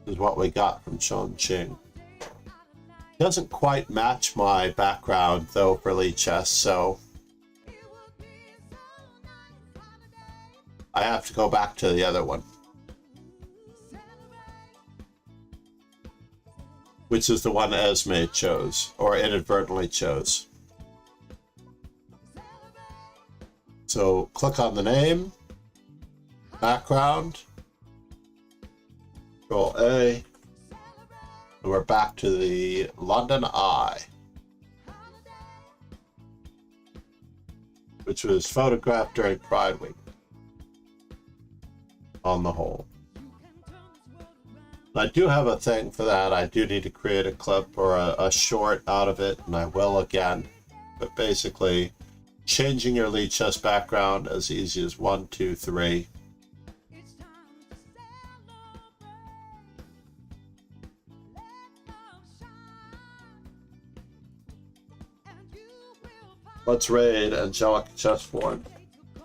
This is what we got from Chongqing. Doesn't quite match my background though for Lichess, so I have to go back to the other one, which is the one Esme chose, or inadvertently chose. So click on the name, background, Control A, and we're back to the London Eye, which was photographed during Pride Week. On the whole, I do have a thing for that. I do need to create a clip or a short out of it, and I will again. But basically, changing your Lichess background as easy as 1, 2, 3. Let's raid Angelica Chessboard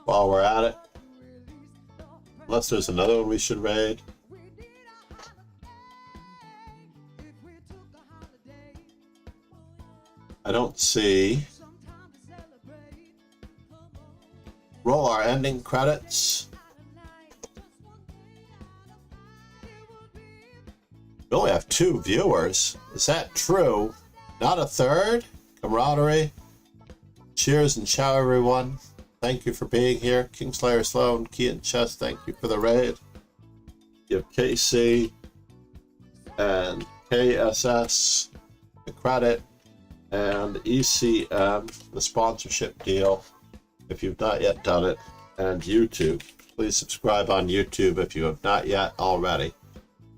while we're at it. Unless there's another one we should raid. I don't see. Roll our ending credits. We only have 2 viewers. Is that true? Not a third? Camaraderie. Cheers and ciao, everyone. Thank you for being here. Kingslayer Sloan, Key and Chess, thank you for the raid. You have KC and KSS, the credit, and ECM, the sponsorship deal, if you've not yet done it, and YouTube. Please subscribe on YouTube if you have not yet already.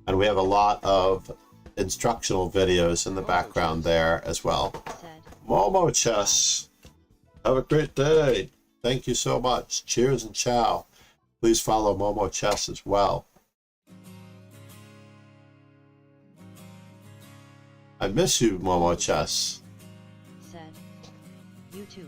And we have a lot of instructional videos in the background there as well. Momo Chess, have a great day. Thank you so much. Cheers and ciao. Please follow Momo Chess as well. I miss you, Momo Chess. Said YouTube.